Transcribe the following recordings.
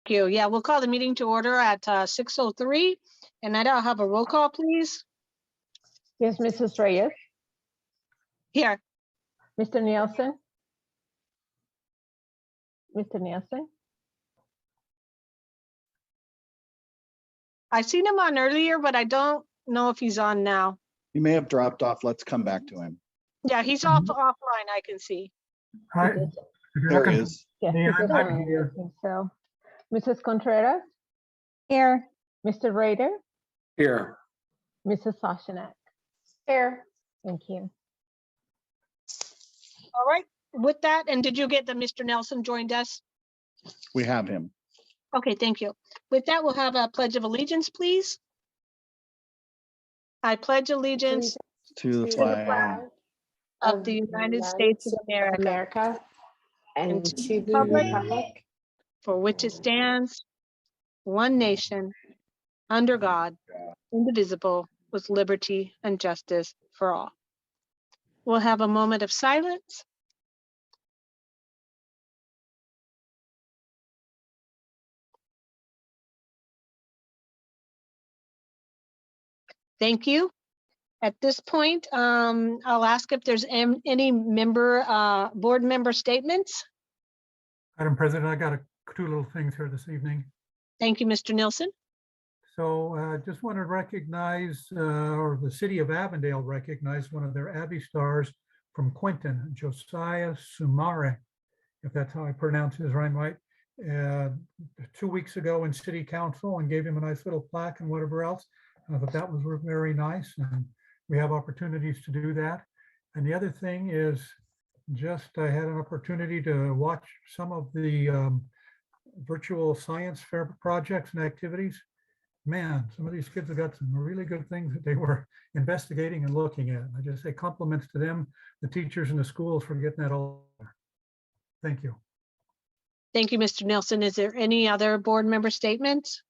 Thank you. Yeah, we'll call the meeting to order at 6:03. And I'll have a roll call, please. Yes, Mrs. Reyes. Here. Mr. Nielsen. Mr. Nielsen. I seen him on earlier, but I don't know if he's on now. He may have dropped off. Let's come back to him. Yeah, he's offline, I can see. Hi. There he is. Yes, Yeah, he did. I'm here. I think so. Mrs. Contreras. Here. Mr. Rader. Here. Mrs. Sashanak. Here. Thank you. All right, with that, and did you get that Mr. Nelson joined us? We have him. Okay, thank you. With that, we'll have a pledge of allegiance, please. I pledge allegiance To the flag of the United States of America and to the republic for which it stands, one nation, under God, indivisible, with liberty and justice for all. We'll have a moment of silence. Thank you. At this point, I'll ask if there's any board member statements. Madam President, I got two little things here this evening. Thank you, Mr. Nielsen. So just want to recognize, or the city of Avondale recognized one of their Abbey Stars from Quentin, Josiah Sumare, if that's how I pronounce his name right, 2 weeks ago in city council, and gave him a nice little plaque and whatever else. I thought that was very nice, and we have opportunities to do that. And the other thing is I had an opportunity to watch some of the virtual science fair projects and activities. Man, some of these kids have got some really good things that they were investigating and looking at. I just say compliments to them, the teachers and the schools, for getting that all. Thank you. Thank you, Mr. Nielsen. Is there any other board member statements?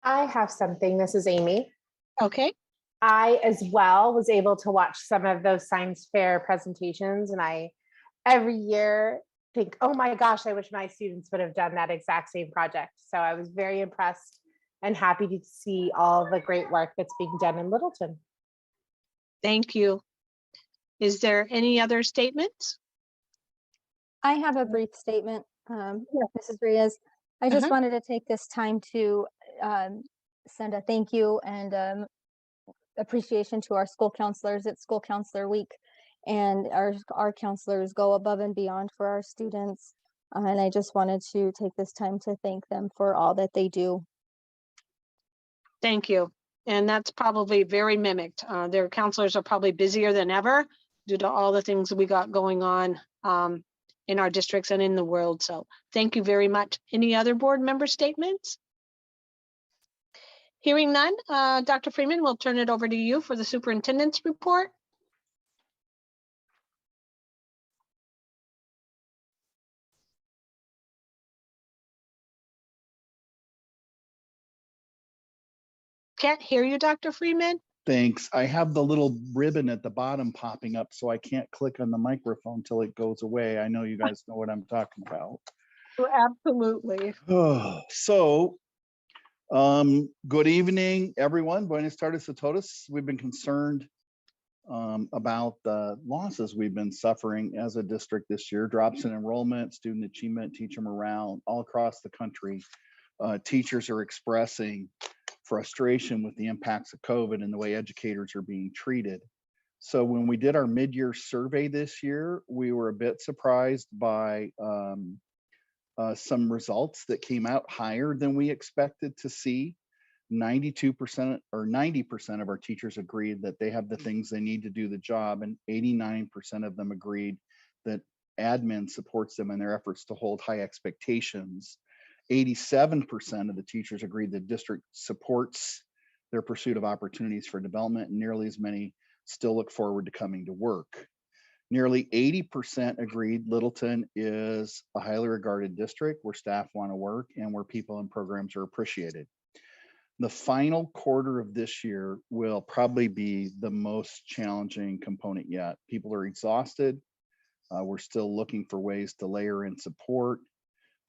I have something. This is Amy. Okay. I as well was able to watch some of those science fair presentations, and I every year think, oh my gosh, I wish my students would have done that exact same project. So I was very impressed and happy to see all the great work that's being done in Littleton. Thank you. Is there any other statements? I have a brief statement, Mrs. Reyes. I just wanted to take this time to send a thank you and appreciation to our school counselors. It's School Counselor Week, and our counselors go above and beyond for our students. And I just wanted to take this time to thank them for all that they do. Thank you. And that's probably very mimicked. Their counselors are probably busier than ever due to all the things we got going on in our districts and in the world. So thank you very much. Any other board member statements? Hearing none, Dr. Freeman, we'll turn it over to you for the superintendent's report. Can't hear you, Dr. Freeman. Thanks. I have the little ribbon at the bottom popping up, so I can't click on the microphone till it goes away. I know you guys know what I'm talking about. Absolutely. So, good evening, everyone. Buenas tardes a todos. We've been concerned about the losses we've been suffering as a district this year. Drops in enrollment, student achievement, teacher morale, all across the country. Teachers are expressing frustration with the impacts of COVID and the way educators are being treated. So when we did our mid-year survey this year, we were a bit surprised by some results that came out higher than we expected to see. 92% or 90% of our teachers agreed that they have the things they need to do the job, and 89% of them agreed that admin supports them in their efforts to hold high expectations. 87% of the teachers agreed the district supports their pursuit of opportunities for development, and nearly as many still look forward to coming to work. Nearly 80% agreed Littleton is a highly regarded district where staff want to work and where people and programs are appreciated. The final quarter of this year will probably be the most challenging component yet. People are exhausted. We're still looking for ways to layer in support.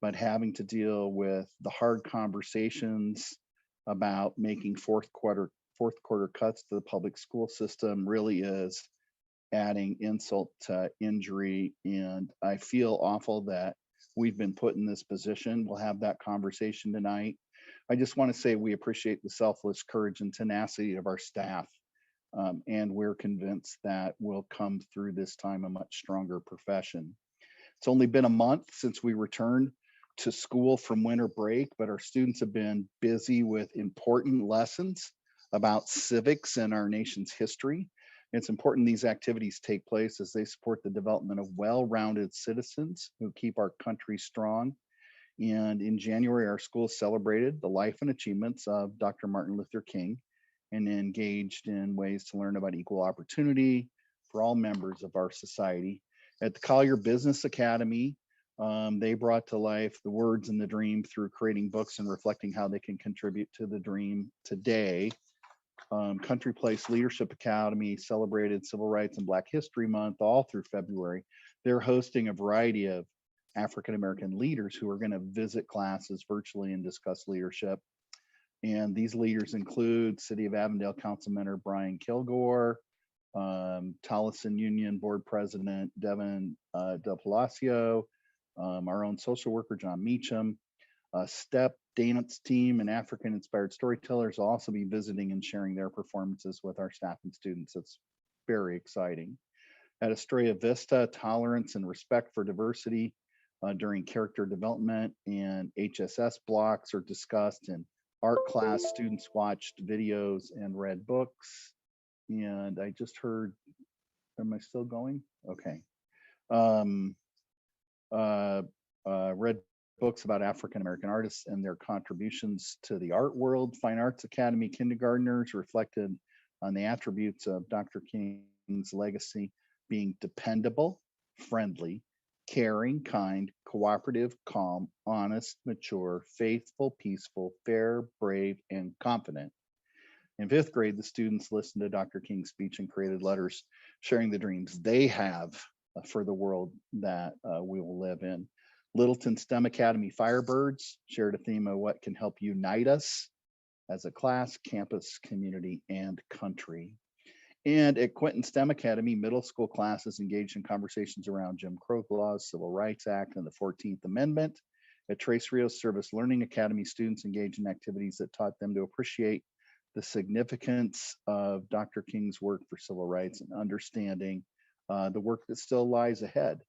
but having to deal with the hard conversations about making fourth quarter cuts to the public school system really is adding insult to injury. And I feel awful that we've been put in this position. We'll have that conversation tonight. I just want to say we appreciate the selfless courage and tenacity of our staff. And we're convinced that we'll come through this time a much stronger profession. It's only been a month since we returned to school from winter break, but our students have been busy with important lessons about civics and our nation's history. It's important these activities take place as they support the development of well-rounded citizens who keep our country strong. And in January, our school celebrated the life and achievements of Dr. Martin Luther King and engaged in ways to learn about equal opportunity for all members of our society. At the Collier Business Academy, they brought to life the words in the dream through creating books and reflecting how they can contribute to the dream today. Country Place Leadership Academy celebrated Civil Rights and Black History Month all through February. They're hosting a variety of African-American leaders who are going to visit classes virtually and discuss leadership. And these leaders include City of Avondale Councilmember Brian Kilgore, Tolleson Union Board President Devin Del Palacio, our own social worker John Meacham, STEP dance team and African inspired storytellers will also be visiting and sharing their performances with our staff and students. It's very exciting. At Estrella Vista, tolerance and respect for diversity during character development and HSS blocks are discussed. In art class, students watched videos and read books. And I just heard, am I still going? Okay. Read books about African-American artists and their contributions to the art world. Fine Arts Academy kindergartners reflected on the attributes of Dr. King's legacy being dependable, friendly, caring, kind, cooperative, calm, honest, mature, faithful, peaceful, fair, brave, and confident. In fifth grade, the students listened to Dr. King's speech and created letters sharing the dreams they have for the world that we will live in. Littleton STEM Academy Firebirds shared a theme of what can help unite us as a class, campus, community, and country. And at Quinton STEM Academy, middle school classes engaged in conversations around Jim Crow laws, Civil Rights Act, and the 14th Amendment. At Tres Rios Service Learning Academy, students engaged in activities that taught them to appreciate the significance of Dr. King's work for civil rights and understanding the work that still lies ahead.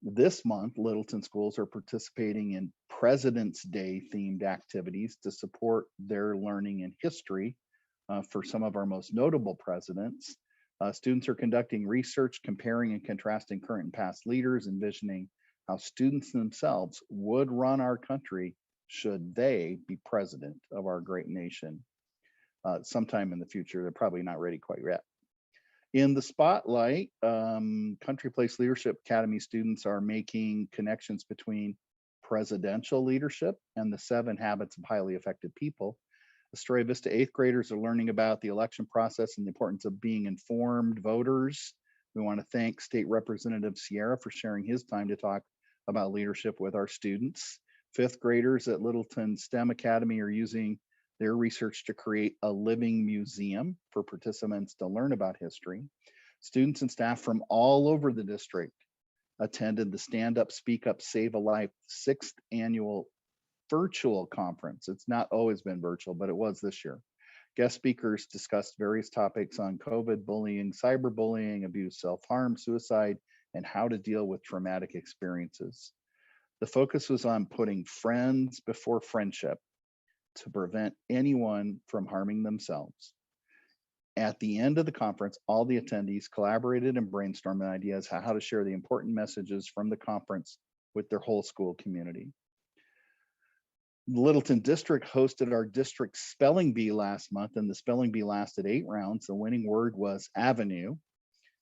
This month, Littleton schools are participating in President's Day themed activities to support their learning in history for some of our most notable presidents. Students are conducting research, comparing and contrasting current and past leaders, envisioning how students themselves would run our country should they be president of our great nation. Sometime in the future, they're probably not ready quite yet. In the spotlight, Country Place Leadership Academy students are making connections between presidential leadership and the 7 habits of highly effective people. Estrella Vista 8th graders are learning about the election process and the importance of being informed voters. We want to thank State Representative Sierra for sharing his time to talk about leadership with our students. 5th graders at Littleton STEM Academy are using their research to create a living museum for participants to learn about history. Students and staff from all over the district attended the Stand Up, Speak Up, Save a Life 6th annual virtual conference. It's not always been virtual, but it was this year. Guest speakers discussed various topics on COVID, bullying, cyberbullying, abuse, self-harm, suicide, and how to deal with traumatic experiences. The focus was on putting friends before friendship to prevent anyone from harming themselves. At the end of the conference, all the attendees collaborated and brainstormed ideas how to share the important messages from the conference with their whole school community. The Littleton District hosted our district spelling bee last month, and the spelling bee lasted 8 rounds. The winning word was avenue.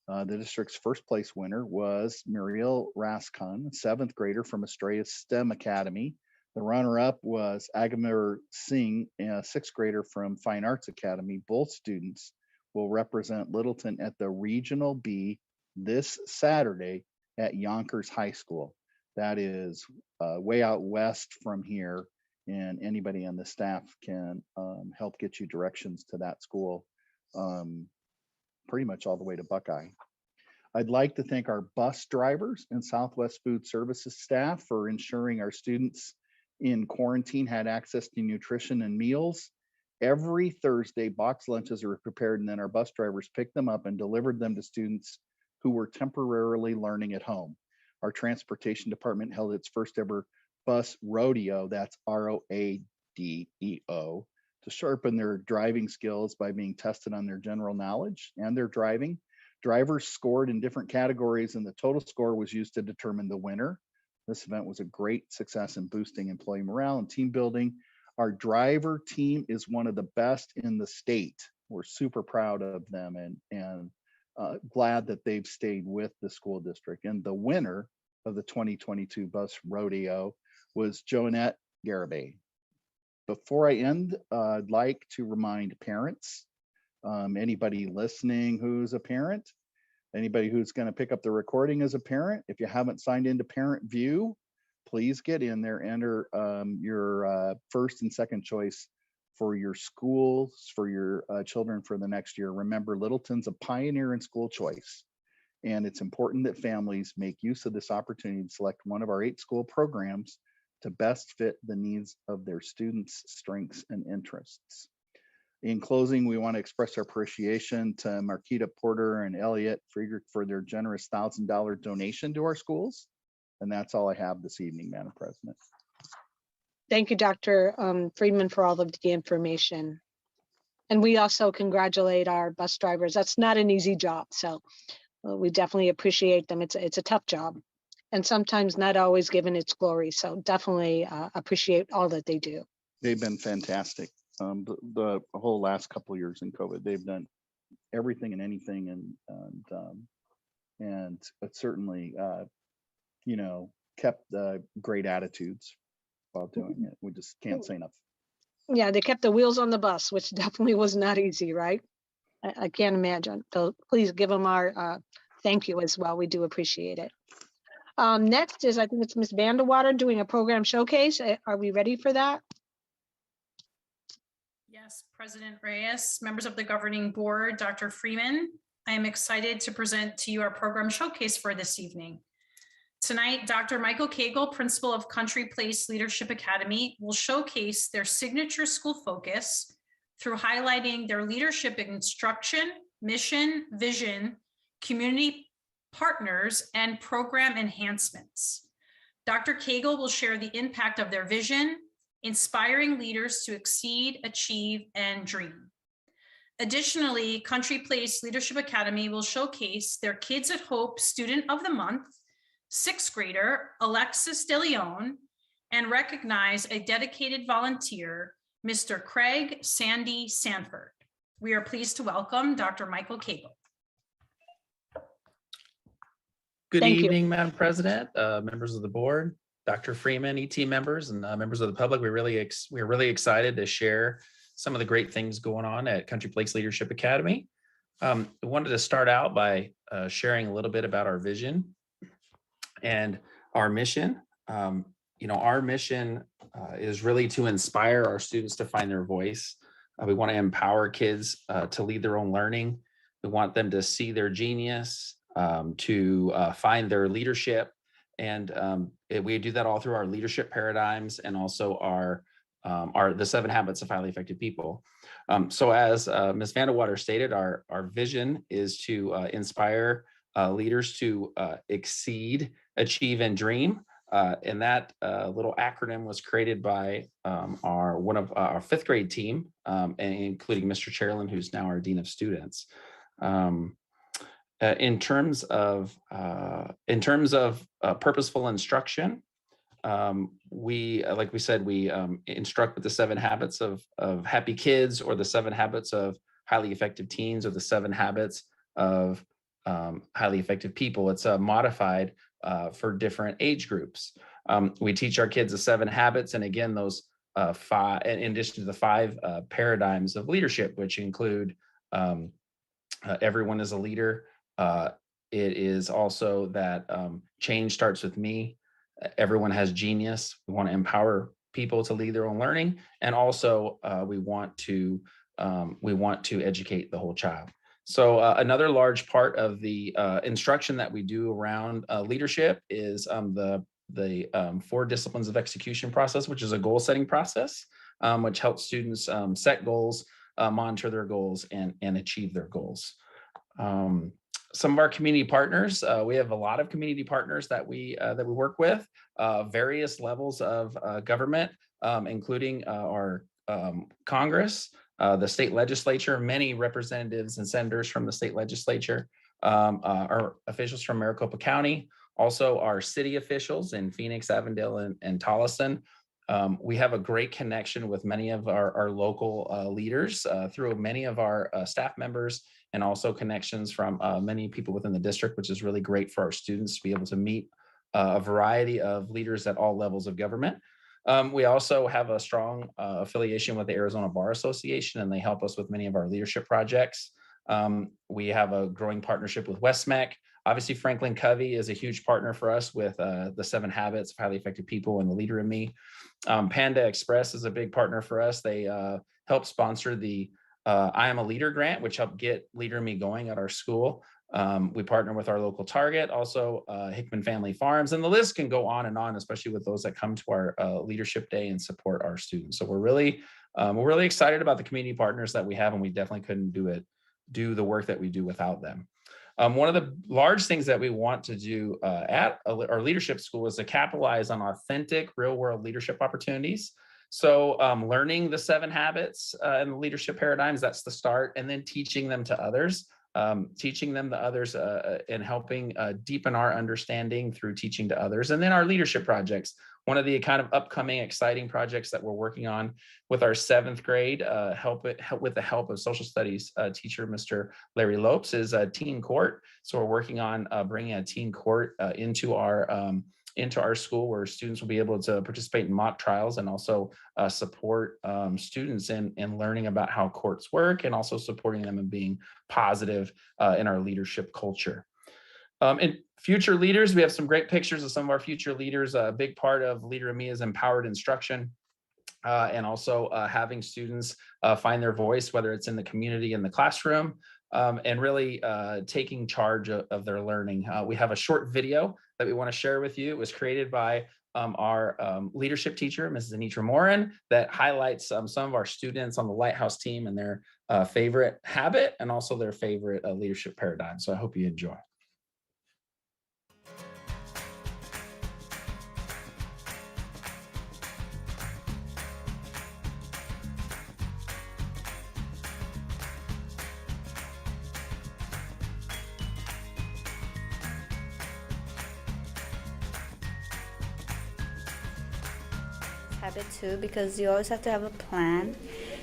The district's first place winner was Muriel Rascon, 7th grader from Estrella STEM Academy. The runner-up was Agamir Singh, a 6th grader from Fine Arts Academy. Both students will represent Littleton at the Regional B this Saturday at Yonkers High School. That is way out west from here, and anybody on the staff can help get you directions to that school, pretty much all the way to Buckeye. I'd like to thank our bus drivers and Southwest Food Services staff for ensuring our students in quarantine had access to nutrition and meals. Every Thursday, box lunches are prepared, and then our bus drivers picked them up and delivered them to students who were temporarily learning at home. Our transportation department held its first ever bus rodeo, that's ROADEO, to sharpen their driving skills by being tested on their general knowledge and their driving. Drivers scored in different categories, and the total score was used to determine the winner. This event was a great success in boosting employee morale and team building. Our driver team is one of the best in the state. We're super proud of them and glad that they've stayed with the school district. And the winner of the 2022 bus rodeo was Joannette Garibay. Before I end, I'd like to remind parents, anybody listening who's a parent, anybody who's going to pick up the recording as a parent, if you haven't signed into Parent View, please get in there, enter your first and second choice for your schools, for your children for the next year. Remember, Littleton's a pioneer in school choice, and it's important that families make use of this opportunity to select one of our 8 school programs to best fit the needs of their students' strengths and interests. In closing, we want to express our appreciation to Marquita Porter and Elliot Friedrich for their generous $1,000 donation to our schools. And that's all I have this evening, Madam President. Thank you, Dr. Friedman, for all of the information. And we also congratulate our bus drivers. That's not an easy job. So we definitely appreciate them. It's a tough job and sometimes not always given its glory. So definitely appreciate all that they do. They've been fantastic. The whole last couple of years in COVID, they've done everything and anything, and it certainly, kept great attitudes while doing it. We just can't say enough. Yeah, they kept the wheels on the bus, which definitely was not easy, right? I can't imagine. So please give them our thank you as well. We do appreciate it. Next is, I think it's Ms. Vanderwater doing a program showcase. Are we ready for that? Yes, President Reyes, members of the governing board, Dr. Freeman, I am excited to present to you our program showcase for this evening. Tonight, Dr. Michael Cagle, principal of Country Place Leadership Academy, will showcase their signature school focus through highlighting their leadership instruction, mission, vision, community partners, and program enhancements. Dr. Cagle will share the impact of their vision, inspiring leaders to exceed, achieve, and dream. Additionally, Country Place Leadership Academy will showcase their Kids at Hope Student of the Month, 6th grader Alexis DeLeon, and recognize a dedicated volunteer, Mr. Craig Sandy Sanford. We are pleased to welcome Dr. Michael Cagle. Good Thank you. evening, Madam President, members of the board, Dr. Freeman, ET members, and members of the public. We're really excited to share some of the great things going on at Country Place Leadership Academy. I wanted to start out by sharing a little bit about our vision and our mission. Our mission is really to inspire our students to find their voice. We want to empower kids to lead their own learning. We want them to see their genius, to find their leadership. And we do that all through our leadership paradigms and also the 7 habits of highly effective people. So as Ms. Vanderwater stated, our vision is to inspire leaders to exceed, achieve, and dream. And that little acronym was created by one of our 5th grade team, including Mr. Chairlin, who's now our Dean of Students. In terms of purposeful instruction, we instruct with the 7 habits of happy kids, or the 7 habits of highly effective teens, or the 7 habits of highly effective people. It's modified for different age groups. We teach our kids the 7 habits, and again, those 5, in addition to the 5 paradigms of leadership, which include everyone is a leader. It is also that change starts with me. everyone has genius. We want to empower people to lead their own learning, and also we want to educate the whole child. So another large part of the instruction that we do around leadership is the 4 disciplines of execution process, which is a goal setting process, which helps students set goals, monitor their goals, and achieve their goals. Some of our community partners, we have a lot of community partners that we work with, various levels of government, including our Congress, the state legislature, many representatives and senators from the state legislature, our officials from Maricopa County, also our city officials in Phoenix, Avondale, and Tolleson. We have a great connection with many of our local leaders through many of our staff members, and also connections from many people within the district, which is really great for our students to be able to meet a variety of leaders at all levels of government. We also have a strong affiliation with the Arizona Bar Association, and they help us with many of our leadership projects. We have a growing partnership with WestMec. Obviously, Franklin Covey is a huge partner for us with the 7 Habits of Highly Effective People and the Leader in Me. Panda Express is a big partner for us. They help sponsor the I Am a Leader grant, which helped get Leader in Me going at our school. We partner with our local Target, also Hickman Family Farms, and the list can go on and on, especially with those that come to our Leadership Day and support our students. So we're really excited about the community partners that we have, and we definitely couldn't do the work that we do without them. One of the large things that we want to do at our leadership school is to capitalize on authentic real-world leadership opportunities. So learning the 7 habits and the leadership paradigms, that's the start, and then teaching them to others. And helping deepen our understanding through teaching to others. And then our leadership projects. One of the kind of upcoming exciting projects that we're working on with our 7th grade, with the help of social studies teacher, Mr. Larry Lopes, is a teen court. So we're working on bringing a teen court into our school, where students will be able to participate in mock trials and also support students in learning about how courts work, and also supporting them in being positive in our leadership culture. And future leaders, we have some great pictures of some of our future leaders. A big part of Leader in Me is empowered instruction, and also having students find their voice, whether it's in the community, in the classroom, and really taking charge of their learning. We have a short video that we want to share with you. It was created by our leadership teacher, Mrs. Anitra Morin, that highlights some of our students on the Lighthouse team and their favorite habit, and also their favorite leadership paradigm. So I hope you enjoy. Habit 2, because you always have to have a plan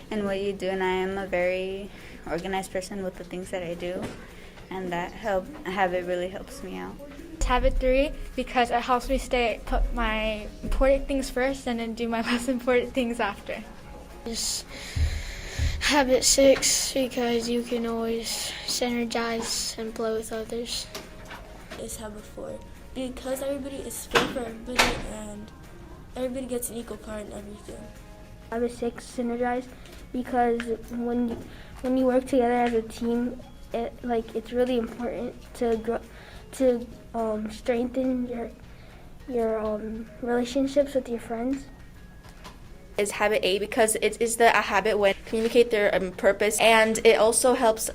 in what you do, and I am a very organized person with the things that I do, and that habit really helps me out. Habit 3, because it helps me put my important things first and then do my less important things after. It's habit 6, because you can always synergize and play with others. It's habit 4, because everybody is fair for everybody, and everybody gets an equal part in everything. Habit 6, synergize, because when you work together as a team, it's really important to strengthen your relationships with your friends. Is habit 8, because it is a habit when communicate their purpose, and it also helps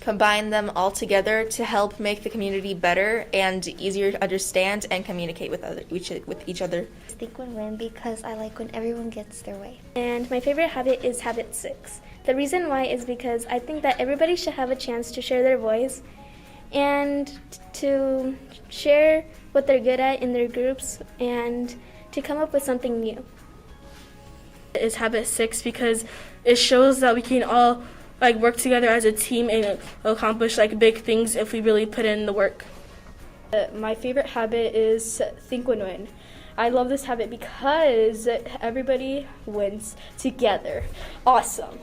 combine them all together to help make the community better and easier to understand and communicate with each other. Think win-win, because I like when everyone gets their way. And my favorite habit is habit 6. The reason why is because I think that everybody should have a chance to share their voice and to share what they're good at in their groups and to come up with something new. It's habit 6, because it shows that we can all work together as a team and accomplish big things if we really put in the work. My favorite habit is think win-win. I love this habit because everybody wins together. Awesome.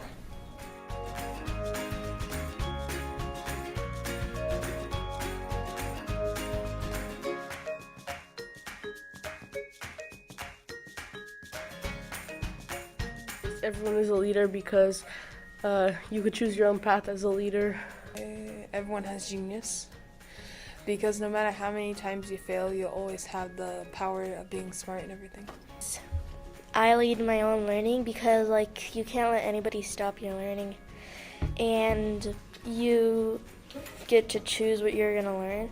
everyone is a leader because you could choose your own path as a leader. Everyone has genius because no matter how many times you fail, you'll always have the power of being smart and everything. I lead my own learning because you can't let anybody stop your learning, and you get to choose what you're gonna learn.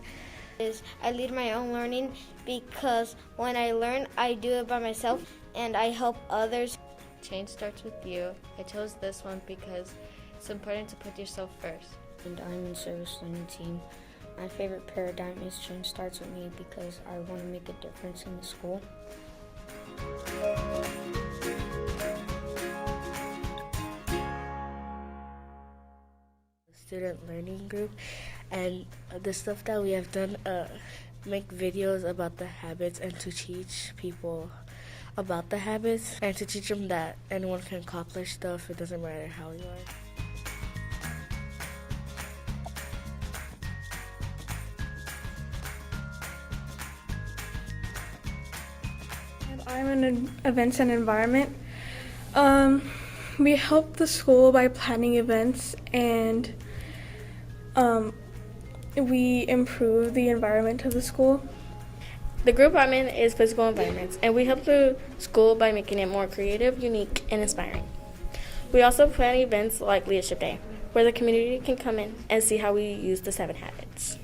I lead my own learning because when I learn, I do it by myself and I help others. Change starts with you. I chose this one because it's important to put yourself first. And I'm in service learning team. My favorite paradigm is change starts with me because I want to make a difference in the school. Student learning group, and the stuff that we have done, make videos about the habits and to teach people about the habits and to teach them that anyone can accomplish stuff. It doesn't matter how you are. I'm in events and environment. We help the school by planning events, and we improve the environment of the school. The group I'm in is physical environments, and we help the school by making it more creative, unique, and inspiring. We also plan events like Leadership Day, where the community can come in and see how we use the 7 habits.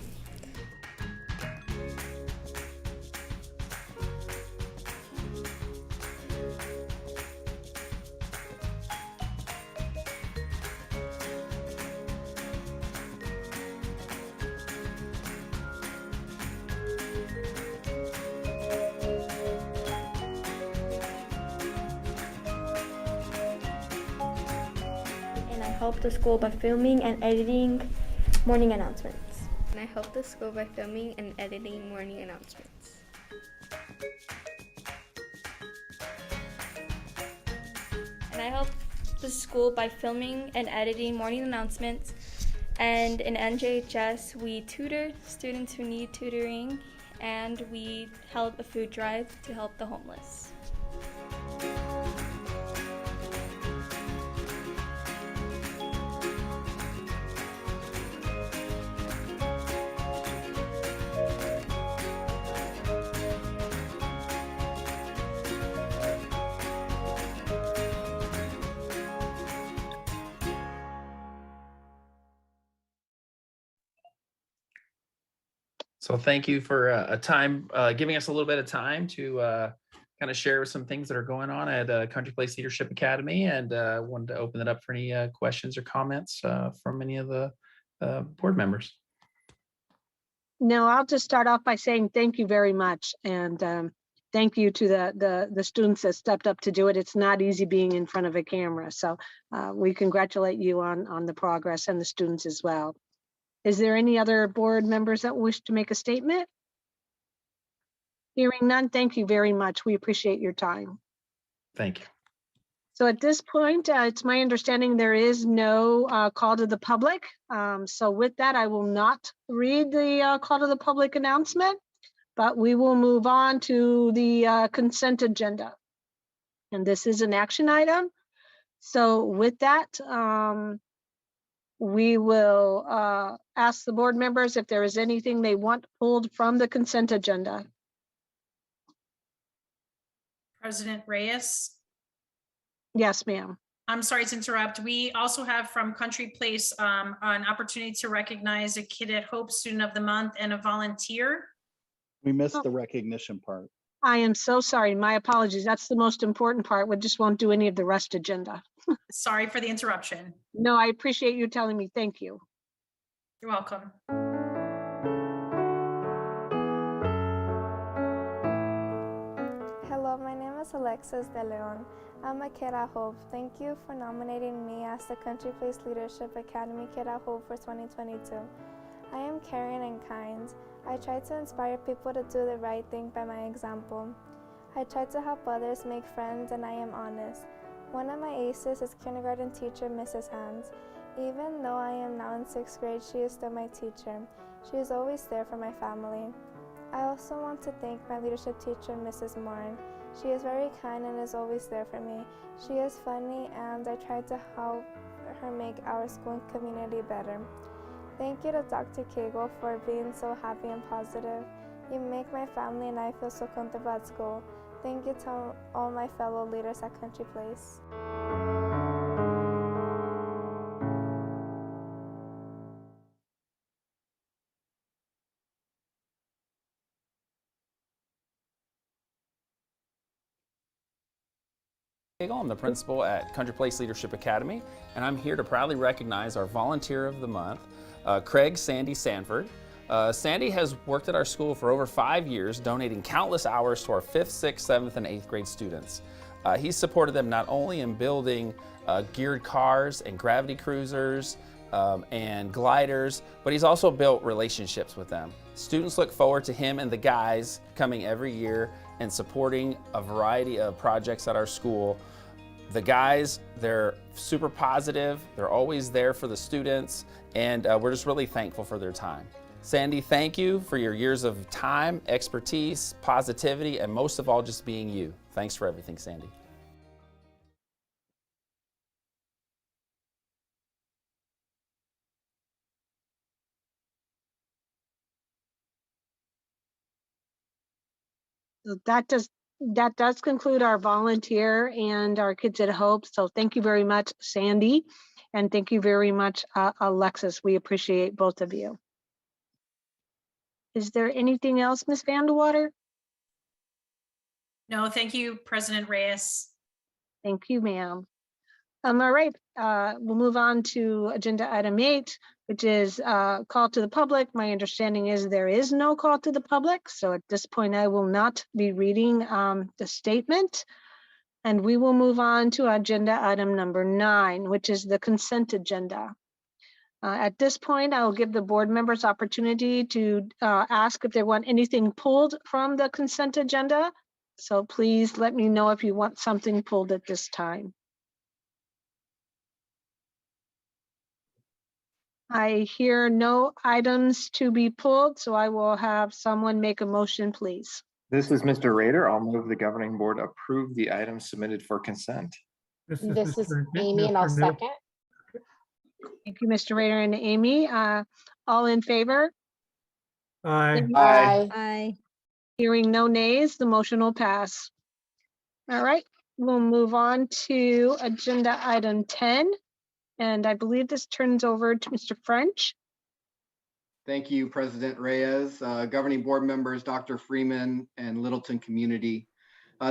Help the school by filming and editing morning announcements. And I help the school by filming and editing morning announcements. And I help the school by filming and editing morning announcements. And in NJHS, we tutor students who need tutoring, and we held a food drive to help the homeless. So thank you for giving us a little bit of time to kind of share some things that are going on at Country Place Leadership Academy, and wanted to open it up for any questions or comments from any of the board members. No, I'll just start off by saying thank you very much, and thank you to the students that stepped up to do it. It's not easy being in front of a camera, so we congratulate you on the progress, and the students as well. Is there any other board members that wish to make a statement? Hearing none, thank you very much. We appreciate your time. Thank you. So at this point, it's my understanding there is no call to the public. So with that, I will not read the call to the public announcement, but we will move on to the consent agenda. And this is an action item. So with that, we will ask the board members if there is anything they want pulled from the consent agenda. President Reyes. Yes, ma'am. I'm sorry to interrupt. We also have from Country Place an opportunity to recognize a Kid at Hope Student of the Month and a volunteer. We missed the recognition part. I am so sorry. My apologies. That's the most important part. We just won't do any of the rest agenda. Sorry for the interruption. No, I appreciate you telling me. Thank you. You're welcome. Hello, my name is Alexis De Leon. I'm a Kid at Hope. Thank you for nominating me as the Country Place Leadership Academy Kid at Hope for 2022. I am caring and kind. I try to inspire people to do the right thing by my example. I try to help others make friends, and I am honest. One of my aces is kindergarten teacher Mrs. Hans. Even though I am now in 6th grade, she is still my teacher. She is always there for my family. I also want to thank my leadership teacher, Mrs. Morin. She is very kind and is always there for me. She is funny and I try to help her make our school and community better. Thank you to Dr. Cagle for being so happy and positive. You make my family and I feel so comfortable at school. Thank you to all my fellow leaders at Country Place. I'm the principal at Country Place Leadership Academy, and I'm here to proudly recognize our Volunteer of the Month, Craig Sandy Sanford. Sandy has worked at our school for over 5 years, donating countless hours to our 5th, 6th, 7th, and 8th grade students. He's supported them not only in building geared cars and gravity cruisers and gliders, but he's also built relationships with them. Students look forward to him and the guys coming every year and supporting a variety of projects at our school. The guys, they're super positive, they're always there for the students, and we're just really thankful for their time. Sandy, thank you for your years of time, expertise, positivity, and most of all, just being you. Thanks for everything, Sandy. So that does conclude our volunteer and our Kids at Hope. So thank you very much, Sandy, and thank you very much, Alexis. We appreciate both of you. Is there anything else, Ms. Vandewater? No, thank you, President Reyes. Thank you, ma'am. All right, we'll move on to agenda item 8, which is call to the public. My understanding is there is no call to the public. So at this point, I will not be reading the statement. And we will move on to agenda item number 9, which is the consent agenda. At this point, I will give the board members opportunity to ask if they want anything pulled from the consent agenda. So please let me know if you want something pulled at this time. I hear no items to be pulled, so I will have someone make a motion, please. This is Mr. Rader. I'll move the governing board approve the items submitted for consent. This is Amy, and I'll second. Thank you, Mr. Rader and Amy. All in favor? Aye. Aye. Aye. Hearing no nays, the motion will pass. All right, we'll move on to agenda item 10. And I believe this turns over to Mr. French. Thank you, President Reyes, governing board members, Dr. Freeman, and Littleton community.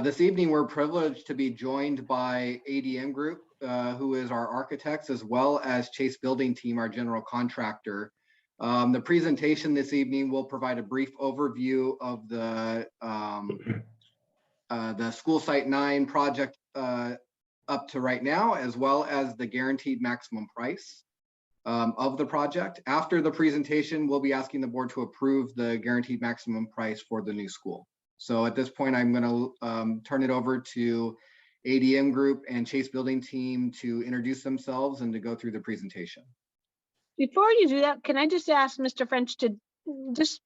This evening, we're privileged to be joined by ADM Group, who is our architects, as well as Chase Building Team, our general contractor. The presentation this evening will provide a brief overview of the School Site 9 project up to right now, as well as the guaranteed maximum price of the project. After the presentation, we'll be asking the board to approve the guaranteed maximum price for the new school. So at this point, I'm going to turn it over to ADM Group and Chase Building Team to introduce themselves and to go through the presentation. Before you do that, can I just ask Mr. French to just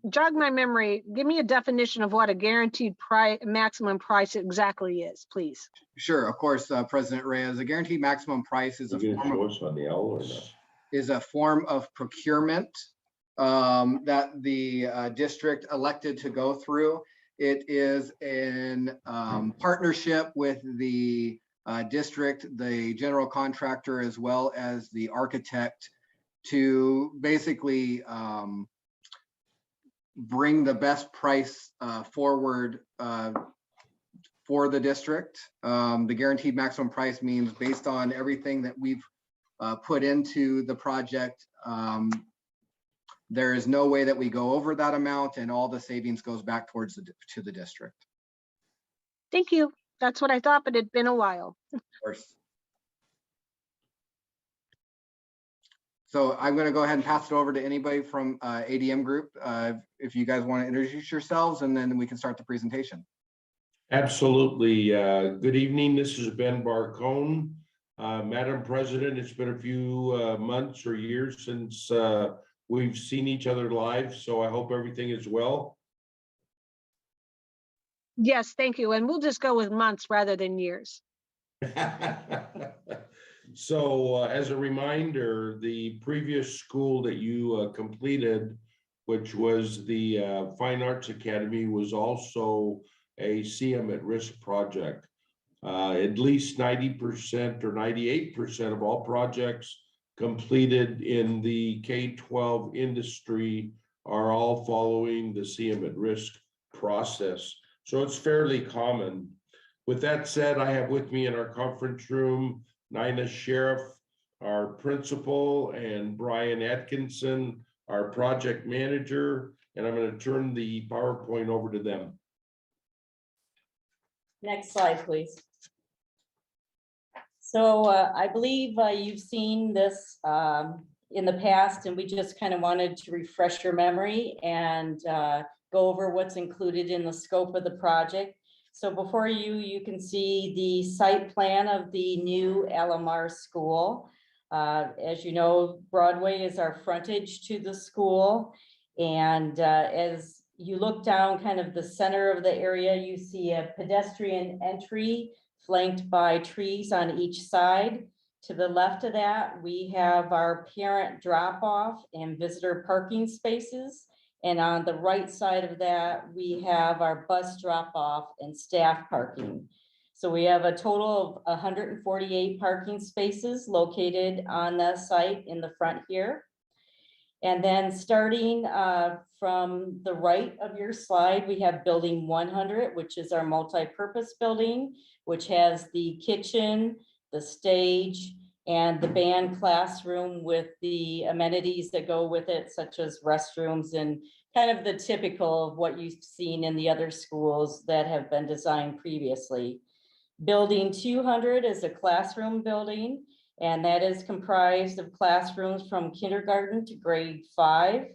jog my memory, give me a definition of what a guaranteed maximum price exactly is, please. Sure, of course, President Reyes. The guaranteed maximum price is a form of procurement that the district elected to go through. It is in partnership with the district, the general contractor, as well as the architect to basically bring the best price forward for the district. The guaranteed maximum price means based on everything that we've put into the project, there is no way that we go over that amount, and all the savings goes back towards to the district. Thank you. That's what I thought, but it'd been a while. Of course. So I'm going to go ahead and pass it over to anybody from ADM Group, if you guys want to introduce yourselves, and then we can start the presentation. Absolutely. Good evening. This is Ben Barcone. Madam President, it's been a few months or years since we've seen each other live, so I hope everything is well. Yes, thank you. And we'll just go with months rather than years. So as a reminder, the previous school that you completed, which was the Fine Arts Academy, was also a CM at Risk project. At least 90% or 98% of all projects completed in the K-12 industry are all following the CM at Risk process. So it's fairly common. With that said, I have with me in our conference room, Nina Sheriff, our principal, and Brian Atkinson, our project manager, and I'm going to turn the PowerPoint over to them. Next slide, please. So I believe you've seen this in the past, and we just kind of wanted to refresh your memory and go over what's included in the scope of the project. So before you can see the site plan of the new LMR school. As you know, Broadway is our frontage to the school. And as you look down kind of the center of the area, you see a pedestrian entry flanked by trees on each side. To the left of that, we have our parent drop-off and visitor parking spaces. And on the right side of that, we have our bus drop-off and staff parking. So we have a total of 148 parking spaces located on the site in the front here. And then starting from the right of your slide, we have building 100, which is our multi-purpose building, which has the kitchen, the stage, and the band classroom with the amenities that go with it, such as restrooms and kind of the typical of what you've seen in the other schools that have been designed previously. Building 200 is a classroom building, and that is comprised of classrooms from kindergarten to grade 5,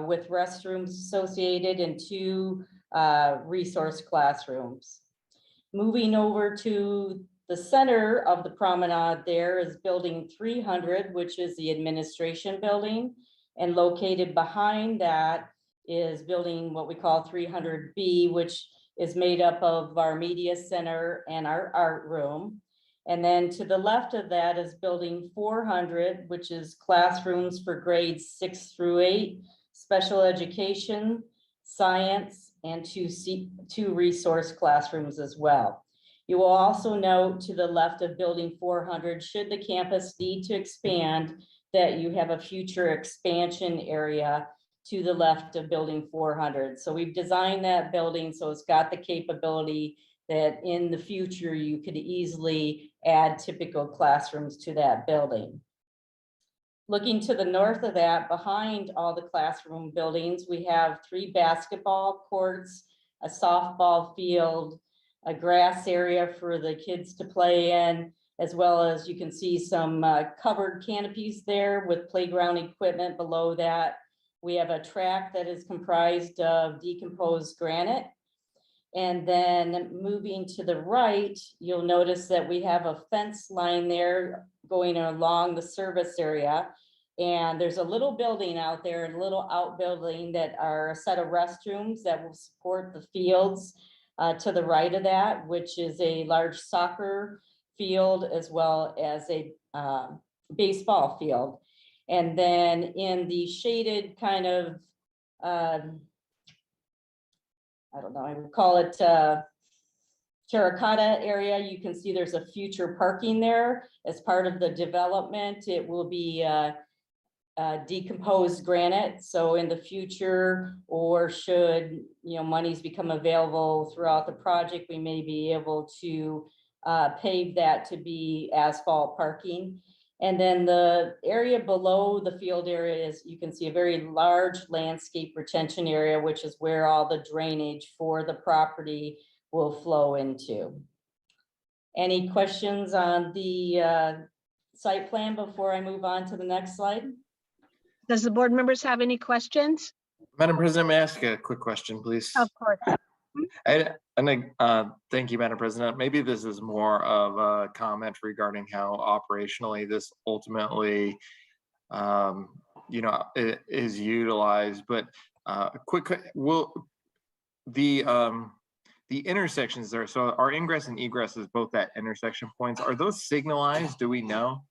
with restrooms associated and 2 resource classrooms. Moving over to the center of the promenade, there is building 300, which is the administration building, and located behind that is building what we call 300B, which is made up of our media center and our art room. And then to the left of that is building 400, which is classrooms for grades 6 through 8, special education, science, and 2 resource classrooms as well. You will also note to the left of building 400, should the campus need to expand, that you have a future expansion area to the left of building 400. So we've designed that building so it's got the capability that in the future you could easily add typical classrooms to that building. Looking to the north of that, behind all the classroom buildings, we have 3 basketball courts, a softball field, a grass area for the kids to play in, as well as you can see some covered canopies there with playground equipment below that. We have a track that is comprised of decomposed granite. And then moving to the right, you'll notice that we have a fence line there going along the service area. And there's a little building out there, a little outbuilding that are a set of restrooms that will support the fields to the right of that, which is a large soccer field as well as a baseball field. And then in the shaded kind of, I don't know, I would call it terracotta area, you can see there's a future parking there as part of the development. It will be decomposed granite. So in the future, or should monies become available throughout the project, we may be able to pave that to be asphalt parking. And then the area below the field area is, you can see a very large landscape retention area, which is where all the drainage for the property will flow into. Any questions on the site plan before I move on to the next slide? Does the board members have any questions? Madam President, may I ask a quick question, please? Of course. Thank you, Madam President. Maybe this is more of a comment regarding how operationally this ultimately, is utilized. But will the the intersections there, so our ingress and egress is both at intersection points. Are those signalized? Do we know?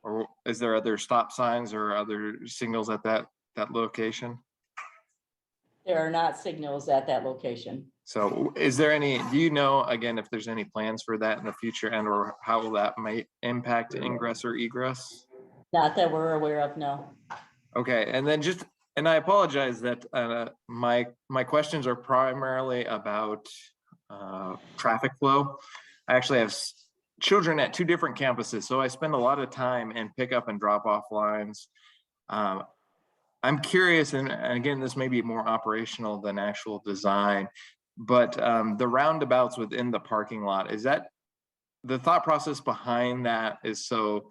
Or is there other stop signs or other signals at that location? There are not signals at that location. So is there any, do you know, again, if there's any plans for that in the future and or how that might impact ingress or egress? Not that we're aware of, no. Okay, and then just, and I apologize that my questions are primarily about traffic flow. I actually have children at 2 different campuses, so I spend a lot of time in pickup and drop off lines. I'm curious, and again, this may be more operational than actual design, but the roundabouts within the parking lot, is that the thought process behind that is so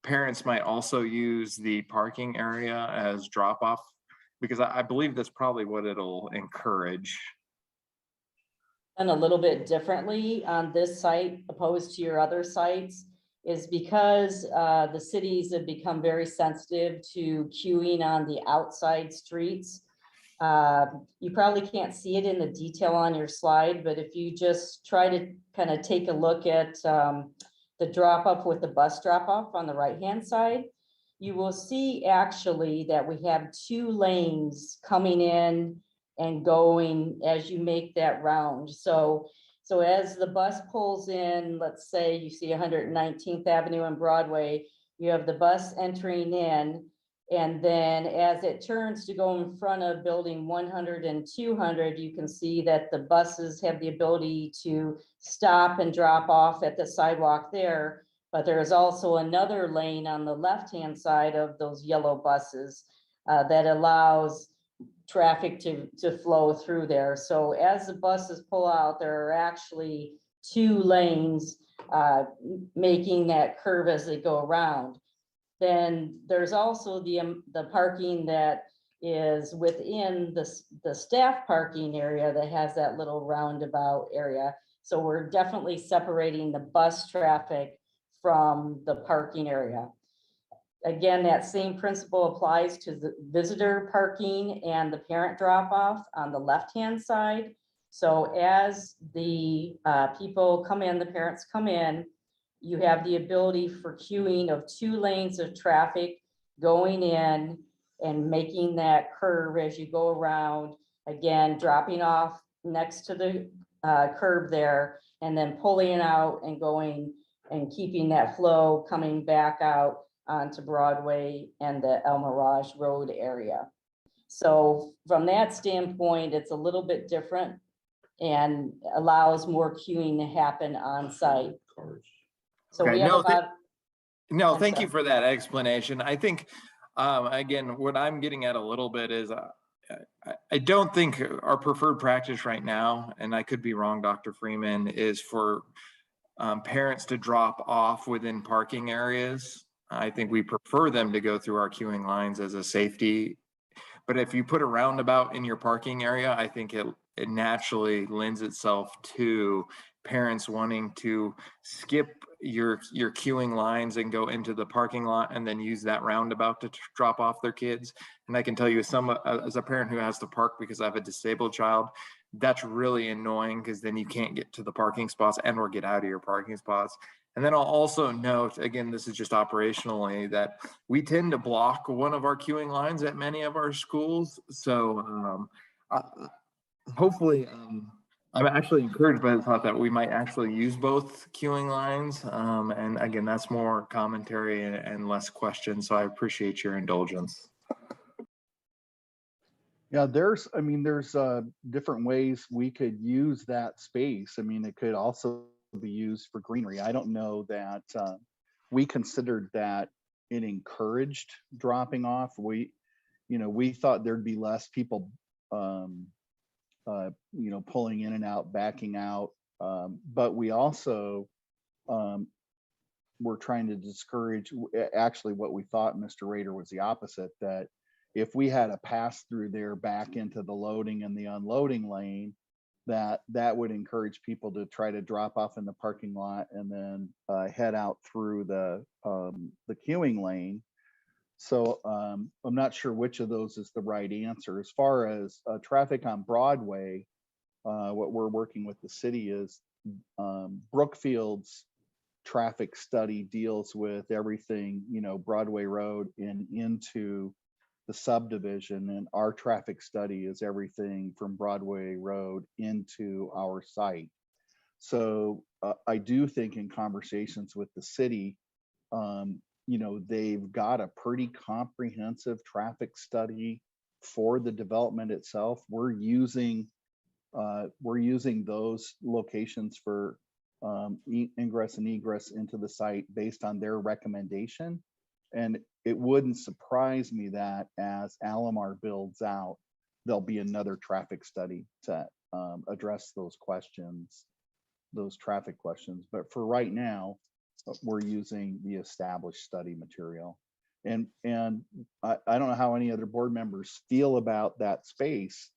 parents might also use the parking area as drop off? Because I believe that's probably what it'll encourage. And a little bit differently on this site opposed to your other sites is because the cities have become very sensitive to queuing on the outside streets. You probably can't see it in the detail on your slide, but if you just try to kind of take a look at the drop off with the bus drop off on the right-hand side, you will see actually that we have 2 lanes coming in and going as you make that round. So as the bus pulls in, let's say you see 119th Avenue and Broadway, you have the bus entering in, and then as it turns to go in front of building 100 and 200, you can see that the buses have the ability to stop and drop off at the sidewalk there. But there is also another lane on the left-hand side of those yellow buses that allows traffic to flow through there. So as the buses pull out, there are actually 2 lanes making that curve as they go around. Then there's also the parking that is within the staff parking area that has that little roundabout area. So we're definitely separating the bus traffic from the parking area. Again, that same principle applies to the visitor parking and the parent drop-off on the left-hand side. So as the people come in, the parents come in, you have the ability for queuing of 2 lanes of traffic going in and making that curve as you go around, again, dropping off next to the curb there, and then pulling out and going and keeping that flow coming back out onto Broadway and the El Mirage Road area. So from that standpoint, it's a little bit different and allows more queuing to happen on site. So Okay, we have about, thank you for that explanation. I think, again, what I'm getting at a little bit is I don't think our preferred practice right now, and I could be wrong, Dr. Freeman, is for parents to drop off within parking areas. I think we prefer them to go through our queuing lines as a safety. But if you put a roundabout in your parking area, I think it naturally lends itself to parents wanting to skip your queuing lines and go into the parking lot and then use that roundabout to drop off their kids. And I can tell you as a parent who has to park because I have a disabled child, that's really annoying because then you can't get to the parking spots and or get out of your parking spots. And then I'll also note, again, this is just operationally, that we tend to block one of our queuing lines at many of our schools. So hopefully, I'm actually encouraged by the thought that we might actually use both queuing lines. And again, that's more commentary and less questions. So I appreciate your indulgence. Yeah, there's different ways we could use that space. I mean, it could also be used for greenery. I don't know that we considered that it encouraged dropping off. We thought there'd be less people, pulling in and out, backing out. But we also were trying to discourage, actually what we thought, Mr. Rader, was the opposite, that if we had a pass through there back into the loading and the unloading lane, that would encourage people to try to drop off in the parking lot and then head out through the queuing lane. So I'm not sure which of those is the right answer. As far as traffic on Broadway, what we're working with the city is Brookfield's traffic study deals with everything, Broadway Road and into the subdivision, and our traffic study is everything from Broadway Road into our site. So I do think in conversations with the city, they've got a pretty comprehensive traffic study for the development itself. We're using those locations for ingress and egress into the site based on their recommendation. And it wouldn't surprise me that as Alomar builds out, there'll be another traffic study to address those questions, those traffic questions. But for right now, we're using the established study material. And I don't know how any other board members feel about that space.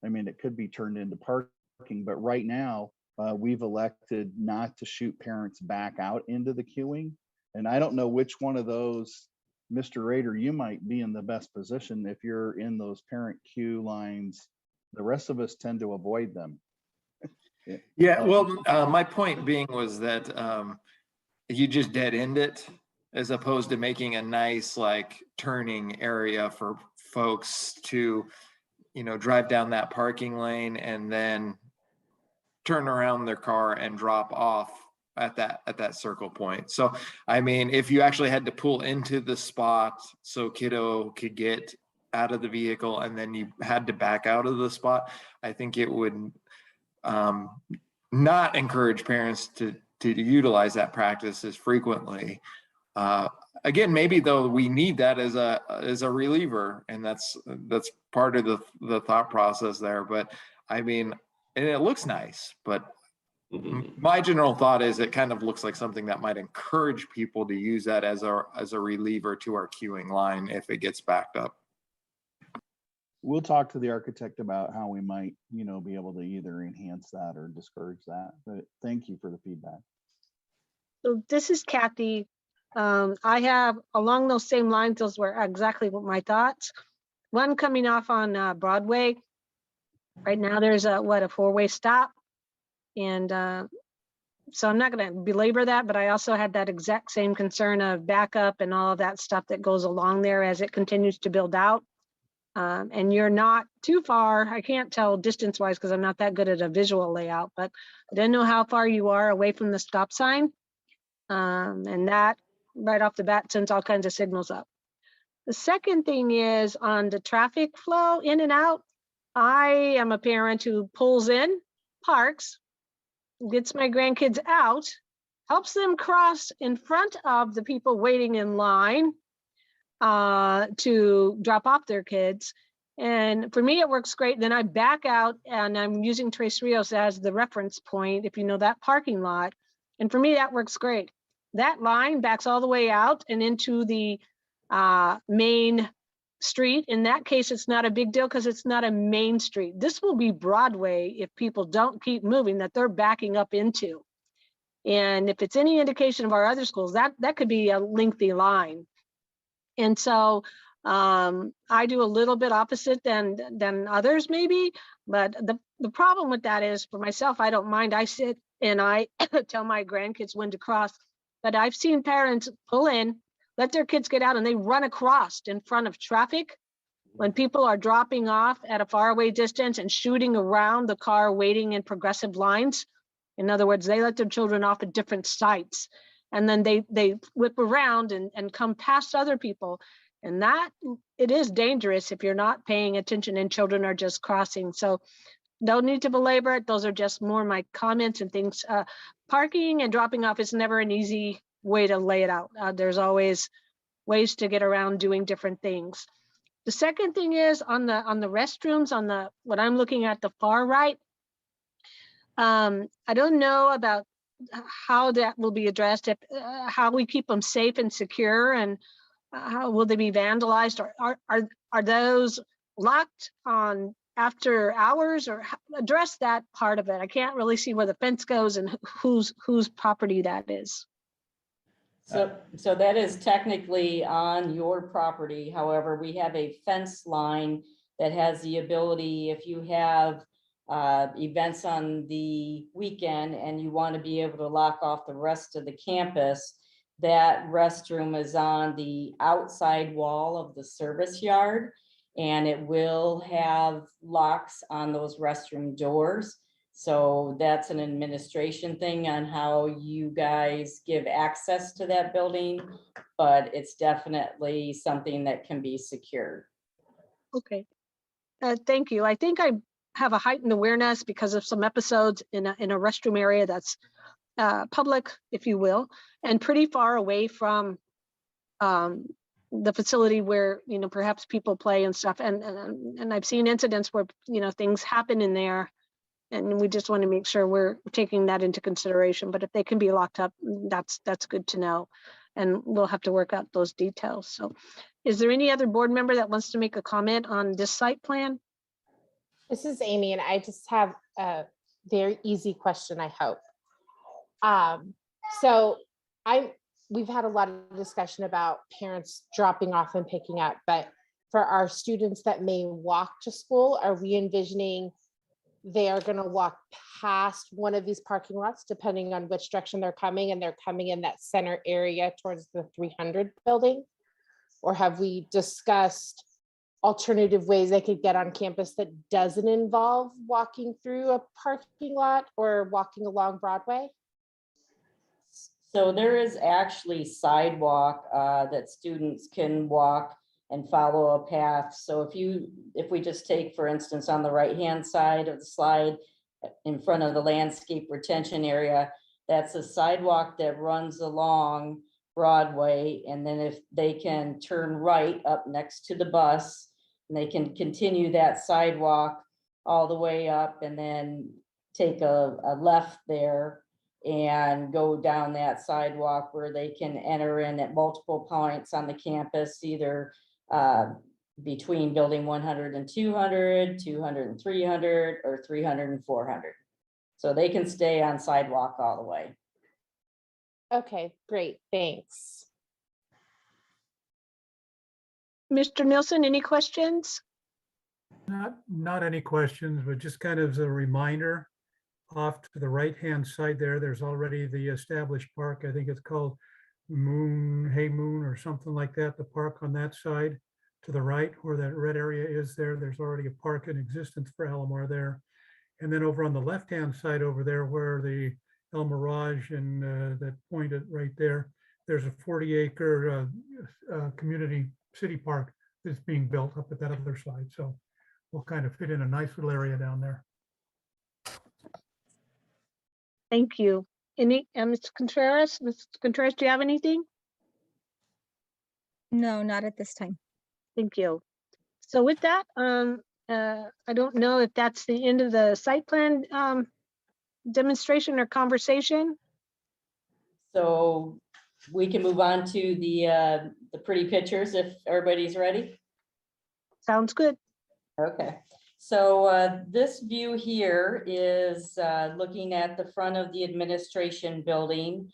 I mean, it could be turned into parking, but right now we've elected not to shoot parents back out into the queuing. And I don't know which one of those, Mr. Rader, you might be in the best position if you're in those parent queue lines. The rest of us tend to avoid them. Yeah, well, my point being was that you just dead end it as opposed to making a nice like turning area for folks to, drive down that parking lane and then turn around their car and drop off at that circle point. So, I mean, if you actually had to pull into the spot so kiddo could get out of the vehicle and then you had to back out of the spot, I think it would not encourage parents to utilize that practice as frequently. Again, maybe though we need that as a reliever, and that's part of the thought process there. But I mean, and it looks nice, but my general thought is it kind of looks like something that might encourage people to use that as a reliever to our queuing line if it gets backed up. We'll talk to the architect about how we might, be able to either enhance that or discourage that. But thank you for the feedback. So this is Kathy. I have along those same lines, those were exactly what my thoughts. One coming off on Broadway. Right now there's a four-way stop. And so I'm not going to belabor that, but I also had that exact same concern of backup and all of that stuff that goes along there as it continues to build out. And you're not too far. I can't tell distance wise because I'm not that good at a visual layout, but I didn't know how far you are away from the stop sign. And that right off the bat sends all kinds of signals up. The second thing is on the traffic flow in and out. I am a parent who pulls in, parks, gets my grandkids out, helps them cross in front of the people waiting in line to drop off their kids. And for me, it works great. Then I back out and I'm using Tres Rios as the reference point, if you know that parking lot. And for me, that works great. That line backs all the way out and into the main street. In that case, it's not a big deal because it's not a main street. This will be Broadway if people don't keep moving that they're backing up into. And if it's any indication of our other schools, that could be a lengthy line. And so I do a little bit opposite than others maybe, but the problem with that is for myself, I don't mind. I sit and I tell my grandkids when to cross, but I've seen parents pull in, let their kids get out and they run across in front of traffic when people are dropping off at a faraway distance and shooting around the car waiting in progressive lines. In other words, they let their children off at different sites and then they whip around and come past other people. And that it is dangerous if you're not paying attention and children are just crossing. So don't need to belabor it. Those are just more my comments and things. Parking and dropping off is never an easy way to lay it out. There's always ways to get around doing different things. The second thing is on the restrooms, on what I'm looking at the far right. I don't know about how that will be addressed, if how we keep them safe and secure, and how will they be vandalized, or are those locked on after hours, or address that part of it. I can't really see where the fence goes and whose property that is. So that is technically on your property. However, we have a fence line that has the ability, if you have events on the weekend and you want to be able to lock off the rest of the campus, that restroom is on the outside wall of the service yard, and it will have locks on those restroom doors. So that's an administration thing on how you guys give access to that building, but it's definitely something that can be secured. Okay. Thank you. I think I have a heightened awareness because of some episodes in a restroom area that's public, if you will, and pretty far away from the facility where, you know, perhaps people play and stuff. And I've seen incidents where, you know, things happen in there, and we just want to make sure we're taking that into consideration. But if they can be locked up, that's good to know. And we'll have to work out those details. So is there any other board member that wants to make a comment on this site plan? This is Amy, and I just have a very easy question, I hope. We've had a lot of discussion about parents dropping off and picking up, but for our students that may walk to school, are we envisioning they are going to walk past one of these parking lots, depending on which direction they're coming, and they're coming in that center area towards the 300 building? Or have we discussed alternative ways they could get on campus that doesn't involve walking through a parking lot or walking along Broadway? So there is actually sidewalk that students can walk and follow a path. So if we just take, for instance, on the right-hand side of the slide in front of the landscape retention area, that's a sidewalk that runs along Broadway. And then if they can turn right up next to the bus, and they can continue that sidewalk all the way up and then take a left there and go down that sidewalk where they can enter in at multiple points on the campus, either between building 100 and 200, 200 and 300, or 300 and 400. So they can stay on sidewalk all the way. Okay, great, thanks. Mr. Nielsen, any questions? Not any questions, but just kind of as a reminder, off to the right-hand side there's already the established park. I think it's called Hey Moon or something like that. The park on that side to the right where that red area is there's already a park in existence for Alamar there. And then over on the left-hand side over there where the El Mirage and that point right there's a 40-acre community city park that's being built up at that other side. So we'll kind of fit in a nice little area down there. Thank you. Any, Mr. Contreras? Mr. Contreras, do you have anything? No, not at this time. Thank you. So with that, I don't know if that's the end of the site plan demonstration or conversation. So we can move on to the pretty pictures if everybody's ready. Sounds good. Okay. So this view here is looking at the front of the administration building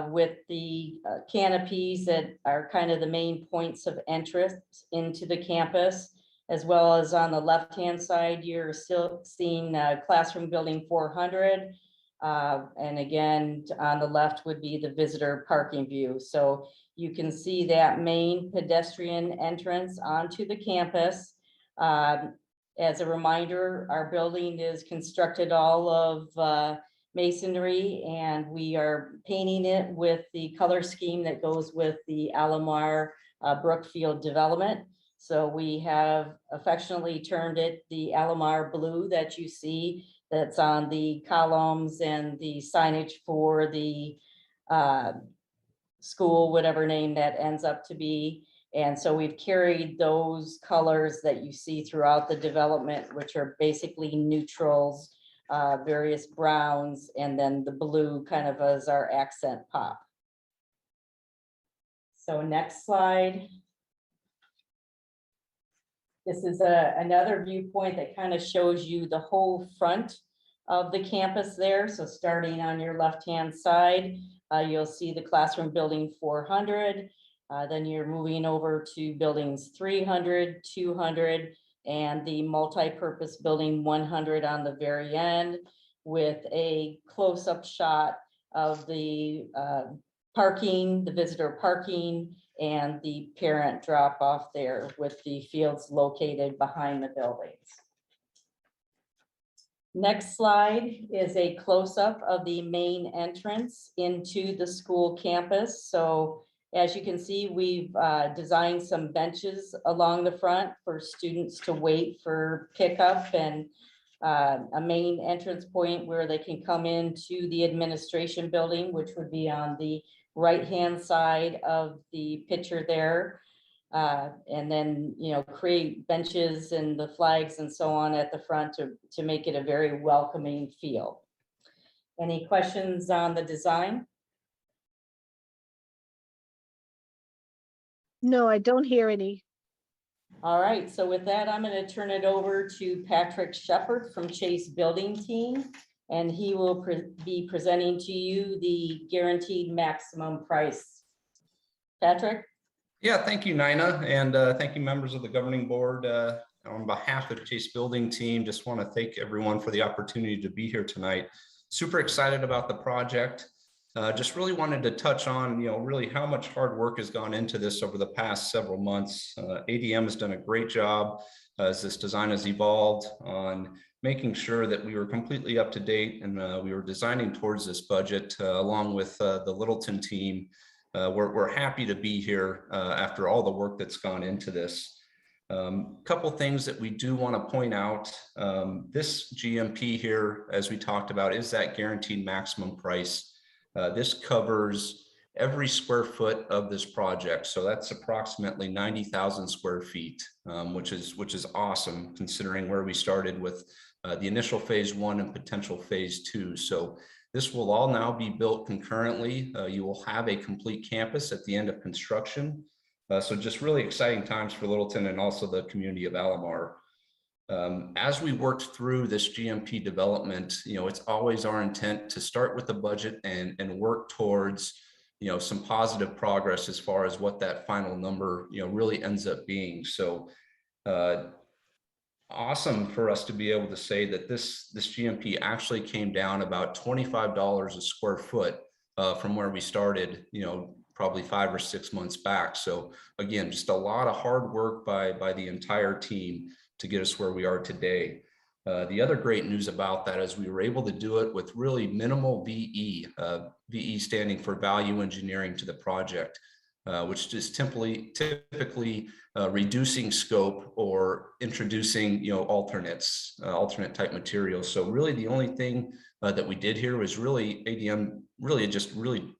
with the canopies that are kind of the main points of entrance into the campus, as well as on the left-hand side, you're still seeing classroom building 400. And again, on the left would be the visitor parking view. So you can see that main pedestrian entrance onto the campus. As a reminder, our building is constructed all of masonry, and we are painting it with the color scheme that goes with the Alamar Brookfield development. So we have affectionately termed it the Alamar blue that you see that's on the columns and the signage for the school, whatever name that ends up to be. And so we've carried those colors that you see throughout the development, which are basically neutrals, various browns, and then the blue kind of as our accent pop. So next slide. This is another viewpoint that kind of shows you the whole front of the campus there. So starting on your left-hand side, you'll see the classroom building 400. Then you're moving over to buildings 300, 200, and the multi-purpose building 100 on the very end, with a close-up shot of the parking, the visitor parking, and the parent drop-off there, with the fields located behind the buildings. Next slide is a close-up of the main entrance into the school campus. So as you can see, we've designed some benches along the front for students to wait for pickup, and a main entrance point where they can come into the administration building, which would be on the right-hand side of the picture there. And then, you know, create benches and the flags and so on at the front to make it a very welcoming feel. Any questions on the design? No, I don't hear any. All right, so with that, I'm going to turn it over to Patrick Shepard from Chase Building Team, and he will be presenting to you the guaranteed maximum price. Patrick? Yeah, thank you, Nina, and thank you, members of the governing board. On behalf of the Chase Building Team, just want to thank everyone for the opportunity to be here tonight. Super excited about the project. Just really wanted to touch on, you know, really how much hard work has gone into this over the past several months. ADM has done a great job as this design has evolved on making sure that we were completely up to date, and we were designing towards this budget along with the Littleton team. We're happy to be here after all the work that's gone into this. Couple things that we do want to point out. This GMP here, as we talked about, is that guaranteed maximum price. This covers every square foot of this project. So that's approximately 90,000 square feet, which is awesome considering where we started with the initial phase 1 and potential phase 2. So this will all now be built concurrently. You will have a complete campus at the end of construction. So just really exciting times for Littleton and also the community of Alomar. As we worked through this GMP development, you know, it's always our intent to start with the budget and work towards, you know, some positive progress as far as what that final number, you know, really ends up being. So awesome for us to be able to say that this GMP actually came down about $25 a square foot from where we started, you know, probably 5 or 6 months back. So again, just a lot of hard work by the entire team to get us where we are today. The other great news about that is we were able to do it with really minimal VE, VE standing for value engineering to the project, which is typically reducing scope or introducing, you know, alternate type materials. So really the only thing that we did here was really ADM really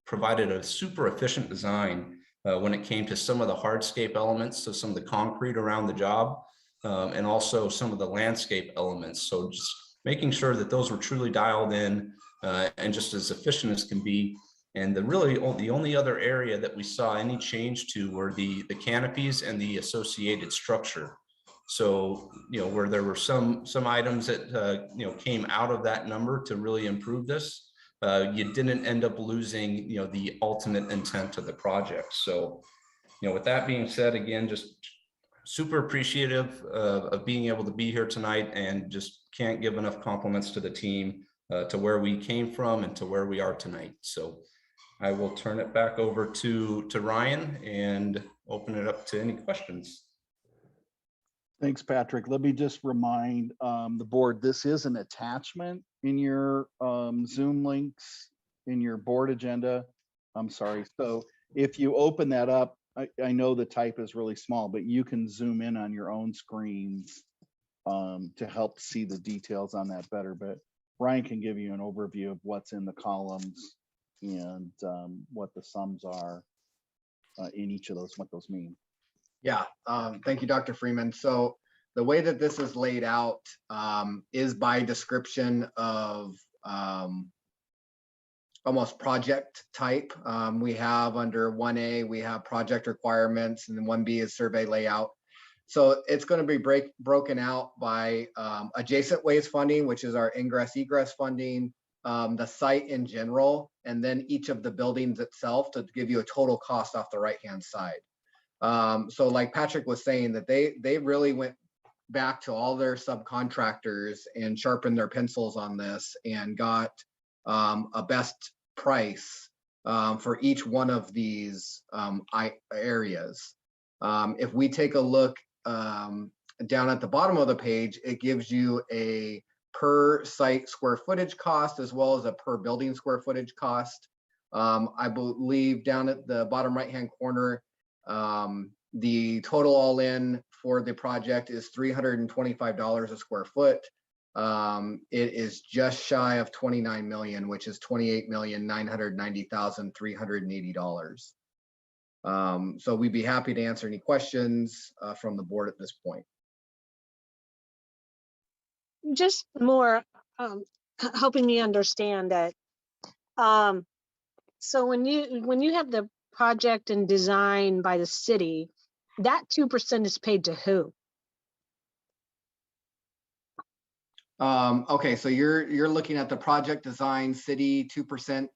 provided a super efficient design when it came to some of the hardscape elements, so some of the concrete around the job, and also some of the landscape elements. So just making sure that those were truly dialed in and just as efficient as can be. And the only other area that we saw any change to were the canopies and the associated structure. So, you know, where there were some items that, you know, came out of that number to really improve this, you didn't end up losing, you know, the ultimate intent of the project. So, you know, with that being said, again, just super appreciative of being able to be here tonight, and just can't give enough compliments to the team to where we came from and to where we are tonight. So I will turn it back over to Ryan and open it up to any questions. Thanks, Patrick. Let me just remind the board, this is an attachment in your Zoom links in your board agenda. I'm sorry. So if you open that up, I know the type is really small, but you can zoom in on your own screens to help see the details on that better. But Ryan can give you an overview of what's in the columns and what the sums are in each of those, what those mean. Yeah, thank you, Dr. Freeman. So the way that this is laid out is by description of almost project type. We have under 1A, we have project requirements, and then 1B is survey layout. So it's going to be broken out by adjacent ways funding, which is our ingress egress funding, the site in general, and then each of the buildings itself to give you a total cost off the right-hand side. So like Patrick was saying, that they really went back to all their subcontractors and sharpened their pencils on this and got a best price for each one of these areas. If we take a look down at the bottom of the page, it gives you a per site square footage cost as well as a per building square footage cost. I believe down at the bottom right-hand corner, the total all in for the project is $325 a square foot. It is just shy of 29 million, which is $28,990,380. So we'd be happy to answer any questions from the board at this point. Just more helping me understand that. So when you have the project and design by the city, that 2% is paid to who? Okay, so you're looking at the project design city 2%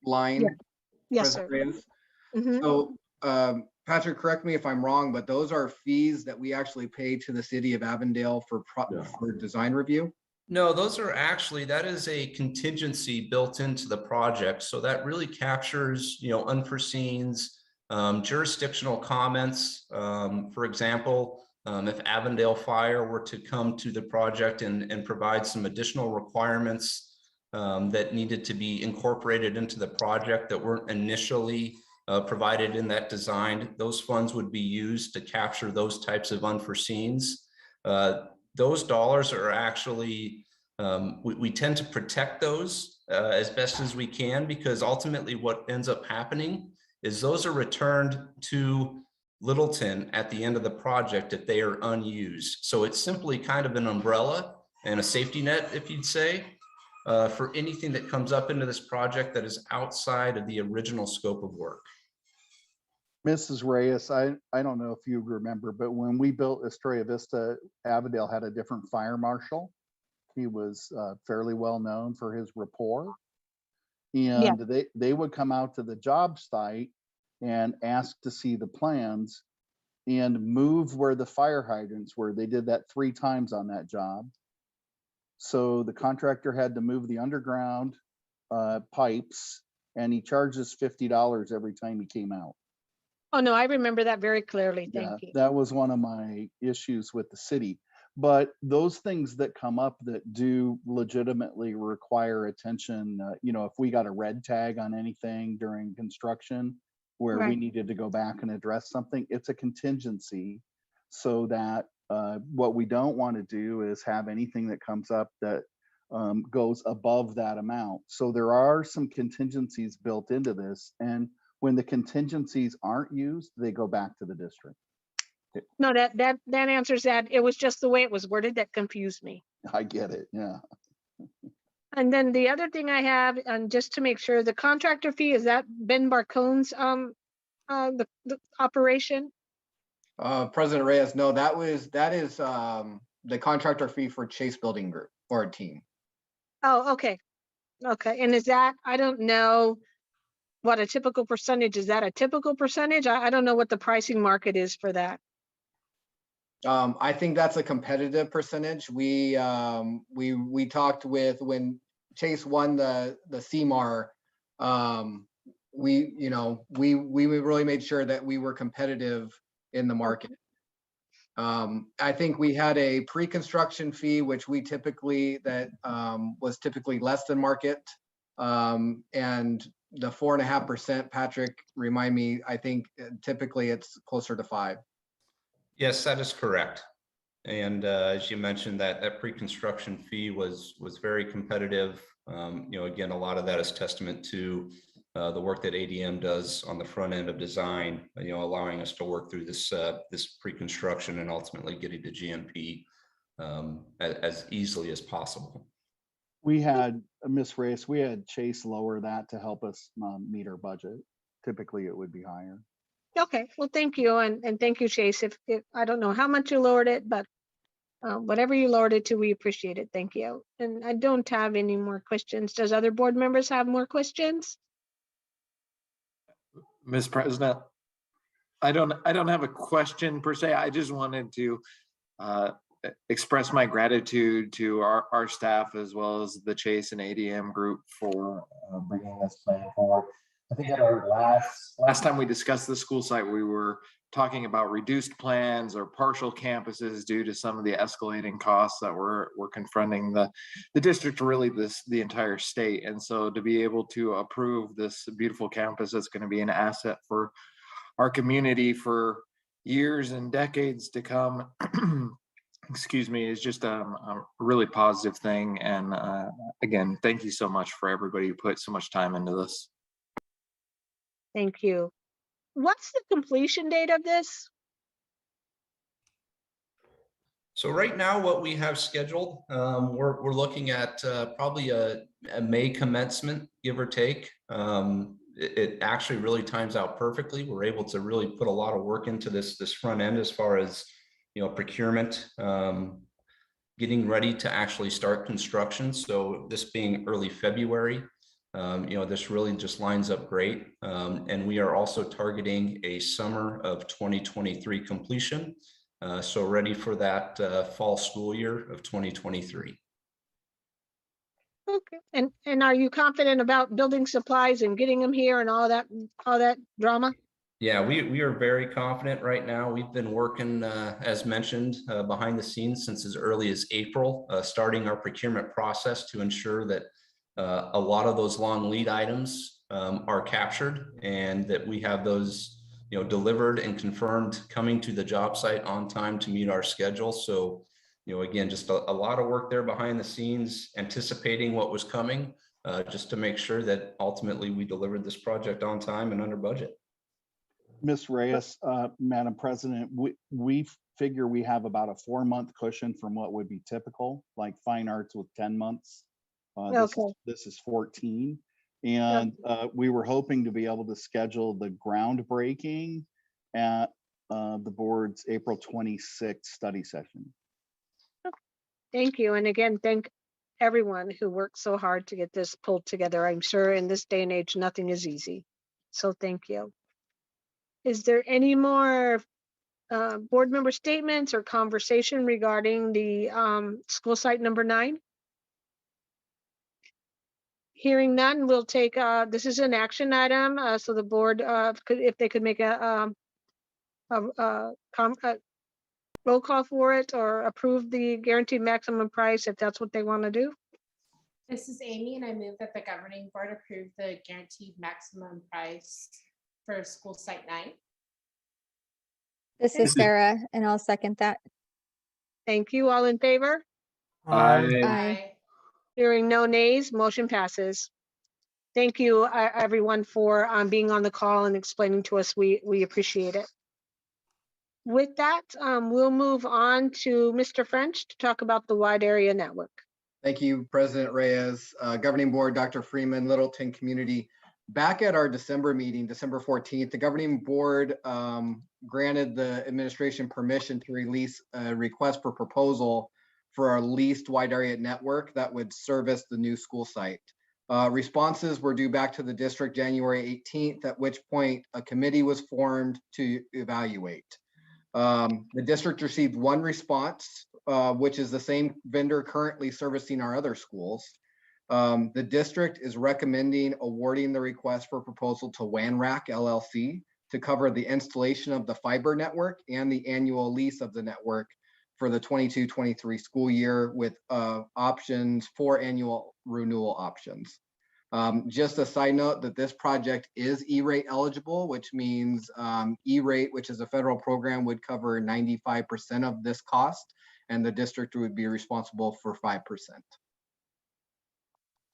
line. Yeah. Yes, sir. So Patrick, correct me if I'm wrong, but those are fees that we actually pay to the city of Avondale for design review? No, that is a contingency built into the project. So that really captures, unforeseens, jurisdictional comments. For example, if Avondale Fire were to come to the project and provide some additional requirements that needed to be incorporated into the project that weren't initially provided in that design, those funds would be used to capture those types of unforeseens. Those dollars are actually, we tend to protect those as best as we can, because ultimately what ends up happening is those are returned to Littleton at the end of the project if they are unused. So it's simply kind of an umbrella and a safety net, if you'd say, for anything that comes up into this project that is outside of the original scope of work. Mrs. Reyes, I don't know if you remember, but when we built Estrella Vista, Avondale had a different fire marshal. He was fairly well known for his rapport. And they would come out to the job site and ask to see the plans and move where the fire hydrants were. They did that 3 times on that job. So the contractor had to move the underground pipes, and he charges $50 every time he came out. Oh, no, I remember that very clearly. Thank you. That was one of my issues with the city. But those things that come up that do legitimately require attention, if we got a red tag on anything during construction where we needed to go back and address something, it's a contingency, so that what we don't want to do is have anything that comes up that goes above that amount. So there are some contingencies built into this, and when the contingencies aren't used, they go back to the district. No, that answers that. It was just the way it was worded that confused me. I get it, yeah. And then the other thing I have, and just to make sure, the contractor fee, is that Ben Barcone's the operation? President Reyes, no, that is the contractor fee for Chase Building Group or a team. Oh, okay. Okay, and is that, I don't know what a typical percentage, is that a typical percentage? I don't know what the pricing market is for that. I think that's a competitive percentage. We talked with, when Chase won the CMAR, we really made sure that we were competitive in the market. I think we had a pre-construction fee, which we typically, was typically less than market. And the 4.5%, Patrick, remind me, I think typically it's closer to 5%. Yes, that is correct. And as you mentioned, that pre-construction fee was very competitive. Again, a lot of that is testament to the work that ADM does on the front end of design, allowing us to work through this pre-construction and ultimately getting to GMP as easily as possible. We had, Ms. Reyes, we had Chase lower that to help us meet our budget. Typically, it would be higher. Okay, well, thank you. And thank you, Chase. If I don't know how much you lowered it, but whatever you lowered it to, we appreciate it. Thank you. And I don't have any more questions. Does other board members have more questions? Ms. President, I don't have a question per se. I just wanted to express my gratitude to our staff as well as the Chase and ADM group for bringing this plan forward. I think at our last time we discussed the school site, we were talking about reduced plans or partial campuses due to some of the escalating costs that were confronting the district, really the entire state. And so to be able to approve this beautiful campus that's going to be an asset for our community for years and decades to come, excuse me, is just a really positive thing. And again, thank you so much for everybody who put so much time into this. Thank you. What's the completion date of this? So right now, what we have scheduled, we're looking at probably a May commencement, give or take. It actually really times out perfectly. We're able to really put a lot of work into this front end as far as, you know, procurement, getting ready to actually start construction. So this being early February, you know, this really just lines up great. And we are also targeting a summer of 2023 completion. So ready for that fall school year of 2023. Okay. And are you confident about building supplies and getting them here and all that drama? Yeah, we are very confident right now. We've been working, as mentioned, behind the scenes since as early as April, starting our procurement process to ensure that a lot of those long lead items are captured and that we have those, you know, delivered and confirmed coming to the job site on time to meet our schedule. So, you know, again, just a lot of work there behind the scenes, anticipating what was coming, just to make sure that ultimately we delivered this project on time and under budget. Ms. Reyes, Madam President, we figure we have about a 4-month cushion from what would be typical, like fine arts with 10 months. This is 14. And we were hoping to be able to schedule the groundbreaking at the board's April 26th study session. Thank you. And again, thank everyone who worked so hard to get this pulled together. I'm sure in this day and age, nothing is easy. So thank you. Is there any more board member statements or conversation regarding the school site number 9? Hearing none, we'll take, this is an action item. So the board, if they could make a roll call for it or approve the guaranteed maximum price, if that's what they want to do. This is Amy, and I move that the governing board approve the guaranteed maximum price for school site 9. This is Sarah, and I'll second that. Thank you. All in favor? Aye. Hearing no nays, motion passes. Thank you, everyone, for being on the call and explaining to us. We appreciate it. With that, we'll move on to Mr. French to talk about the wide area network. Thank you, President Reyes, Governing Board, Dr. Freeman, Littleton community. Back at our December meeting, December 14th, the Governing Board granted the administration permission to release a request for proposal for our leased wide area network that would service the new school site. Responses were due back to the district January 18th, at which point a committee was formed to evaluate. The district received one response, which is the same vendor currently servicing our other schools. The district is recommending awarding the request for proposal to WANRAC LLC to cover the installation of the fiber network and the annual lease of the network for the 22-23 school year with options for annual renewal options. Just a side note that this project is E-rate eligible, which means E-rate, which is a federal program, would cover 95% of this cost, and the district would be responsible for 5%.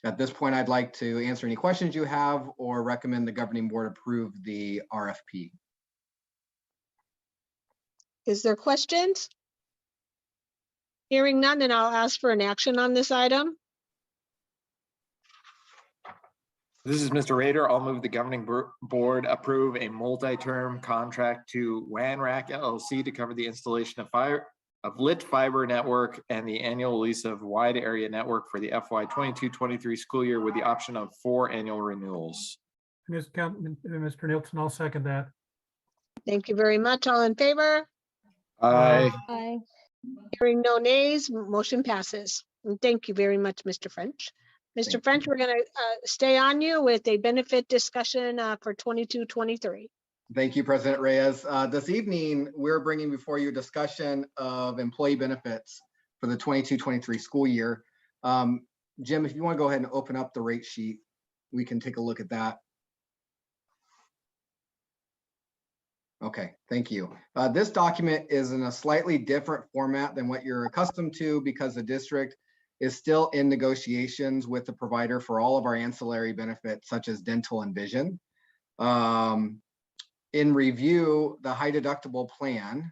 At this point, I'd like to answer any questions you have or recommend the governing board approve the RFP. Is there questions? Hearing none, then I'll ask for an action on this item. This is Mr. Rader. I'll move the governing board approve a multi-term contract to WANRAC LLC to cover the installation of lit fiber network and the annual lease of wide area network for the FY 22-23 school year with the option of 4 annual renewals. Mr. Nielsen, I'll second that. Thank you very much. All in favor? Aye. Aye. Hearing no nays, motion passes. And thank you very much, Mr. French. Mr. French, we're going to stay on you with a benefit discussion for 22-23. Thank you, President Reyes. This evening, we're bringing before you a discussion of employee benefits for the 22-23 school year. Jim, if you want to go ahead and open up the rate sheet, we can take a look at that. Okay, thank you. This document is in a slightly different format than what you're accustomed to because the district is still in negotiations with the provider for all of our ancillary benefits, such as dental and vision. In review, the high deductible plan,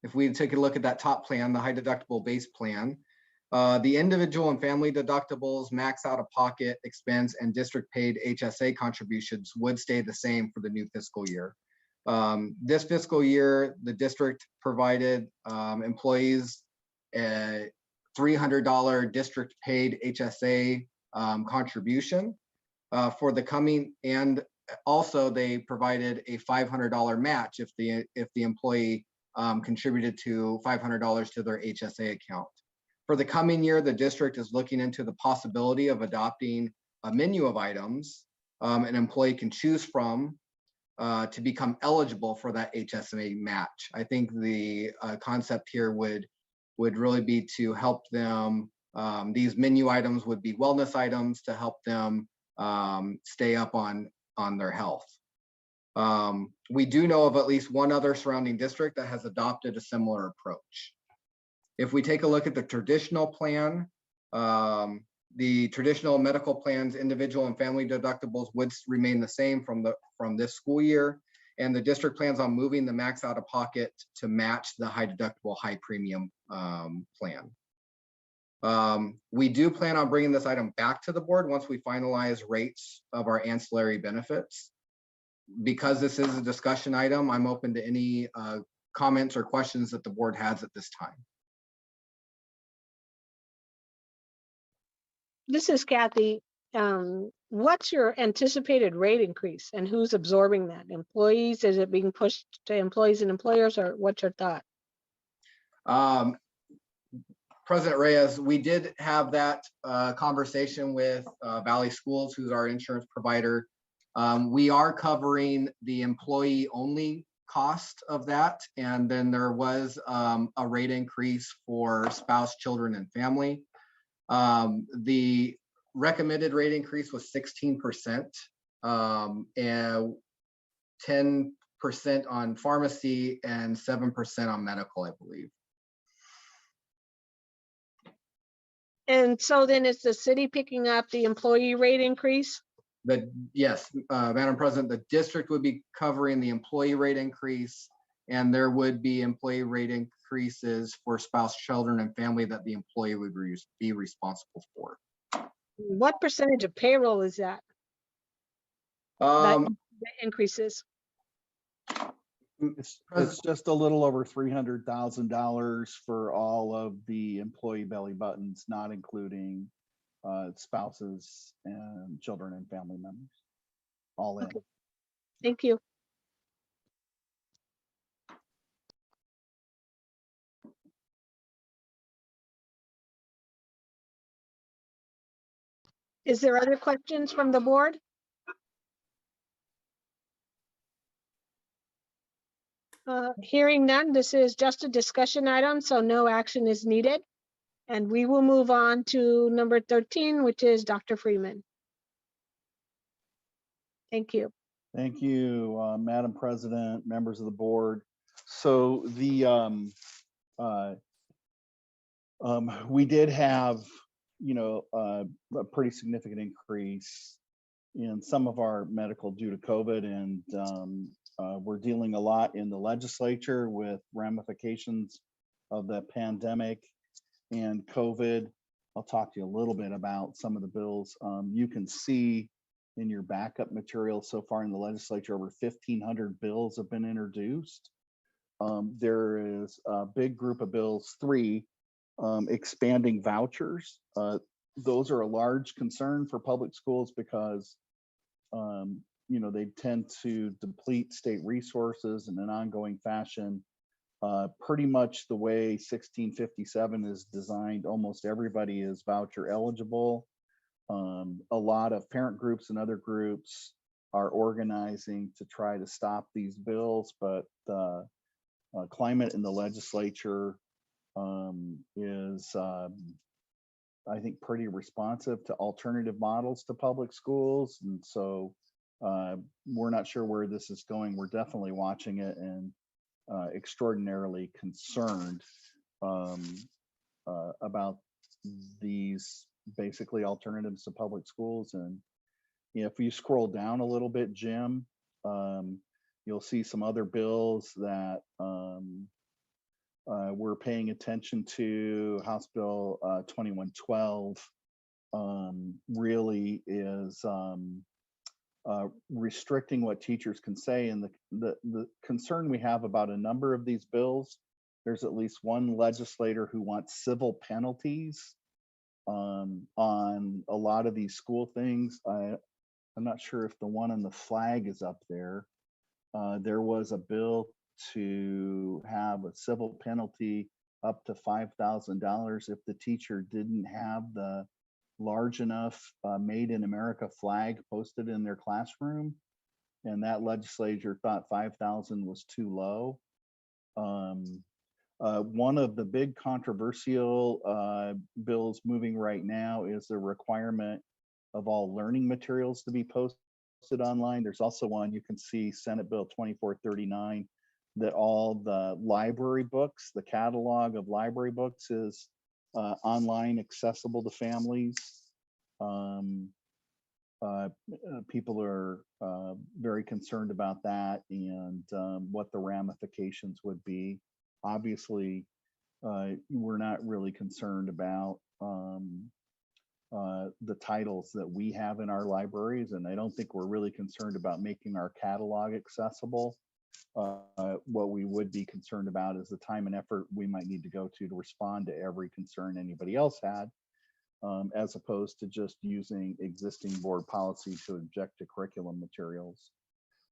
if we take a look at that top plan, the high deductible base plan, the individual and family deductibles, max out of pocket expense, and district paid HSA contributions would stay the same for the new fiscal year. This fiscal year, the district provided employees a $300 district paid HSA contribution for the coming, and also they provided a $500 match if the employee contributed to $500 to their HSA account. For the coming year, the district is looking into the possibility of adopting a menu of items an employee can choose from to become eligible for that HSA match. I think the concept here would really be to help them. These menu items would be wellness items to help them stay up on their health. We do know of at least one other surrounding district that has adopted a similar approach. If we take a look at the traditional plan, the traditional medical plans, individual and family deductibles would remain the same from this school year, and the district plans on moving the max out of pocket to match the high deductible, high premium plan. We do plan on bringing this item back to the board once we finalize rates of our ancillary benefits. Because this is a discussion item, I'm open to any comments or questions that the board has at this time. This is Kathy. What's your anticipated rate increase and who's absorbing that? Employees? Is it being pushed to employees and employers, or what's your thought? President Reyes, we did have that conversation with Valley Schools, who's our insurance provider. We are covering the employee only cost of that. And then there was a rate increase for spouse, children, and family. The recommended rate increase was 16%, and 10% on pharmacy and 7% on medical, I believe. And so then it's the city picking up the employee rate increase? Yes, Madam President, the district would be covering the employee rate increase, and there would be employee rate increases for spouse, children, and family that the employee would be responsible for. What percentage of payroll is that? That increases? It's just a little over $300,000 for all of the employee belly buttons, not including spouses and children and family members, all in. Okay. Thank you. Is there other questions from the board? Hearing none, this is just a discussion item, so no action is needed. And we will move on to number 13, which is Dr. Freeman. Thank you. Thank you, Madam President, members of the board. So the we did have, a pretty significant increase in some of our medical due to COVID, and we're dealing a lot in the legislature with ramifications of the pandemic and COVID. I'll talk to you a little bit about some of the bills. You can see in your backup material so far in the legislature, over 1,500 bills have been introduced. There is a big group of bills, 3, expanding vouchers. Those are a large concern for public schools because they tend to deplete state resources in an ongoing fashion. Pretty much the way 1657 is designed, almost everybody is voucher eligible. A lot of parent groups and other groups are organizing to try to stop these bills, but climate in the legislature is, I think, pretty responsive to alternative models to public schools. And so we're not sure where this is going. We're definitely watching it and extraordinarily concerned about these basically alternatives to public schools. And if you scroll down a little bit, Jim, you'll see some other bills that we're paying attention to. House Bill 2112 really is restricting what teachers can say. And the concern we have about a number of these bills, there's at least one legislator who wants civil penalties on a lot of these school things. I'm not sure if the one on the flag is up there. There was a bill to have a civil penalty up to $5,000 if the teacher didn't have the large enough Made in America flag posted in their classroom. And that legislature thought 5,000 was too low. One of the big controversial bills moving right now is the requirement of all learning materials to be posted online. There's also one, you can see Senate Bill 2439, that all the library books, the catalog of library books is online accessible to families. People are very concerned about that and what the ramifications would be. Obviously, we're not really concerned about the titles that we have in our libraries, and I don't think we're really concerned about making our catalog accessible. What we would be concerned about is the time and effort we might need to go to respond to every concern anybody else had, as opposed to just using existing board policy to object to curriculum materials.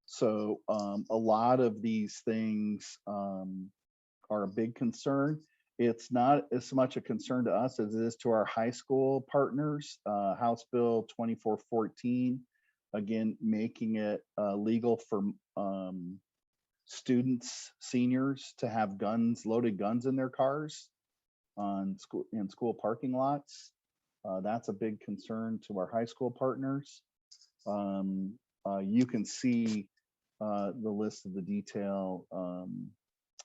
So a lot of these things are a big concern. It's not as much a concern to us as it is to our high school partners. House Bill 2414, again, making it legal for students, seniors, to have guns, loaded guns in their cars in school parking lots. That's a big concern to our high school partners. You can see the list of the detail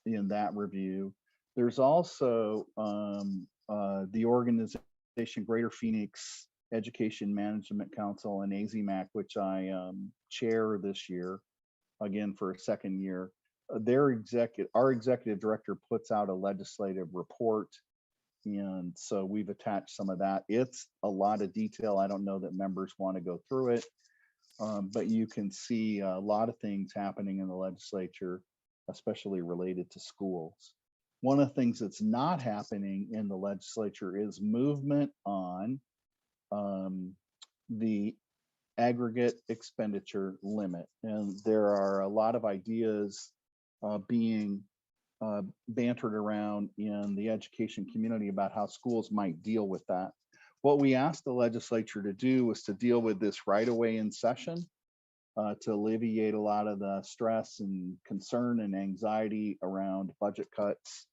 in that review. There's also the organization Greater Phoenix Education Management Council and AZMAC, which I chair this year, again for a second year. Our executive director puts out a legislative report, and so we've attached some of that. It's a lot of detail. I don't know that members want to go through it, but you can see a lot of things happening in the legislature, especially related to schools. One of the things that's not happening in the legislature is movement on the aggregate expenditure limit. And there are a lot of ideas being bantered around in the education community about how schools might deal with that. What we asked the legislature to do was to deal with this right away in session, to alleviate a lot of the stress and concern and anxiety around budget cuts,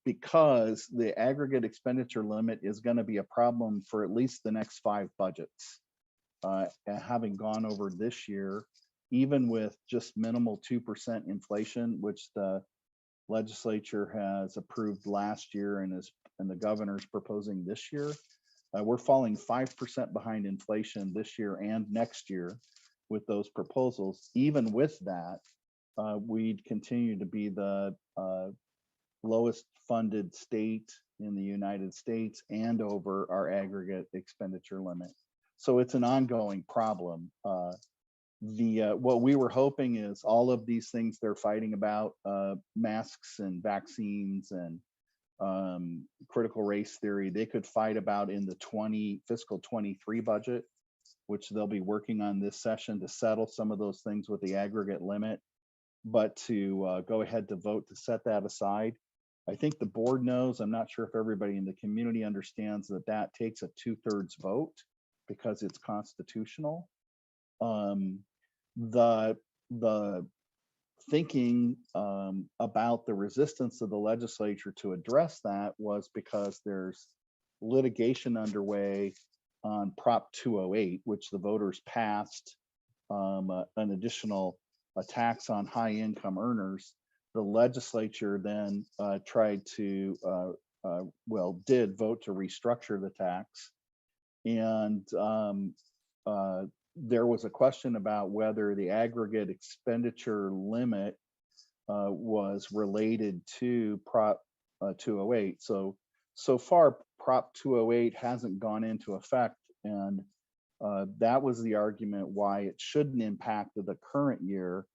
because the aggregate expenditure limit is going to be a problem for at least the next 5 budgets. Having gone over this year, even with just minimal 2% inflation, which the legislature has approved last year and the governor's proposing this year, we're falling 5% behind inflation this year and next year with those proposals. Even with that, we'd continue to be the lowest funded state in the United States and over our aggregate expenditure limit. So it's an ongoing problem. What we were hoping is all of these things they're fighting about, masks and vaccines and critical race theory, they could fight about in the fiscal 23 budget, which they'll be working on this session to settle some of those things with the aggregate limit. but to go ahead to vote to set that aside. I think the board knows, I'm not sure if everybody in the community understands that that takes a 2/3 vote because it's constitutional. The thinking about the resistance of the legislature to address that was because there's litigation underway on Prop 208, which the voters passed an additional tax on high income earners. The legislature then tried to, did vote to restructure the tax. And there was a question about whether the aggregate expenditure limit was related to Prop 208. So far, Prop 208 hasn't gone into effect, and that was the argument why it shouldn't impact the current year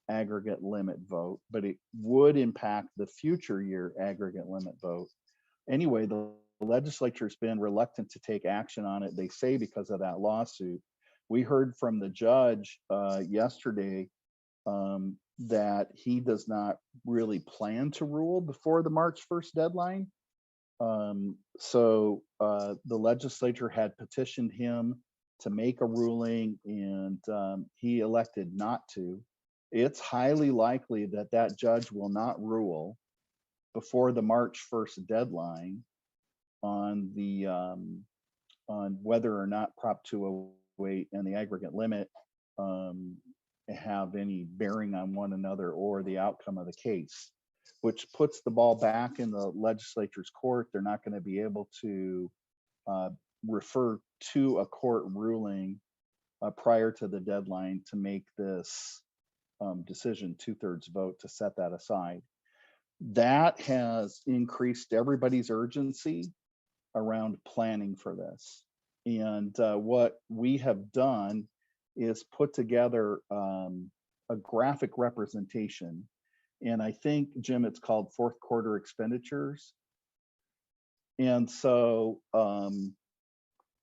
aggregate limit vote, but it would impact the future year aggregate limit vote. Anyway, the legislature's been reluctant to take action on it, they say, because of that lawsuit. We heard from the judge yesterday that he does not really plan to rule before the March 1st deadline. So the legislature had petitioned him to make a ruling, and he elected not to. It's highly likely that that judge will not rule before the March 1st deadline on the on whether or not Prop 208 and the aggregate limit have any bearing on one another or the outcome of the case, which puts the ball back in the legislature's court. They're not going to be able to refer to a court ruling prior to the deadline to make this decision, 2/3 vote to set that aside. That has increased everybody's urgency around planning for this. And what we have done is put together a graphic representation. And I think, Jim, it's called fourth quarter expenditures. And so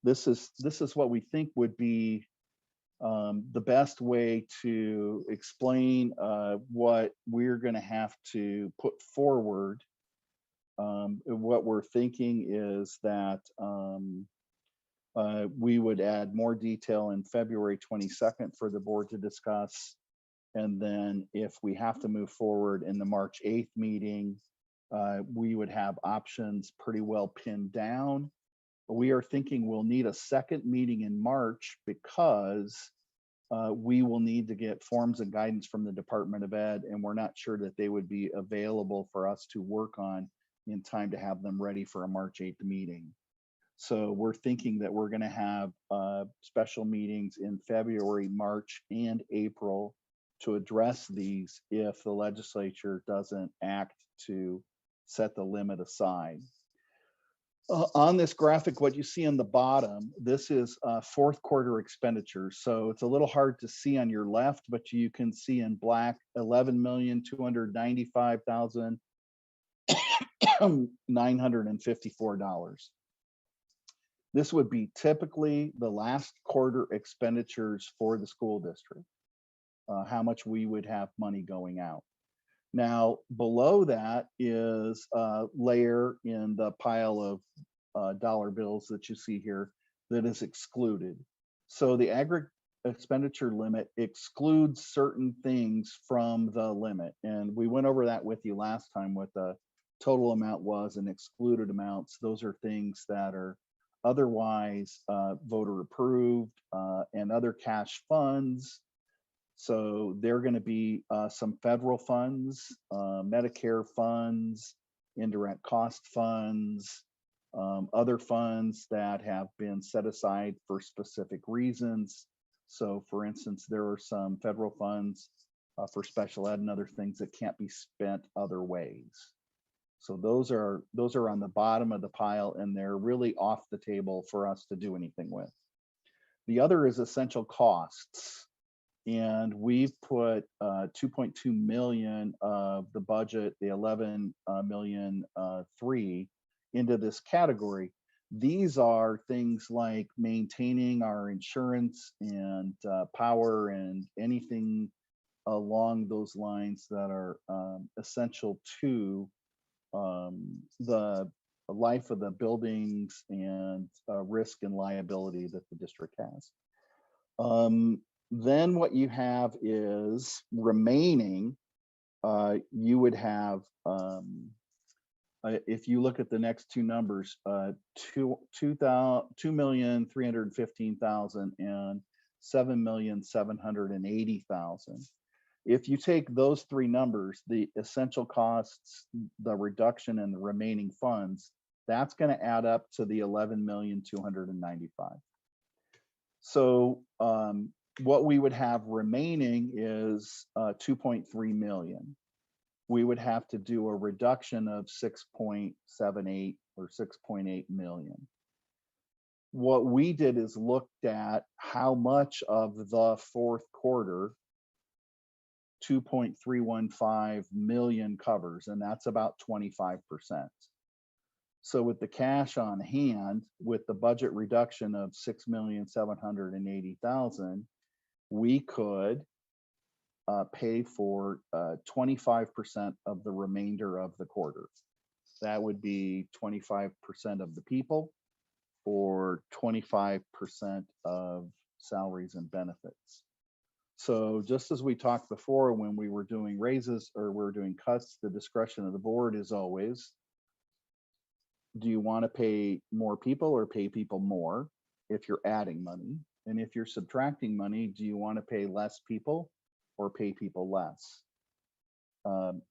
this is what we think would be the best way to explain what we're going to have to put forward. What we're thinking is that we would add more detail in February 22nd for the board to discuss. And then if we have to move forward in the March 8th meeting, we would have options pretty well pinned down. We are thinking we'll need a second meeting in March because we will need to get forms and guidance from the Department of Ed, and we're not sure that they would be available for us to work on in time to have them ready for a March 8th meeting. So we're thinking that we're going to have special meetings in February, March, and April to address these if the legislature doesn't act to set the limit aside. On this graphic, what you see on the bottom, this is fourth quarter expenditures. So it's a little hard to see on your left, but you can see in black $11,295,954. This would be typically the last quarter expenditures for the school district, how much we would have money going out. Now, below that is a layer in the pile of dollar bills that you see here that is excluded. So the aggregate expenditure limit excludes certain things from the limit. And we went over that with you last time, what the total amount was and excluded amounts. Those are things that are otherwise voter approved and other cash funds. So there are going to be some federal funds, Medicare funds, indirect cost funds, other funds that have been set aside for specific reasons. So for instance, there are some federal funds for special ed and other things that can't be spent other ways. So those are on the bottom of the pile, and they're really off the table for us to do anything with. The other is essential costs. And we've put 2.2 million of the budget, the 11,000,003, into this category. These are things like maintaining our insurance and power and anything along those lines that are essential to the life of the buildings and risk and liability that the district has. Then what you have is remaining. You would have, if you look at the next two numbers, 2,315,000 and 7,780,000. If you take those three numbers, the essential costs, the reduction, and the remaining funds, that's going to add up to the 11,295,000. So what we would have remaining is 2.3 million. We would have to do a reduction of 6.78 or 6.8 million. What we did is looked at how much of the fourth quarter 2.315 million covers, and that's about 25%. So with the cash on hand, with the budget reduction of 6,780,000, we could pay for 25% of the remainder of the quarter. That would be 25% of the people, or 25% of salaries and benefits. So just as we talked before, when we were doing raises or we're doing cuts, the discretion of the board is always, do you want to pay more people or pay people more if you're adding money? And if you're subtracting money, do you want to pay less people or pay people less?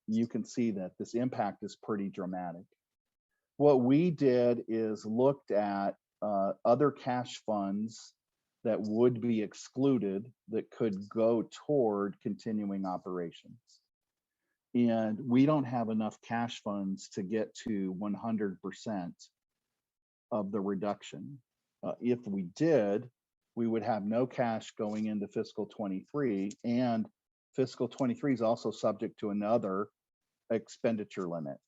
You can see that this impact is pretty dramatic. What we did is looked at other cash funds that would be excluded that could go toward continuing operations. And we don't have enough cash funds to get to 100% of the reduction. If we did, we would have no cash going into fiscal 23, and fiscal 23 is also subject to another expenditure limit.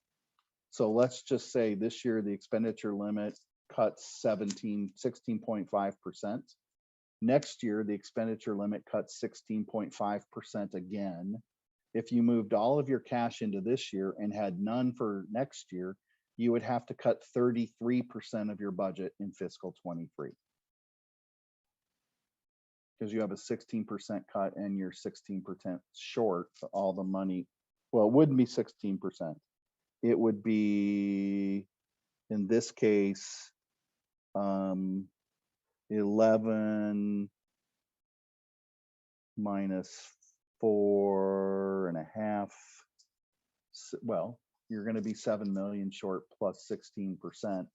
So let's just say this year the expenditure limit cuts 16.5%. Next year, the expenditure limit cuts 16.5% again. If you moved all of your cash into this year and had none for next year, you would have to cut 33% of your budget in fiscal 23. Because you have a 16% cut and you're 16% short all the money. Well, it wouldn't be 16%. It would be, in this case, 11 minus 4.5. Well, you're going to be 7 million short plus 16%.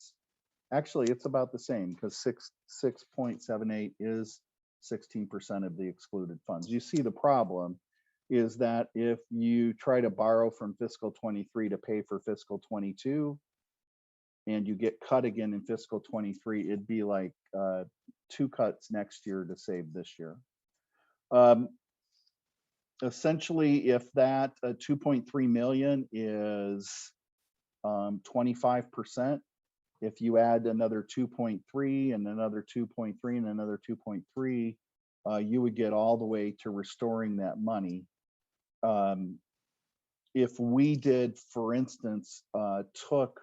Actually, it's about the same because 6.78 is 16% of the excluded funds. You see, the problem is that if you try to borrow from fiscal 23 to pay for fiscal 22, and you get cut again in fiscal 23, it'd be like 2 cuts next year to save this year. Essentially, if that 2.3 million is 25%, if you add another 2.3 and another 2.3 and another 2.3, you would get all the way to restoring that money. If we did, for instance, took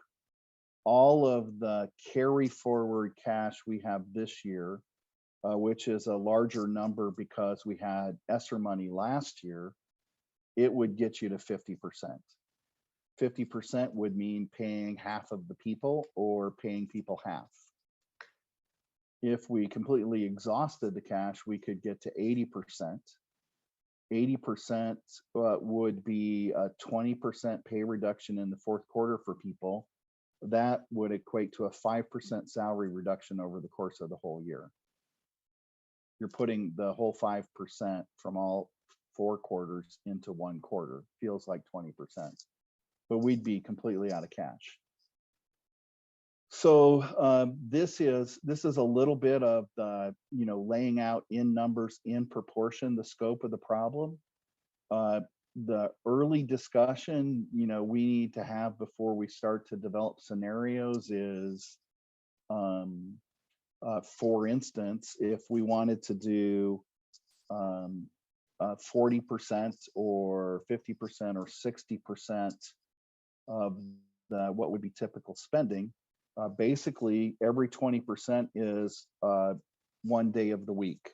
all of the carry forward cash we have this year, which is a larger number because we had ESSER money last year, it would get you to 50%. 50% would mean paying half of the people or paying people half. If we completely exhausted the cash, we could get to 80%. 80% would be a 20% pay reduction in the fourth quarter for people. That would equate to a 5% salary reduction over the course of the whole year. You're putting the whole 5% from all 4 quarters into 1 quarter. Feels like 20%, but we'd be completely out of cash. So this is a little bit of the, laying out in numbers, in proportion, the scope of the problem. The early discussion, we need to have before we start to develop scenarios is, for instance, if we wanted to do 40% or 50% or 60% of what would be typical spending. Basically, every 20% is 1 day of the week,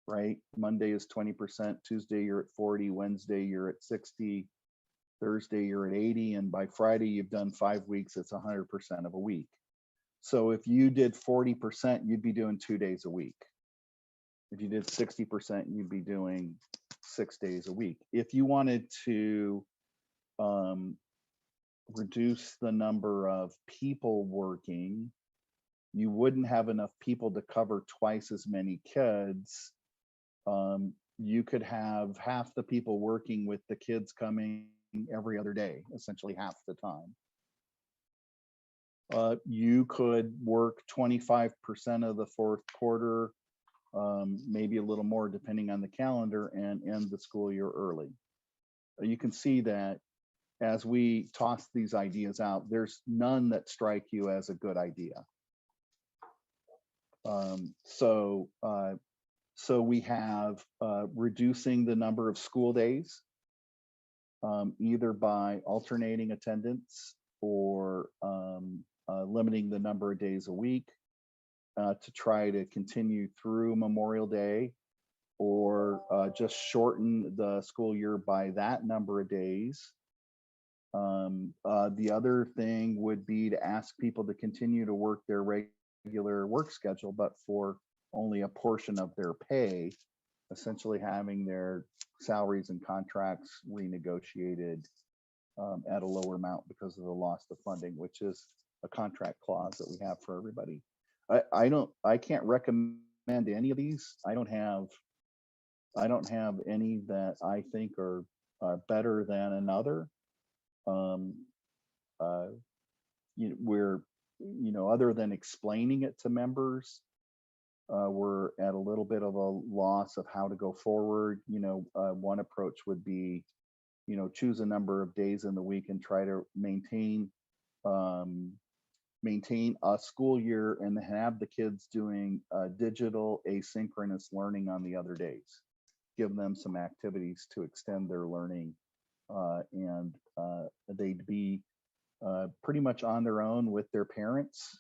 right? Monday is 20%, Tuesday you're at 40, Wednesday you're at 60, Thursday you're at 80, and by Friday you've done 5 weeks, it's 100% of a week. So if you did 40%, you'd be doing 2 days a week. If you did 60%, you'd be doing 6 days a week. If you wanted to reduce the number of people working, you wouldn't have enough people to cover twice as many kids. You could have half the people working with the kids coming every other day, essentially half the time. You could work 25% of the fourth quarter, maybe a little more depending on the calendar, and end the school year early. You can see that as we toss these ideas out, there's none that strike you as a good idea. So we have reducing the number of school days, either by alternating attendance or limiting the number of days a week to try to continue through Memorial Day, or just shorten the school year by that number of days. The other thing would be to ask people to continue to work their regular work schedule, but for only a portion of their pay, essentially having their salaries and contracts renegotiated at a lower amount because of the loss of funding, which is a contract clause that we have for everybody. I can't recommend any of these. I don't have any that I think are better than another. Other than explaining it to members, we're at a little bit of a loss of how to go forward. One approach would be, choose a number of days in the week and try to maintain a school year and have the kids doing digital asynchronous learning on the other days. Give them some activities to extend their learning, and they'd be pretty much on their own with their parents.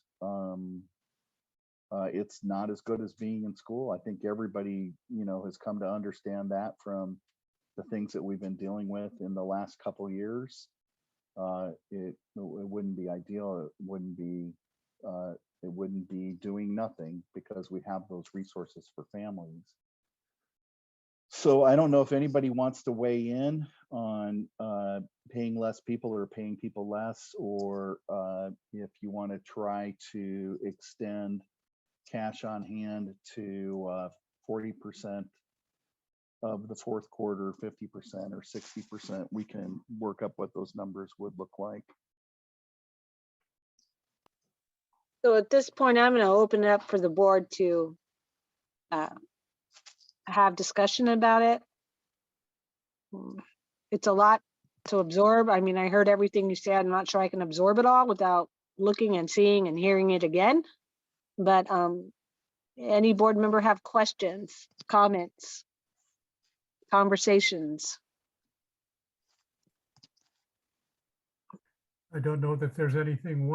It's not as good as being in school. I think everybody, has come to understand that from the things that we've been dealing with in the last couple of years. It wouldn't be ideal. It wouldn't be doing nothing, because we have those resources for families. So I don't know if anybody wants to weigh in on paying less people or paying people less, or if you want to try to extend cash on hand to 40% of the fourth quarter, 50% or 60%. We can work up what those numbers would look like. So at this point, I'm going to open it up for the board to have discussion about it. It's a lot to absorb. I mean, I heard everything you said. I'm not sure I can absorb it all without looking and seeing and hearing it again. But any board member have questions, comments, conversations? I don't know that there's anything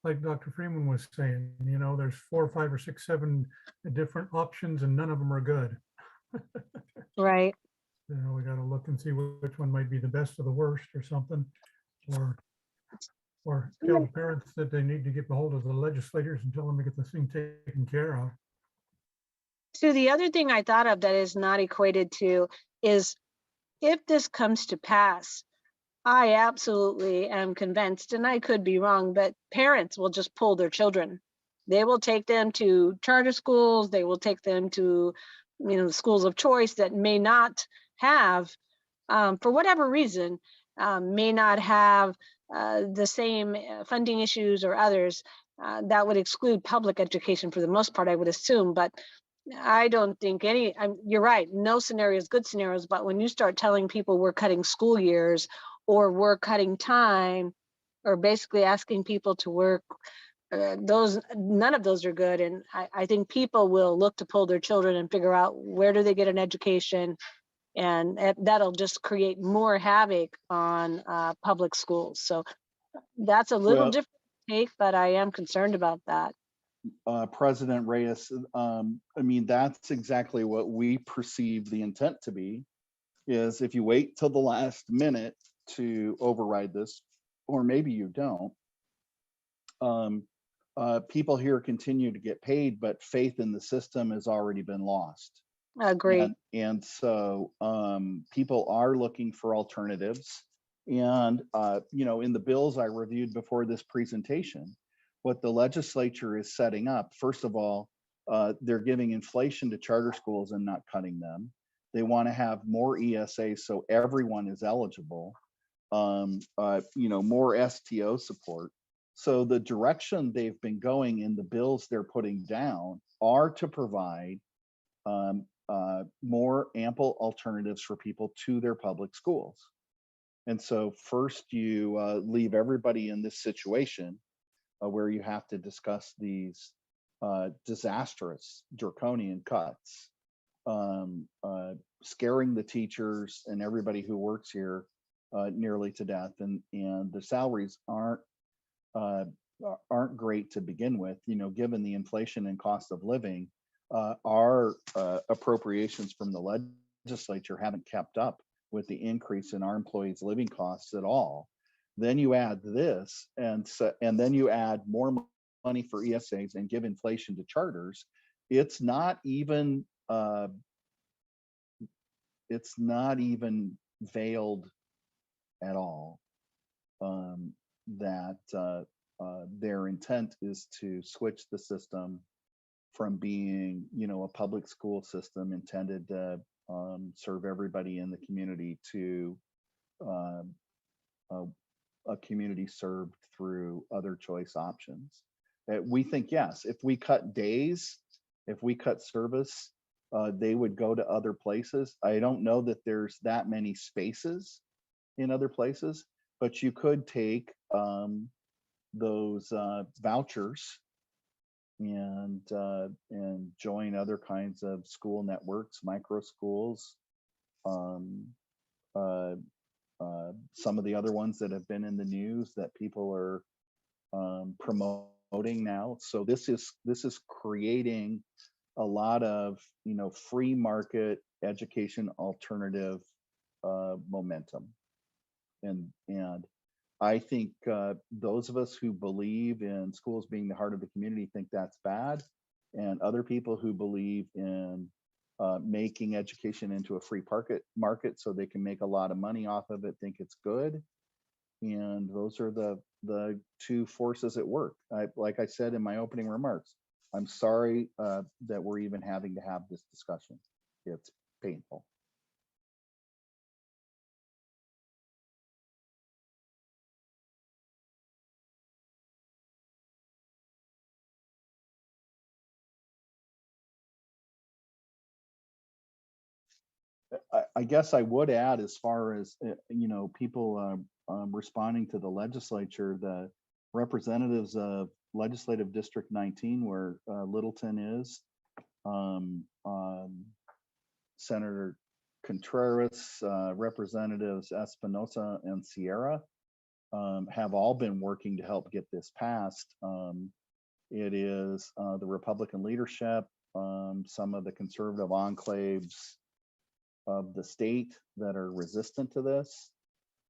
like Dr. Freeman was saying, there's 4, 5, or 6, 7 different options and none of them are good. Right. We got to look and see which one might be the best or the worst or something, or tell the parents that they need to get a hold of the legislators and tell them to get this thing taken care of. So the other thing I thought of that is not equated to is, if this comes to pass, I absolutely am convinced, and I could be wrong, but parents will just pull their children. They will take them to charter schools. They will take them to, the schools of choice that may not have, for whatever reason, may not have the same funding issues or others. That would exclude public education for the most part, I would assume, but I don't think you're right, no scenario is good scenarios, but when you start telling people we're cutting school years or we're cutting time, or basically asking people to work, none of those are good. And I think people will look to pull their children and figure out, where do they get an education? And that'll just create more havoc on public schools. So that's a little Well, different take, but I am concerned about that. President Reyes, I mean, that's exactly what we perceive the intent to be, is if you wait till the last minute to override this, or maybe you don't, people here continue to get paid, but faith in the system has already been lost. Agreed. And so people are looking for alternatives. And, you know, in the bills I reviewed before this presentation, what the legislature is setting up, first of all, they're giving inflation to charter schools and not cutting them. They want to have more ESA so everyone is eligible, you know, more STO support. So the direction they've been going in the bills they're putting down are to provide more ample alternatives for people to their public schools. And so first you leave everybody in this situation where you have to discuss these disastrous draconian cuts, scaring the teachers and everybody who works here nearly to death, and the salaries aren't great to begin with. You know, given the inflation and cost of living, our appropriations from the legislature haven't kept up with the increase in our employees' living costs at all. Then you add this, and then you add more money for ESAs and give inflation to charters. It's not even veiled at all that their intent is to switch the system from being, you know, a public school system intended to serve everybody in the community to a community served through other choice options. We think, yes, if we cut days, if we cut service, they would go to other places. I don't know that there's that many spaces in other places, but you could take those vouchers and join other kinds of school networks, micro schools, some of the other ones that have been in the news that people are promoting now. So this is creating a lot of, you know, free market education alternative momentum, and I think those of us who believe in schools being the heart of the community think that's bad, and other people who believe in making education into a free market so they can make a lot of money off of it think it's good. And those are the two forces at work. Like I said in my opening remarks, I'm sorry that we're even having to have this discussion. It's painful. I guess I would add, as far as, you know, people responding to the legislature, the representatives of Legislative District 19, where Littleton is, Senator Contreras, Representatives Espinosa and Sierra, have all been working to help get this passed. It is the Republican leadership, some of the conservative enclaves of the state that are resistant to this.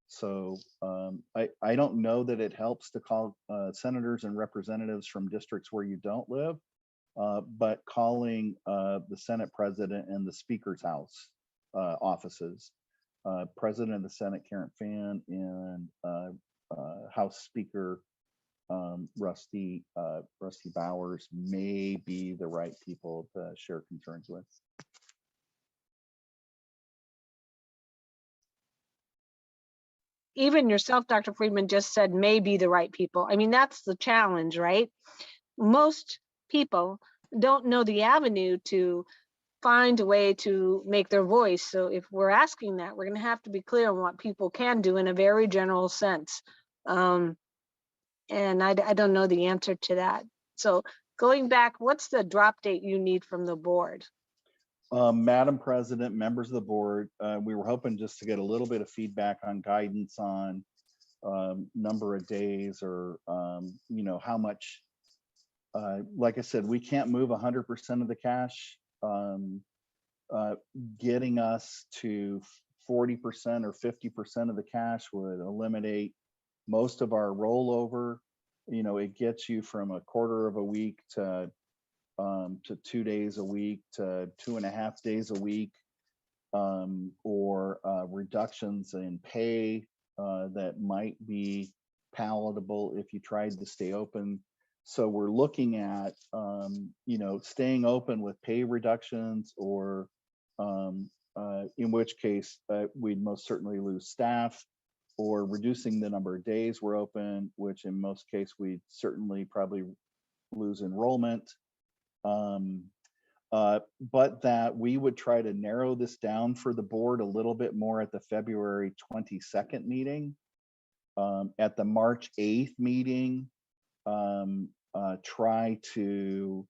So I don't know that it helps to call senators and representatives from districts where you don't live, but calling the Senate President and the Speaker's House offices, President of the Senate Karen Fann and House Speaker Rusty Bowers may be the right people to share concerns with. Even yourself, Dr. Friedman, just said may be the right people. I mean, that's the challenge, right? Most people don't know the avenue to find a way to make their voice. So if we're asking that, we're going to have to be clear on what people can do in a very general sense. And I don't know the answer to that. So going back, what's the drop date you need from the board? Madam President, members of the board, we were hoping just to get a little bit of feedback on guidance on number of days or, you know, how much, like I said, we can't move 100% of the cash. Getting us to 40% or 50% of the cash would eliminate most of our rollover. You know, it gets you from a quarter of a week to 2 days a week to 2.5 days a week, or reductions in pay that might be palatable if you tried to stay open. So we're looking at, you know, staying open with pay reductions, or in which case we'd most certainly lose staff, or reducing the number of days we're open, which in most cases we'd certainly probably lose enrollment. But that we would try to narrow this down for the board a little bit more at the February 22nd meeting. At the March 8th meeting, try to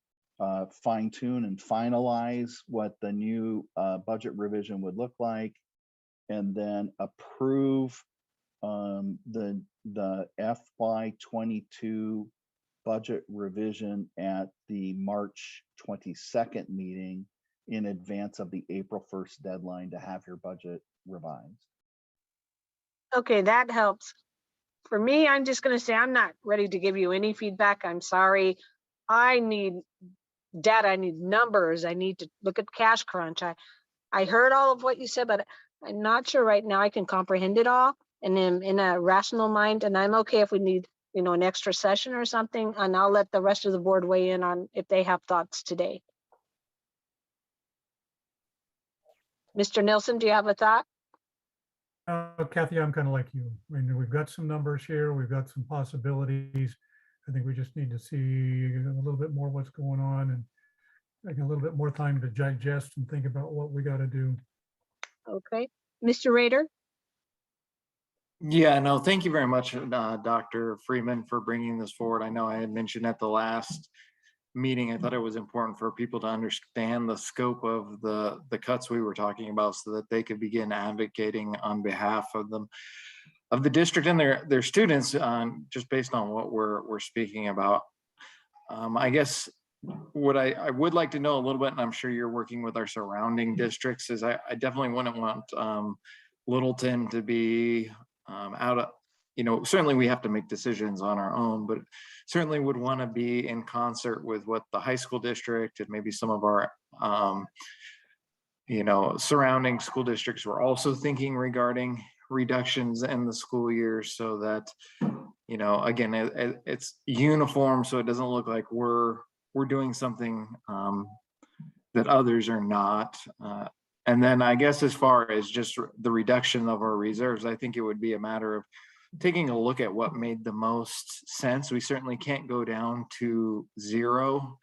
fine tune and finalize what the new budget revision would look like, and then approve the FY22 budget revision at the March 22nd meeting in advance of the April 1st deadline to have your budget revised. Okay, that helps. For me, I'm just going to say I'm not ready to give you any feedback. I'm sorry. I need data. I need numbers. I need to look at cash crunch. I heard all of what you said, but I'm not sure right now I can comprehend it all and in a rational mind. And I'm okay if we need, you know, an extra session or something, and I'll let the rest of the board weigh in on if they have thoughts today. Mr. Nelson, do you have a thought? Kathy, I'm kind of like you. I mean, we've got some numbers here. We've got some possibilities. I think we just need to see a little bit more what's going on, and like a little bit more time to digest and think about what we got to do. Okay, Mr. Rader. Yeah, no, thank you very much, Dr. Freeman, for bringing this forward. I know I had mentioned at the last meeting, I thought it was important for people to understand the scope of the cuts we were talking about so that they could begin advocating on behalf of them, of the district and their students, just based on what we're speaking about. I guess what I would like to know a little bit, and I'm sure you're working with our surrounding districts, is I definitely wouldn't want Littleton to be out of, you know, certainly we have to make decisions on our own, but certainly would want to be in concert with what the high school district and maybe some of our, you know, surrounding school districts were also thinking regarding reductions in the school year, so that, you know, again, it's uniform, so it doesn't look like we're doing something that others are not. And then I guess as far as just the reduction of our reserves, I think it would be a matter of taking a look at what made the most sense. We certainly can't go down to zero.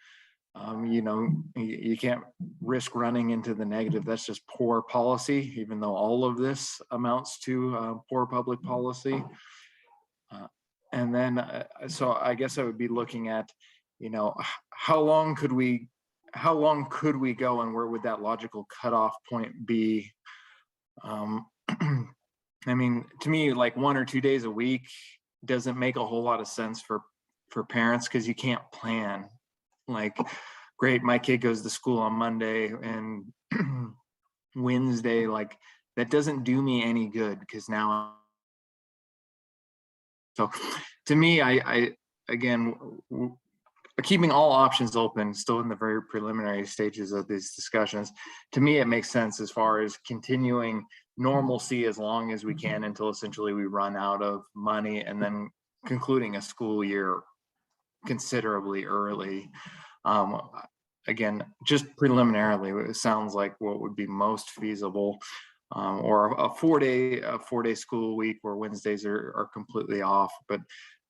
You know, you can't risk running into the negative. That's just poor policy, even though all of this amounts to poor public policy. And then, so I guess I would be looking at, you know, how long could we go, and where would that logical cutoff point be? I mean, to me, like 1 or 2 days a week doesn't make a whole lot of sense for parents, because you can't plan. Like, great, my kid goes to school on Monday and Wednesday, like that doesn't do me any good, because now. So to me, I again, keeping all options open, still in the very preliminary stages of these discussions, to me, it makes sense as far as continuing normalcy as long as we can until essentially we run out of money, and then concluding a school year considerably early. Again, just preliminarily, it sounds like what would be most feasible, or a four-day school week where Wednesdays are completely off. But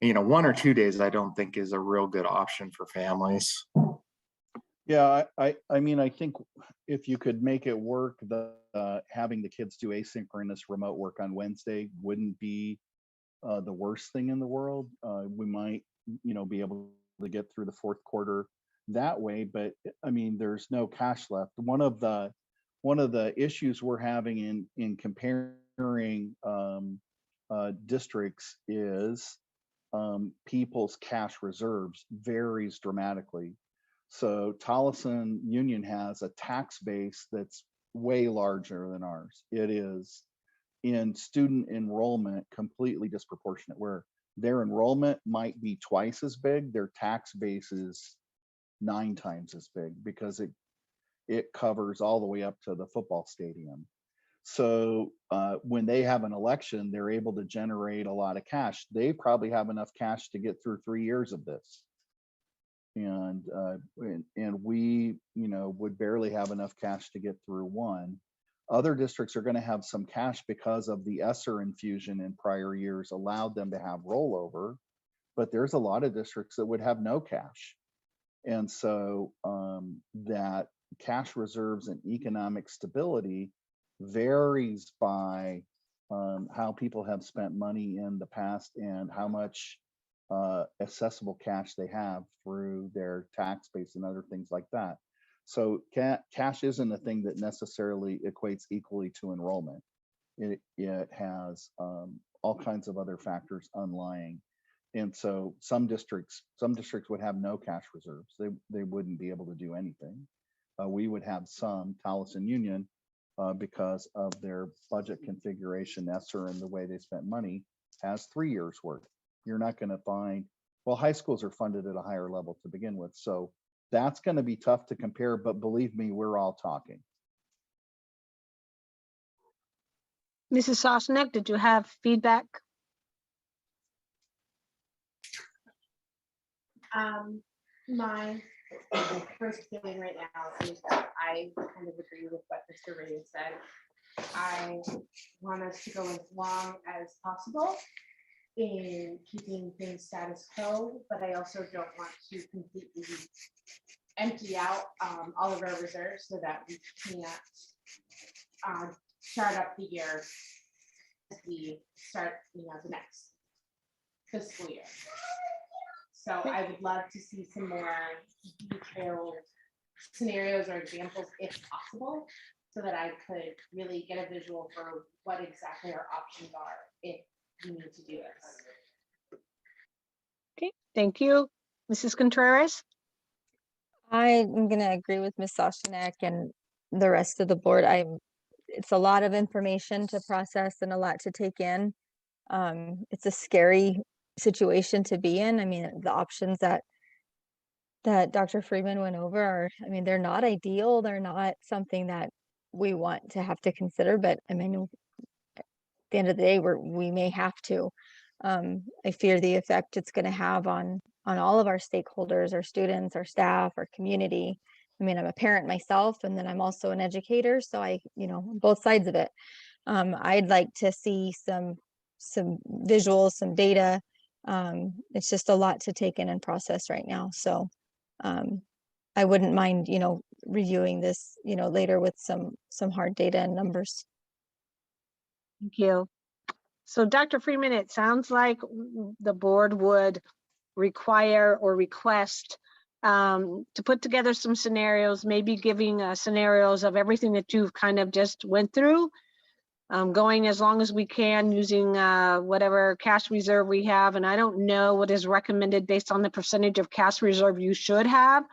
you know, 1 or 2 days I don't think is a real good option for families. Yeah, I mean, I think if you could make it work, having the kids do asynchronous remote work on Wednesday wouldn't be the worst thing in the world. We might, you know, be able to get through the fourth quarter that way, but I mean, there's no cash left. One of the issues we're having in comparing districts is people's cash reserves varies dramatically. So Tolleson Union has a tax base that's way larger than ours. It is in student enrollment completely disproportionate, where their enrollment might be twice as big, their tax base is 9 times as big because it covers all the way up to the football stadium. So when they have an election, they're able to generate a lot of cash. They probably have enough cash to get through 3 years of this. And we, would barely have enough cash to get through 1. Other districts are going to have some cash because of the ESSER infusion in prior years allowed them to have rollover, but there's a lot of districts that would have no cash. And so that cash reserves and economic stability varies by how people have spent money in the past and how much accessible cash they have through their tax base and other things like that. So cash isn't a thing that necessarily equates equally to enrollment. It has all kinds of other factors underlying. And so some districts would have no cash reserves. They wouldn't be able to do anything. We would have some. Tolleson Union, because of their budget configuration, ESSER, and the way they spent money, has 3 years worth. You're not going to find, well, high schools are funded at a higher level to begin with. So that's going to be tough to compare, but believe me, we're all talking. Mrs. Sosnick, did you have feedback? My first feeling right now is that I kind of agree with what Mr. Reyes said. I want us to go as long as possible in keeping things status quo, but I also don't want to completely empty out all of our reserves so that we can't start up the year as we start, the next fiscal year. So I would love to see some more detailed scenarios or examples if possible, so that I could really get a visual for what exactly our options are if we need to do this. Okay, thank you. Mrs. Contreras? I'm going to agree with Ms. Sosniak and the rest of the board. It's a lot of information to process and a lot to take in. It's a scary situation to be in. I mean, the options that Dr. Freeman went over are, they're not ideal. They're not something that we want to have to consider, but at the end of the day, we may have to. I fear the effect it's going to have on all of our stakeholders, our students, our staff, our community. I'm a parent myself, and then I'm also an educator, so I, both sides of it. I'd like to see some visuals, some data. It's just a lot to take in and process right now. So I wouldn't mind, reviewing this, later with some hard data and numbers. Thank you. So Dr. Freeman, it sounds like the board would require or request to put together some scenarios, maybe giving scenarios of everything that you've kind of just went through, going as long as we can using whatever cash reserve we have. And I don't know what is recommended based on the percentage of cash reserve you should have.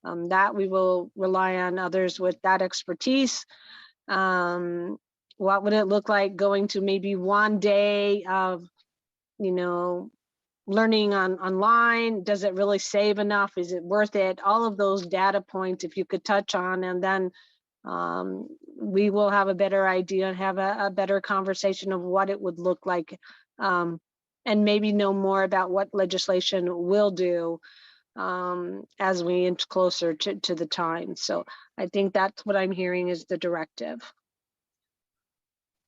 That we will rely on others with that expertise. What would it look like going to maybe 1 day of, learning online? Does it really save enough? Is it worth it? All of those data points, if you could touch on, and then we will have a better idea and have a better conversation of what it would look like, and maybe know more about what legislation will do as we inch closer to the time. So I think that's what I'm hearing is the directive.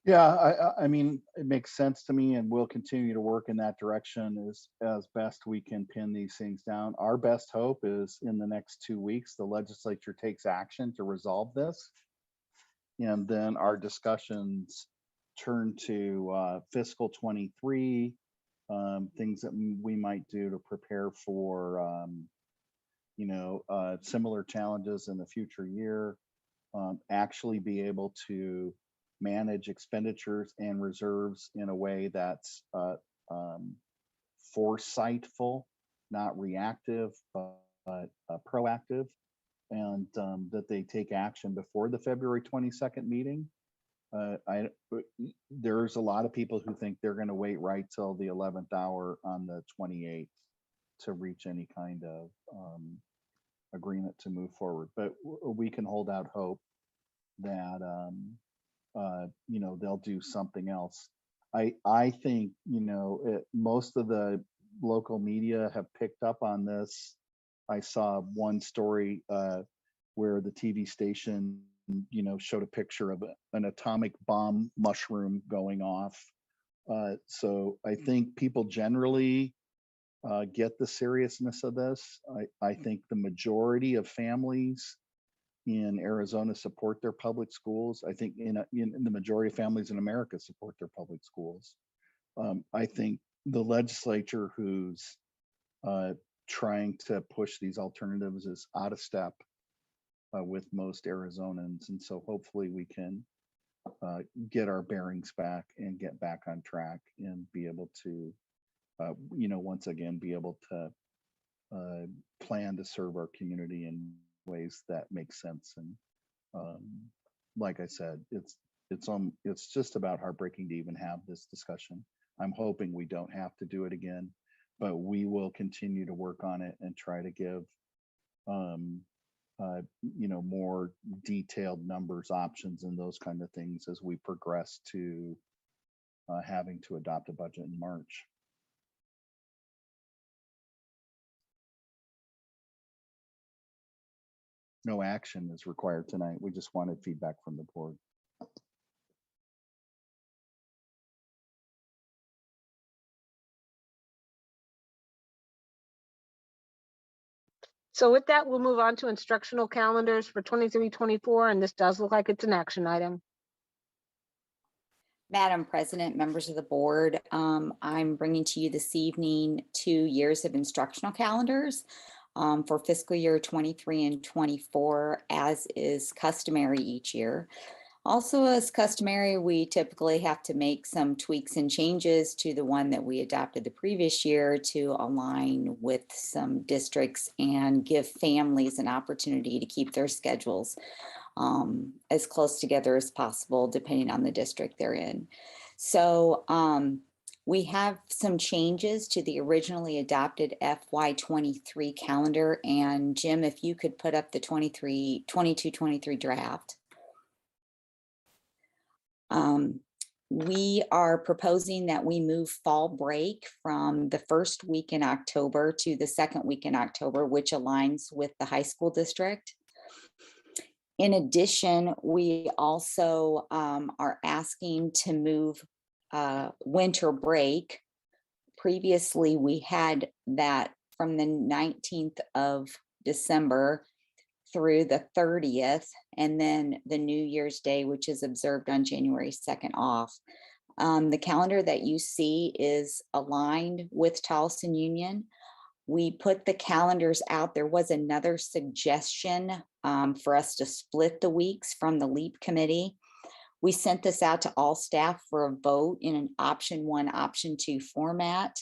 Yeah, I mean, it makes sense to me, and we'll continue to work in that direction as best we can pin these things down. Our best hope is in the next 2 weeks, the legislature takes action to resolve this. And then our discussions turn to fiscal 23, things that we might do to prepare for similar challenges in the future year, actually be able to manage expenditures and reserves in a way that's foresightful, not reactive, but proactive, and that they take action before the February 22nd meeting. There's a lot of people who think they're going to wait right till the 11th hour on the 28th to reach any kind of agreement to move forward. But we can hold out hope that they'll do something else. I think most of the local media have picked up on this. I saw one story where the TV station showed a picture of an atomic bomb mushroom going off. So I think people generally get the seriousness of this. I think the majority of families in Arizona support their public schools. I think in the majority of families in America support their public schools. I think the legislature who's trying to push these alternatives is out of step with most Arizonans. And so hopefully we can get our bearings back and get back on track and be able to, once again, be able to plan to serve our community in ways that make sense. And like I said, it's just about heartbreaking to even have this discussion. I'm hoping we don't have to do it again, but we will continue to work on it and try to give more detailed numbers, options, and those kind of things as we progress to having to adopt a budget in March. No action is required tonight. We just wanted feedback from the board. So with that, we'll move on to instructional calendars for 23-24, and this does look like it's an action item. Madam President, members of the board, I'm bringing to you this evening 2 years of instructional calendars for fiscal year 23 and 24, as is customary each year. Also, as customary, we typically have to make some tweaks and changes to the one that we adopted the previous year to align with some districts and give families an opportunity to keep their schedules as close together as possible, depending on the district they're in. So we have some changes to the originally adopted FY23 calendar. And Jim, if you could put up the 22-23 draft. We are proposing that we move fall break from the first week in October to the second week in October, which aligns with the high school district. In addition, we also are asking to move winter break. Previously, we had that from the 19th of December through the 30th, and then the New Year's Day, which is observed on January 2nd off. The calendar that you see is aligned with Towson Union. We put the calendars out. There was another suggestion for us to split the weeks from the LEAP committee. We sent this out to all staff for a vote in an option 1, option 2 format.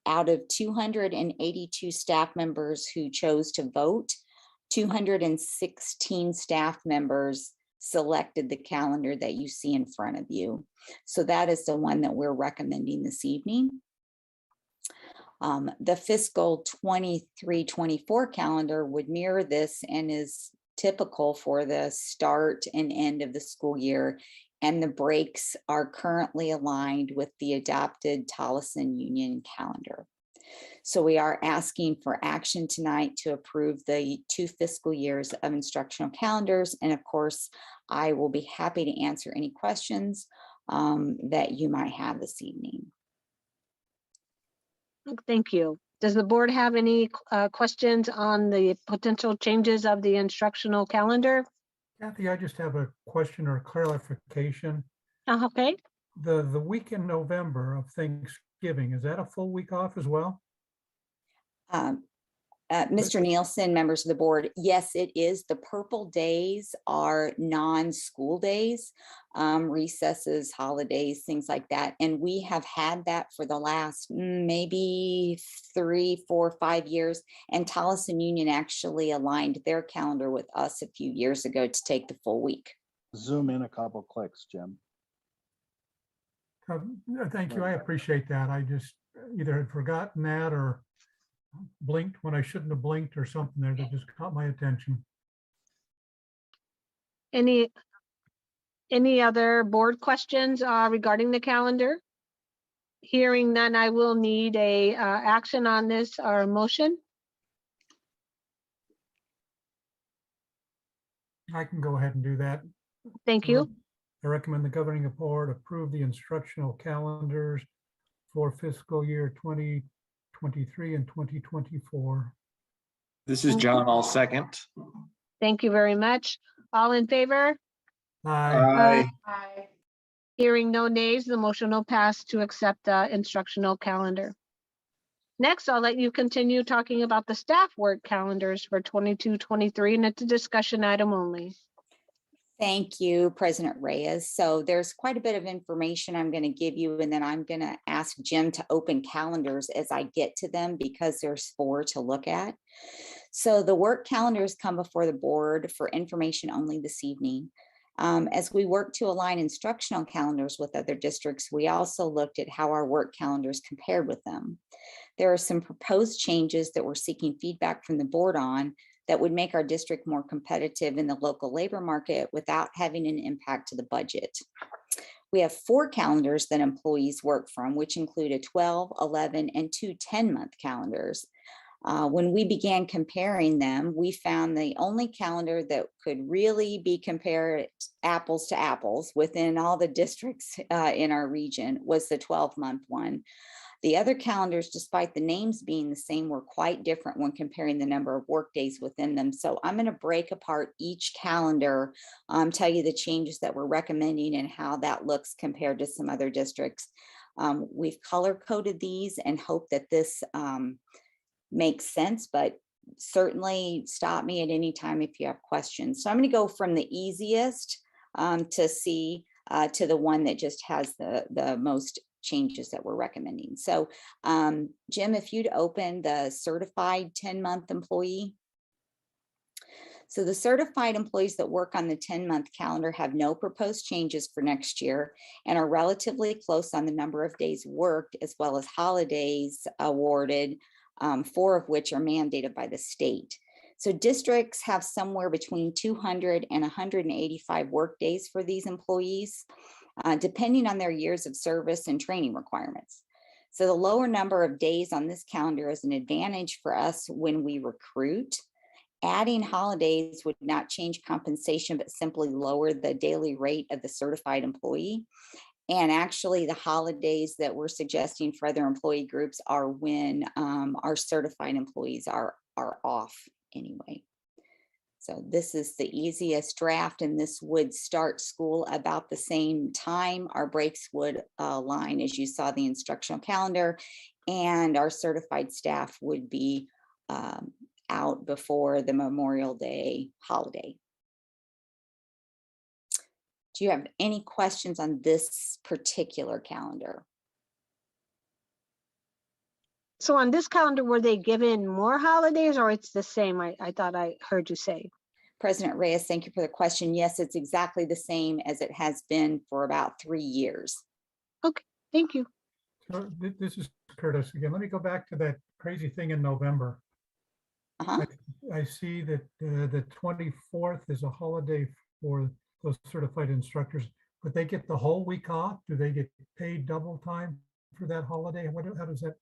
Out of 282 staff members who chose to vote, 216 staff members selected the calendar that you see in front of you. So that is the one that we're recommending this evening. The fiscal 23-24 calendar would mirror this and is typical for the start and end of the school year. And the breaks are currently aligned with the adopted Towson Union calendar. So we are asking for action tonight to approve the 2 fiscal years of instructional calendars. And of course, I will be happy to answer any questions that you might have this evening. Thank you. Does the board have any questions on the potential changes of the instructional calendar? Kathy, I just have a question or clarification. Okay. The week in November of Thanksgiving, is that a full week off as well? Mr. Nielsen, members of the board, yes, it is. The purple days are non-school days, recesses, holidays, things like that. And we have had that for the last maybe 3, 4, 5 years. And Tolleson Union actually aligned their calendar with us a few years ago to take the full week. Zoom in a couple clicks, Jim. Thank you. I appreciate that. I just either had forgotten that or blinked when I shouldn't have blinked or something there that just caught my attention. Any other board questions regarding the calendar? Hearing none, I will need a action on this or a motion. I can go ahead and do that. Thank you. I recommend the governing board approve the instructional calendars for fiscal year 2023 and 2024. This is John. I'll second. Thank you very much. All in favor? Aye. Aye. Hearing no nays, the motion will pass to accept the instructional calendar. Next, I'll let you continue talking about the staff work calendars for 22-23, and it's a discussion item only. Thank you, President Reyes. So there's quite a bit of information I'm going to give you, and then I'm going to ask Jim to open calendars as I get to them because there's 4 to look at. So the work calendars come before the board for information only this evening. As we work to align instructional calendars with other districts, we also looked at how our work calendars compared with them. There are some proposed changes that we're seeking feedback from the board on that would make our district more competitive in the local labor market without having an impact to the budget. We have 4 calendars that employees work from, which include a 12, 11, and 2 10-month calendars. When we began comparing them, we found the only calendar that could really be compared apples to apples within all the districts in our region was the 12-month one. The other calendars, despite the names being the same, were quite different when comparing the number of work days within them. So I'm going to break apart each calendar, tell you the changes that we're recommending and how that looks compared to some other districts. We've color coded these and hope that this makes sense, but certainly stop me at any time if you have questions. So I'm going to go from the easiest to C to the one that just has the most changes that we're recommending. So Jim, if you'd open the certified 10-month employee. So the certified employees that work on the 10-month calendar have no proposed changes for next year and are relatively close on the number of days worked as well as holidays awarded, 4 of which are mandated by the state. So districts have somewhere between 200 and 185 work days for these employees, depending on their years of service and training requirements. So the lower number of days on this calendar is an advantage for us when we recruit. Adding holidays would not change compensation, but simply lower the daily rate of the certified employee. And actually the holidays that we're suggesting for other employee groups are when our certified employees are off anyway. So this is the easiest draft, and this would start school about the same time. Our breaks would align as you saw the instructional calendar, and our certified staff would be out before the Memorial Day holiday. Do you have any questions on this particular calendar? So on this calendar, were they given more holidays or it's the same? I thought I heard you say. President Reyes, thank you for the question. Yes, it's exactly the same as it has been for about 3 years. Okay, thank you. So this is Curtis again. Let me go back to that crazy thing in November. I see that the 24th is a holiday for those certified instructors, but they get the whole week off. Do they get paid double time for that holiday? How does that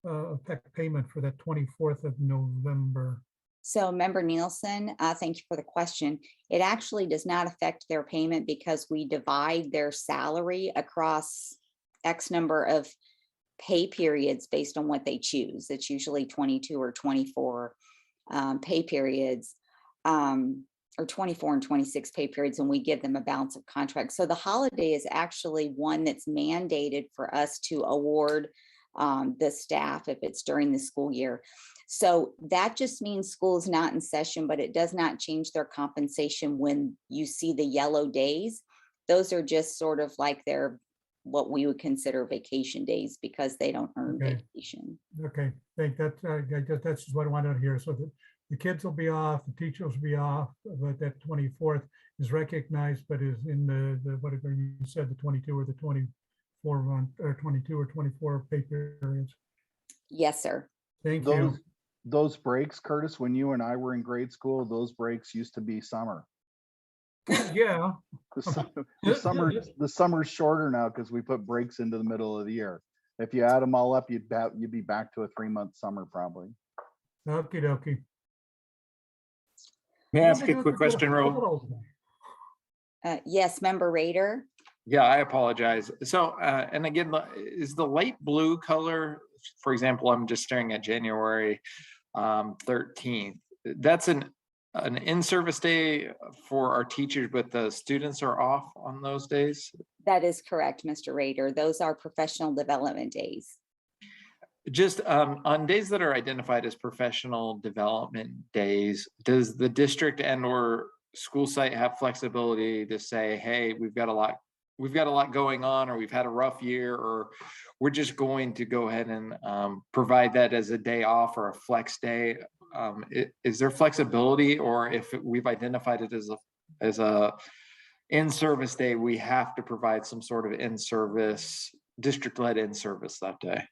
affect payment for that 24th of November? So Member Nielsen, thank you for the question. It actually does not affect their payment because we divide their salary across X number of pay periods based on what they choose. It's usually 22 or 24 pay periods, or 24 and 26 pay periods, and we give them a balance of contracts. So the holiday is actually one that's mandated for us to award the staff if it's during the school year. So that just means school is not in session, but it does not change their compensation when you see the yellow days. Those are just sort of like their, what we would consider vacation days because they don't earn vacation. Okay, that's just what I wanted to hear. So the kids will be off, the teachers will be off, but that 24th is recognized, but is in the whatever you said, the 22 or the 24 month or 22 or 24 pay periods. Yes, sir. Thank you. Those breaks, Curtis, when you and I were in grade school, those breaks used to be summer. Yeah. The summer's shorter now because we put breaks into the middle of the year. If you add them all up, you'd be back to a 3-month summer probably. Okie dokie. May I ask a quick question, Ro? Yes, Member Rader. Yeah, I apologize. So, and again, is the light blue color, for example, I'm just staring at January 13th. That's an in-service day for our teachers, but the students are off on those days? That is correct, Mr. Rader. Those are professional development days. Just on days that are identified as professional development days, does the district and or school site have flexibility to say, hey, we've got a lot going on, or we've had a rough year, or we're just going to go ahead and provide that as a day off or a flex day? Is there flexibility, or if we've identified it as a in-service day, we have to provide some sort of in-service, district-led in-service that day?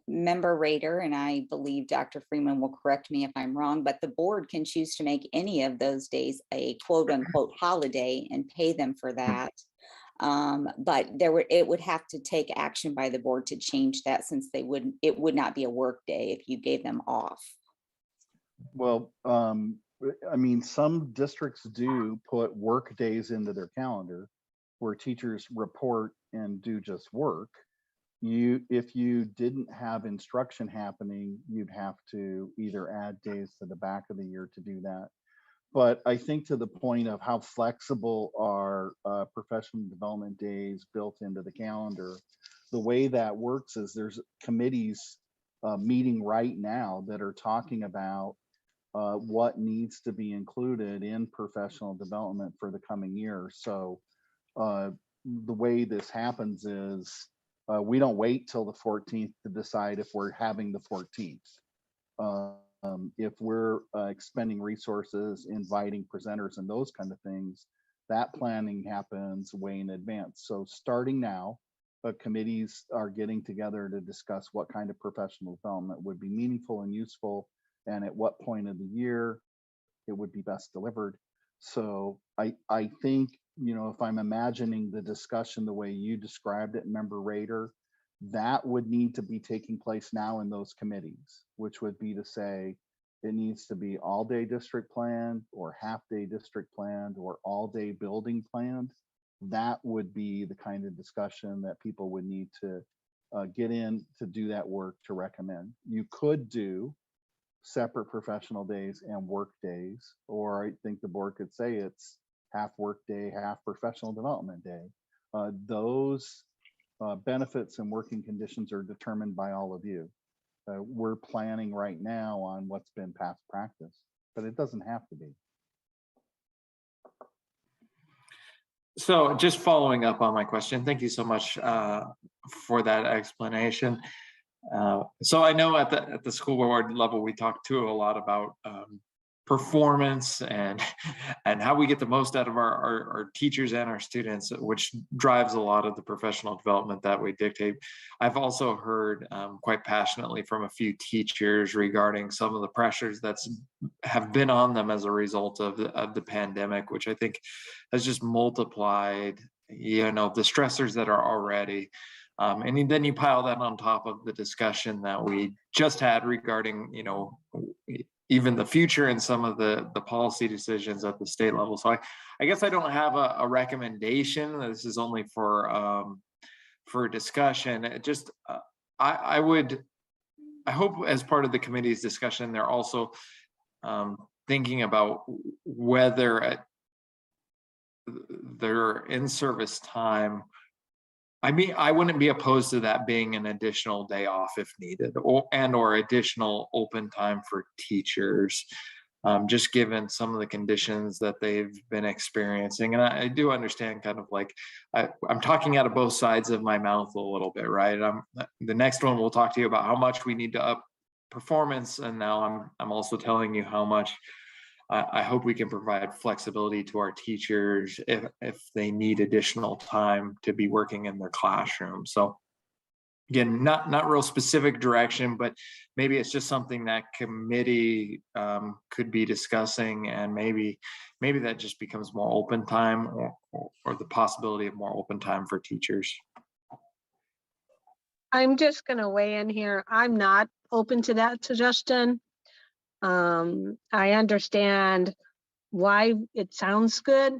Member Rader, and I believe Dr. Freeman will correct me if I'm wrong, but the board can choose to make any of those days a quote unquote holiday and pay them for that. But it would have to take action by the board to change that, since it would not be a work day if you gave them off. Well, I mean, some districts do put work days into their calendar where teachers report and do just work. If you didn't have instruction happening, you'd have to either add days to the back of the year to do that. But I think to the point of how flexible are professional development days built into the calendar, the way that works is there's committees meeting right now that are talking about what needs to be included in professional development for the coming year. So the way this happens is we don't wait till the 14th to decide if we're having the 14th. If we're expending resources, inviting presenters and those kind of things, that planning happens way in advance. So starting now, committees are getting together to discuss what kind of professional development would be meaningful and useful, and at what point of the year it would be best delivered. So I think, you know, if I'm imagining the discussion the way you described it, Member Rader, that would need to be taking place now in those committees, which would be to say it needs to be all-day district planned or half-day district planned or all-day building planned. That would be the kind of discussion that people would need to get in to do that work to recommend. You could do separate professional days and work days, or I think the board could say it's half work day, half professional development day. Those benefits and working conditions are determined by all of you. We're planning right now on what's been past practice, but it doesn't have to be. So just following up on my question, thank you so much for that explanation. So I know at the school board level, we talk too a lot about performance and how we get the most out of our teachers and our students, which drives a lot of the professional development that we dictate. I've also heard quite passionately from a few teachers regarding some of the pressures have been on them as a result of the pandemic, which I think has just multiplied, you know, the stressors that are already. And then you pile that on top of the discussion that we just had regarding, you know, even the future and some of the policy decisions at the state level. So I guess I don't have a recommendation. This is only for discussion. It just I hope as part of the committee's discussion, they're also thinking about whether their in-service time I mean, I wouldn't be opposed to that being an additional day off if needed, or additional open time for teachers, just given some of the conditions that they've been experiencing. And I do understand kind of like, I'm talking out of both sides of my mouth a little bit, right? The next one we'll talk to you about how much we need to up performance. And now I'm also telling you how much I hope we can provide flexibility to our teachers if they need additional time to be working in their classroom. So again, not real specific direction, but maybe it's just something that committee could be discussing, and maybe that just becomes more open time, or the possibility of more open time for teachers. I'm just going to weigh in here. I'm not open to that suggestion. I understand why it sounds good,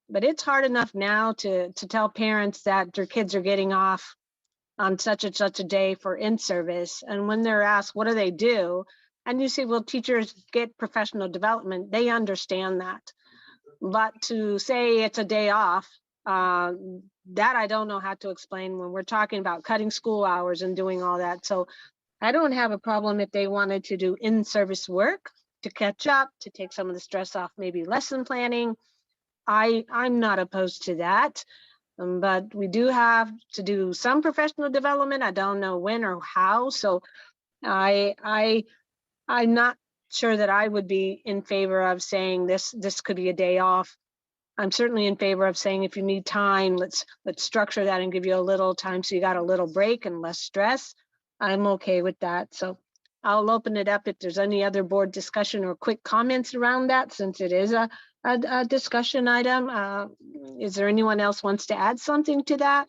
but it's hard enough now to tell parents that their kids are getting off on such and such a day for in-service. And when they're asked, what do they do? And you say, well, teachers get professional development. They understand that. But to say it's a day off, that I don't know how to explain when we're talking about cutting school hours and doing all that. So I don't have a problem if they wanted to do in-service work to catch up, to take some of the stress off, maybe lesson planning. I'm not opposed to that. But we do have to do some professional development. I don't know when or how. So I'm not sure that I would be in favor of saying this could be a day off. I'm certainly in favor of saying if you need time, let's structure that and give you a little time so you got a little break and less stress. I'm okay with that. So I'll open it up if there's any other board discussion or quick comments around that, since it is a discussion item. Is there anyone else wants to add something to that?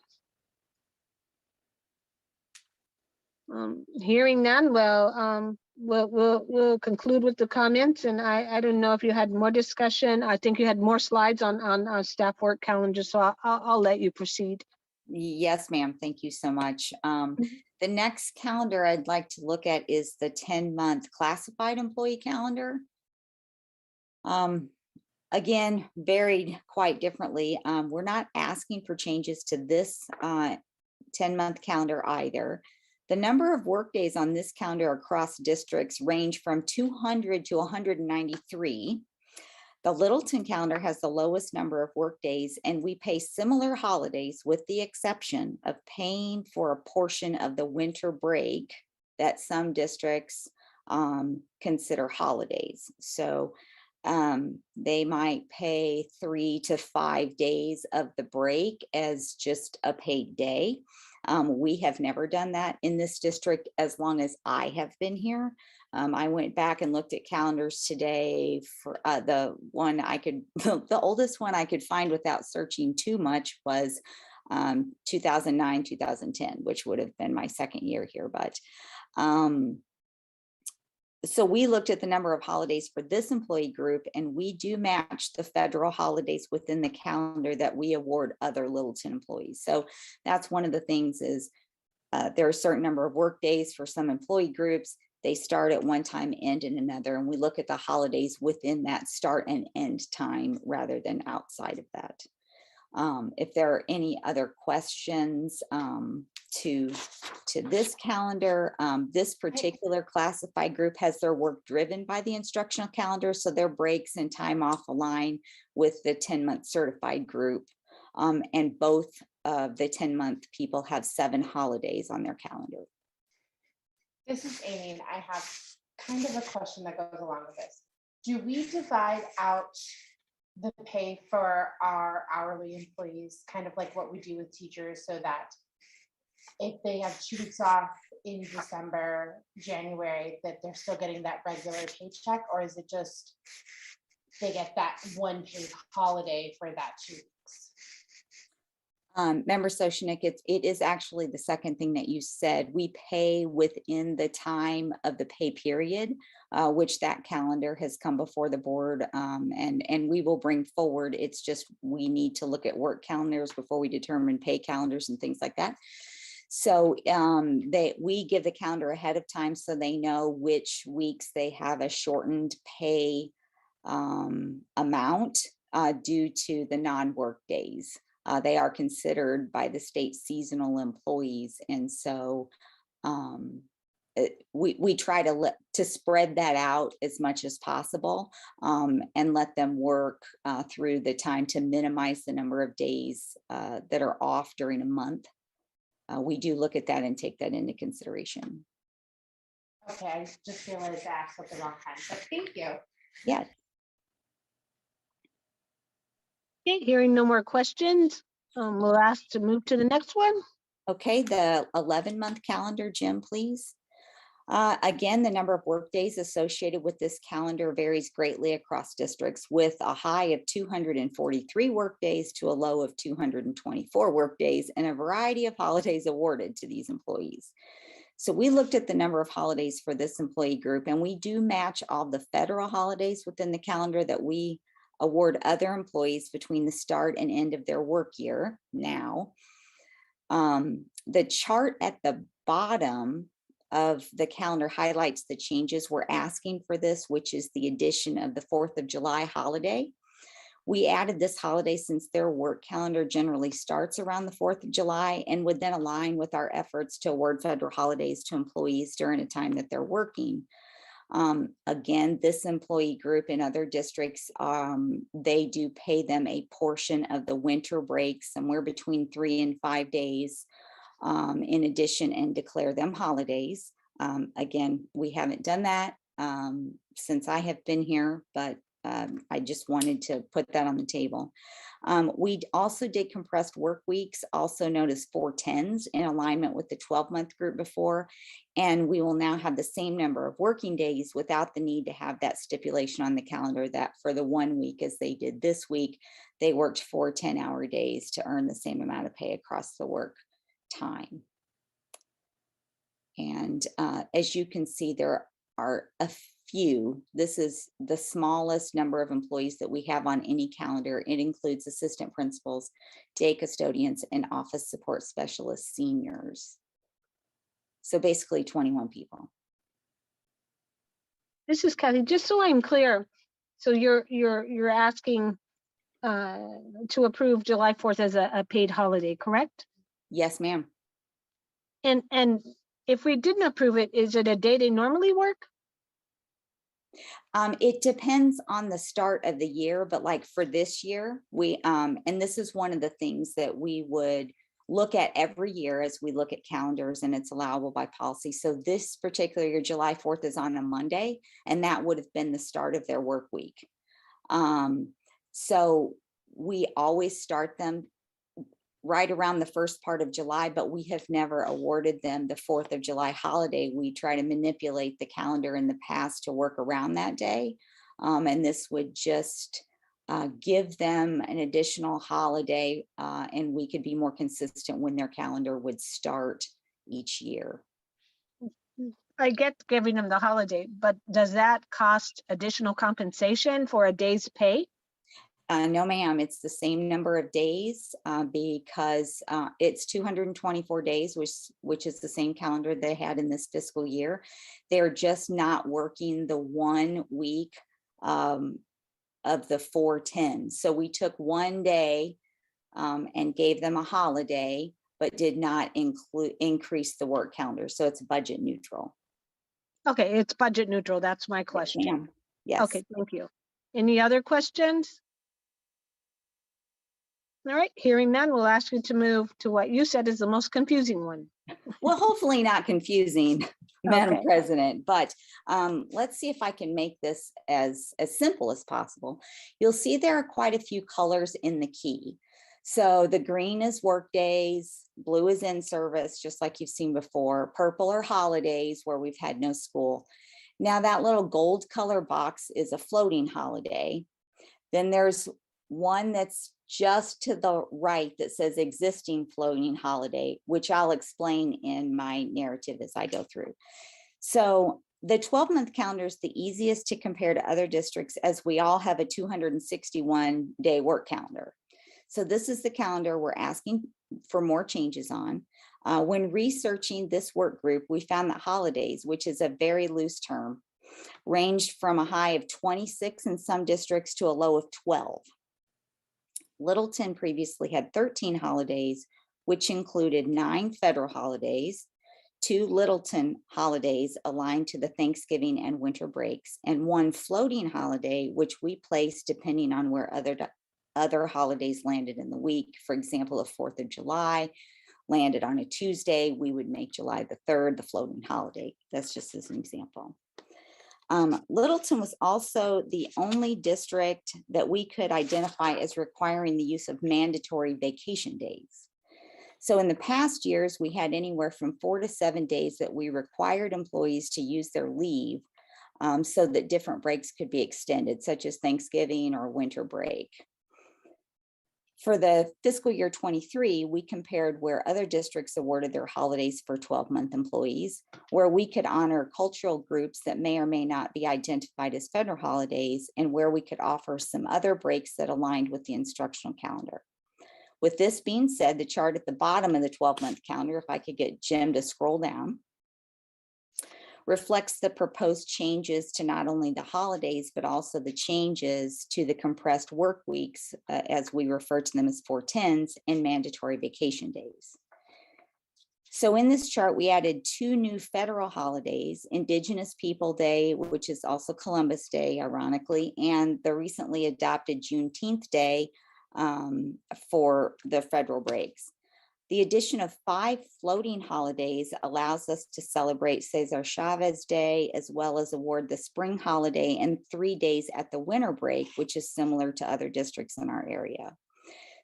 Hearing none, well, we'll conclude with the comments. And I don't know if you had more discussion. I think you had more slides on staff work calendar, so I'll let you proceed. Yes, ma'am. Thank you so much. The next calendar I'd like to look at is the 10-month classified employee calendar. Again, varied quite differently. We're not asking for changes to this 10-month calendar either. The number of workdays on this calendar across districts range from 200 to 193. The Littleton calendar has the lowest number of workdays, and we pay similar holidays with the exception of paying for a portion of the winter break that some districts consider holidays. So they might pay 3 to 5 days of the break as just a paid day. We have never done that in this district as long as I have been here. I went back and looked at calendars today for the one I could, the oldest one I could find without searching too much was 2009, 2010, which would have been my second year here. But so we looked at the number of holidays for this employee group, and we do match the federal holidays within the calendar that we award other Littleton employees. So that's one of the things is there are a certain number of work days for some employee groups. They start at one time, end in another, and we look at the holidays within that start and end time rather than outside of that. If there are any other questions to this calendar, this particular classified group has their work driven by the instructional calendar, so their breaks and time off align with the 10-month certified group. And both of the 10-month people have 7 holidays on their calendar. This is Amy, and I have kind of a question that goes along with this. Do we divide out the pay for our hourly employees, kind of like what we do with teachers, so that if they have 2 weeks off in December, January, that they're still getting that regular paycheck? Or is it just they get that one paid holiday for that 2 weeks? Member Soshnik, it is actually the second thing that you said. We pay within the time of the pay period, which that calendar has come before the board, and we will bring forward. It's just we need to look at work calendars before we determine pay calendars and things like that. So we give the calendar ahead of time so they know which weeks they have a shortened pay amount due to the non-work days. They are considered by the state seasonal employees. And so we try to spread that out as much as possible, and let them work through the time to minimize the number of days that are off during a month. We do look at that and take that into consideration. Okay, I just realized I asked at the wrong time, but thank you. Yeah. Okay, hearing no more questions, we'll ask to move to the next one. Okay, the 11-month calendar, Jim, please. Again, the number of workdays associated with this calendar varies greatly across districts, with a high of 243 workdays to a low of 224 workdays, and a variety of holidays awarded to these employees. So we looked at the number of holidays for this employee group, and we do match all the federal holidays within the calendar that we award other employees between the start and end of their work year now. The chart at the bottom of the calendar highlights the changes we're asking for this, which is the addition of the 4th of July holiday. We added this holiday since their work calendar generally starts around the 4th of July and would then align with our efforts to award federal holidays to employees during a time that they're working. Again, this employee group in other districts, they do pay them a portion of the winter break, somewhere between 3 and 5 days in addition, and declare them holidays. Again, we haven't done that since I have been here, but I just wanted to put that on the table. We also did compressed work weeks, also known as 410s, in alignment with the 12-month group before. And we will now have the same number of working days without the need to have that stipulation on the calendar that for the 1 week, as they did this week, they worked 4 10-hour days to earn the same amount of pay across the work time. And as you can see, there are a few. This is the smallest number of employees that we have on any calendar. It includes assistant principals, day custodians, and office support specialists, seniors. So basically 21 people. This is Kathy, just so I'm clear. So you're asking to approve July 4th as a paid holiday, correct? Yes, ma'am. And if we didn't approve it, is it a day they normally work? It depends on the start of the year, but like for this year, we, and this is one of the things that we would look at every year as we look at calendars, and it's allowable by policy. So this particular year, July 4th is on a Monday, and that would have been the start of their work week. So we always start them right around the first part of July, but we have never awarded them the 4th of July holiday. We try to manipulate the calendar in the past to work around that day. And this would just give them an additional holiday, and we could be more consistent when their calendar would start each year. I get giving them the holiday, but does that cost additional compensation for a day's pay? No, ma'am, it's the same number of days because it's 224 days, which is the same calendar they had in this fiscal year. They're just not working the 1 week of the 410. So we took 1 day and gave them a holiday, but did not increase the work calendar. So it's budget neutral. Okay, it's budget neutral. That's my question. Yes. Okay, thank you. Any other questions? All right, hearing none, we'll ask you to move to what you said is the most confusing one. Well, hopefully not confusing, Madam Okay. President, but let's see if I can make this as simple as possible. You'll see there are quite a few colors in the key. So the green is work days, blue is in service, just like you've seen before. Purple are holidays where we've had no school. Now that little gold color box is a floating holiday. Then there's one that's just to the right that says existing floating holiday, which I'll explain in my narrative as I go through. So the 12-month calendar is the easiest to compare to other districts, as we all have a 261-day work calendar. So this is the calendar we're asking for more changes on. When researching this work group, we found that holidays, which is a very loose term, ranged from a high of 26 in some districts to a low of 12. Littleton previously had 13 holidays, which included 9 federal holidays, 2 Littleton holidays aligned to the Thanksgiving and winter breaks, and 1 floating holiday, which we placed depending on where other holidays landed in the week. For example, the 4th of July landed on a Tuesday, we would make July the 3rd the floating holiday. That's just as an example. Littleton was also the only district that we could identify as requiring the use of mandatory vacation days. So in the past years, we had anywhere from 4 to 7 days that we required employees to use their leave so that different breaks could be extended, such as Thanksgiving or winter break. For the fiscal year 23, we compared where other districts awarded their holidays for 12-month employees, where we could honor cultural groups that may or may not be identified as federal holidays, and where we could offer some other breaks that aligned with the instructional calendar. With this being said, the chart at the bottom of the 12-month calendar, if I could get Jim to scroll down, reflects the proposed changes to not only the holidays, but also the changes to the compressed work weeks, as we refer to them as 410s, and mandatory vacation days. So in this chart, we added 2 new federal holidays, Indigenous People Day, which is also Columbus Day, ironically, and the recently adopted Juneteenth Day for the federal breaks. The addition of 5 floating holidays allows us to celebrate Cesar Chavez Day, as well as award the spring holiday and 3 days at the winter break, which is similar to other districts in our area.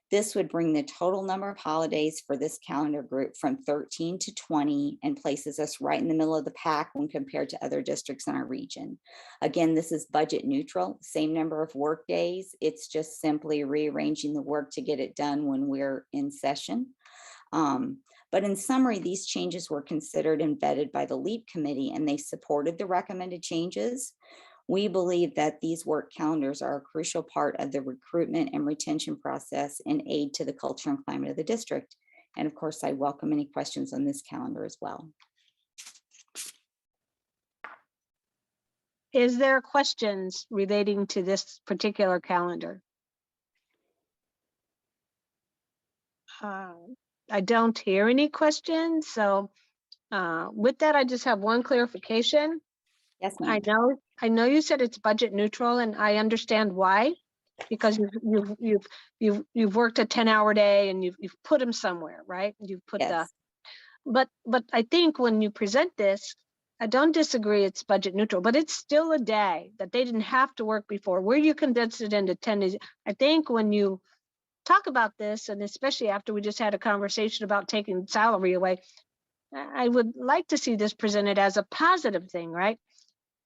This would bring the total number of holidays for this calendar group from 13 to 20 and places us right in the middle of the pack when compared to other districts in our region. Again, this is budget neutral, same number of work days. It's just simply rearranging the work to get it done when we're in session. But in summary, these changes were considered and vetted by the LEAP committee, and they supported the recommended changes. We believe that these work calendars are a crucial part of the recruitment and retention process and aid to the culture and climate of the district. And of course, I welcome any questions on this calendar as well. Is there questions relating to this particular calendar? I don't hear any questions. So with that, I just have one clarification. Yes, ma'am. I know you said it's budget neutral, and I understand why, because you've worked a 10-hour day and you've put them somewhere, right? You've put Yes. but I think when you present this, I don't disagree it's budget neutral, but it's still a day that they didn't have to work before. Where you condense it into 10 days, I think when you talk about this, and especially after we just had a conversation about taking salary away, I would like to see this presented as a positive thing, right?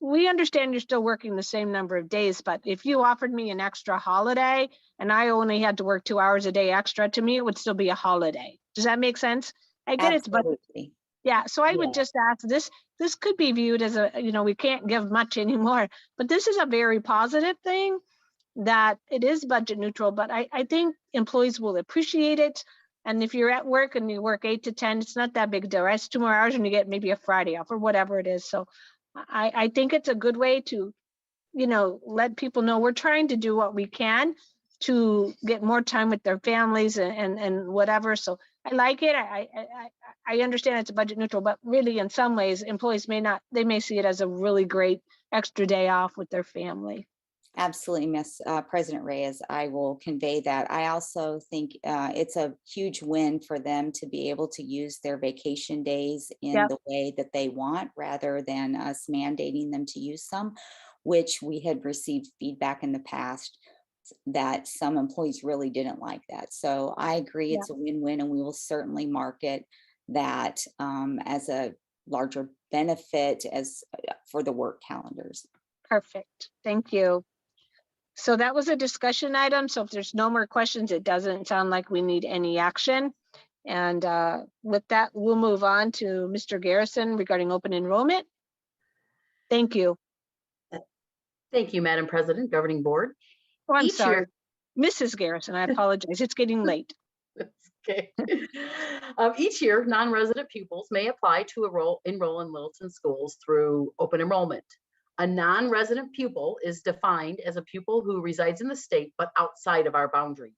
We understand you're still working the same number of days, but if you offered me an extra holiday and I only had to work 2 hours a day extra, to me, it would still be a holiday. Does that make sense? I get it's budget. Absolutely. Yeah, so I would Yeah. just ask this could be viewed as a, we can't give much anymore, but this is a very positive thing that it is budget neutral, but I think employees will appreciate it. And if you're at work and you work 8 to 10, it's not that big a deal, right? It's 2 more hours and you get maybe a Friday off or whatever it is. So I think it's a good way to, let people know we're trying to do what we can to get more time with their families and whatever. So I like it. I understand it's a budget neutral, but really in some ways, employees they may see it as a really great extra day off with their family. Absolutely, Miss President Reyes, I will convey that. I also think it's a huge win for them to be able to use their vacation days in Yep. the way that they want, rather than us mandating them to use some, which we had received feedback in the past that some employees really didn't like that. So I agree, it's a win-win, and we will certainly market that as a larger benefit for the work calendars. Perfect. Thank you. So that was a discussion item. So if there's no more questions, it doesn't sound like we need any action. And with that, we'll move on to Mr. Garrison regarding open enrollment. Thank you. Thank you, Madam President, Governing Board. Oh, I'm Each sorry. year- Mrs. Garrison, I apologize. It's getting late. Okay. Each year, non-resident pupils may apply to enroll in Littleton schools through open enrollment. A non-resident pupil is defined as a pupil who resides in the state but outside of our boundaries.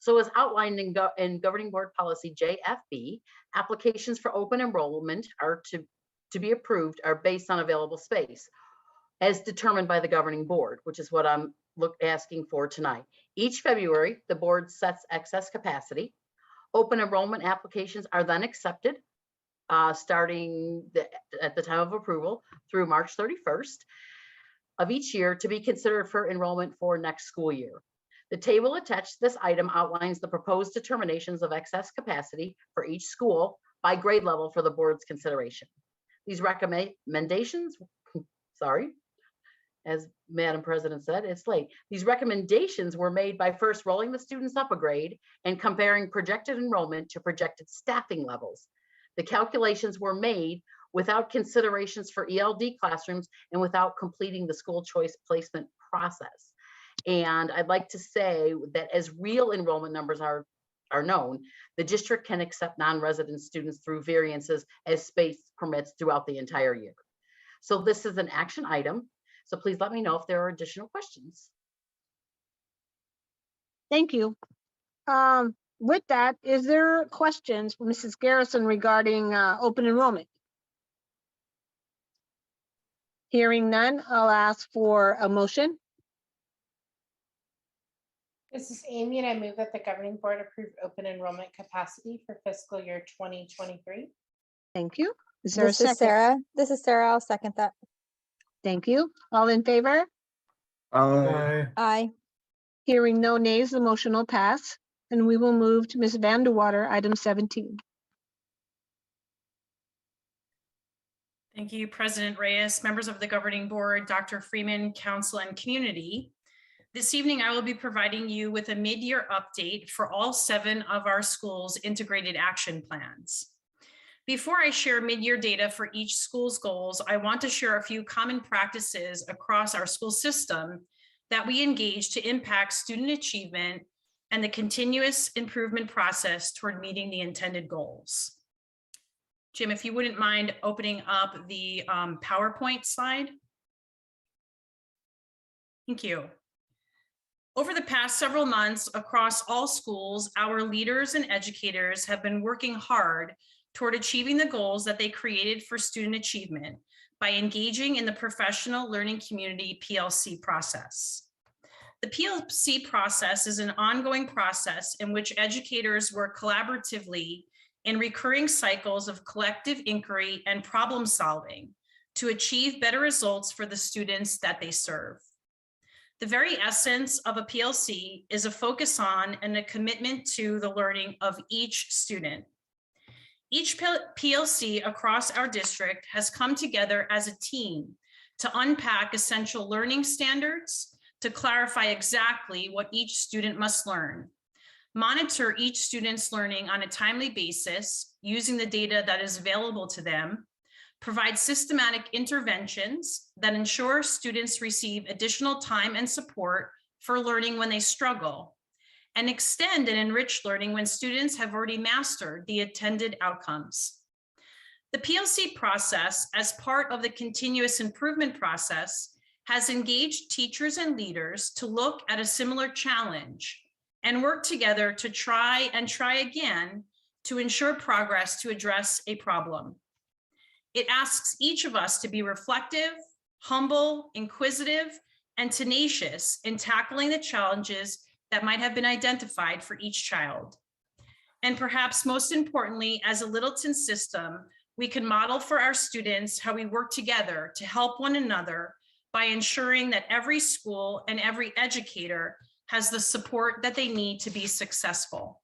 So as outlined in Governing Board Policy JFB, applications for open enrollment are to be approved are based on available space as determined by the governing board, which is what I'm asking for tonight. Each February, the board sets excess capacity. Open enrollment applications are then accepted starting at the time of approval through March 31st of each year to be considered for enrollment for next school year. The table attached to this item outlines the proposed determinations of excess capacity for each school by grade level for the board's consideration. These recommendations, as Madam President said, it's late. These recommendations were made by first rolling the students up a grade and comparing projected enrollment to projected staffing levels. The calculations were made without considerations for ELD classrooms and without completing the school choice placement process. And I'd like to say that as real enrollment numbers are known, the district can accept non-resident students through variances as space permits throughout the entire year. So this is an action item. So please let me know if there are additional questions. Thank you. With that, is there questions for Mrs. Garrison regarding open enrollment? Hearing none, I'll ask for a motion. This is Amy, and I move that the governing board approve open enrollment capacity for fiscal year 2023. Thank you. Is there a This second? is Sarah. This is Sarah. I'll second that. Thank you. All in favor? Aye. Aye. Hearing no nays, the motion will pass. And we will move to Ms. Vanderwater, item 17. Thank you, President Reyes, members of the governing board, Dr. Freeman, council, and community. This evening, I will be providing you with a mid-year update for all 7 of our schools' integrated action plans. Before I share mid-year data for each school's goals, I want to share a few common practices across our school system that we engage to impact student achievement and the continuous improvement process toward meeting the intended goals. Jim, if you wouldn't mind opening up the PowerPoint slide. Thank you. Over the past several months across all schools, our leaders and educators have been working hard toward achieving the goals that they created for student achievement by engaging in the professional learning community PLC process. The PLC process is an ongoing process in which educators work collaboratively in recurring cycles of collective inquiry and problem solving to achieve better results for the students that they serve. The very essence of a PLC is a focus on and a commitment to the learning of each student. Each PLC across our district has come together as a team to unpack essential learning standards, to clarify exactly what each student must learn, monitor each student's learning on a timely basis using the data that is available to them, provide systematic interventions that ensure students receive additional time and support for learning when they struggle, and extend and enrich learning when students have already mastered the intended outcomes. The PLC process, as part of the continuous improvement process, has engaged teachers and leaders to look at a similar challenge and work together to try again to ensure progress to address a problem. It asks each of us to be reflective, humble, inquisitive, and tenacious in tackling the challenges that might have been identified for each child. And perhaps most importantly, as a Littleton system, we can model for our students how we work together to help one another by ensuring that every school and every educator has the support that they need to be successful.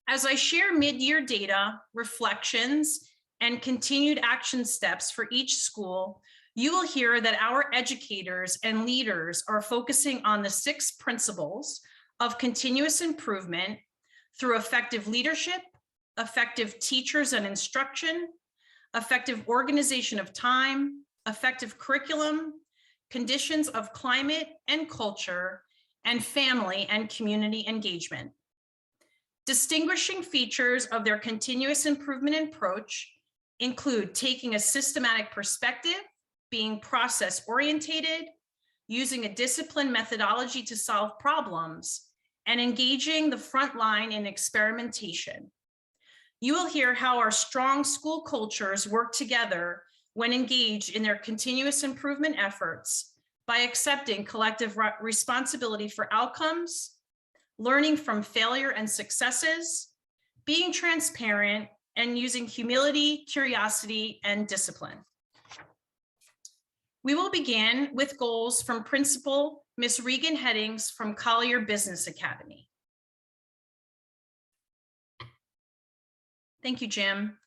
As I share mid-year data, reflections, and continued action steps for each school, you will hear that our educators and leaders are focusing on the 6 principles of continuous improvement through effective leadership, effective teachers and instruction, effective organization of time, effective curriculum, conditions of climate and culture, and family and community engagement. Distinguishing features of their continuous improvement approach include taking a systematic perspective, being process orientated, using a disciplined methodology to solve problems, and engaging the front line in experimentation. You will hear how our strong school cultures work together when engaged in their continuous improvement efforts by accepting collective responsibility for outcomes, learning from failure and successes, being transparent, and using humility, curiosity, and discipline. We will begin with goals from Principal Ms. Regan Headings from Collier Business Academy. Thank you, Jim.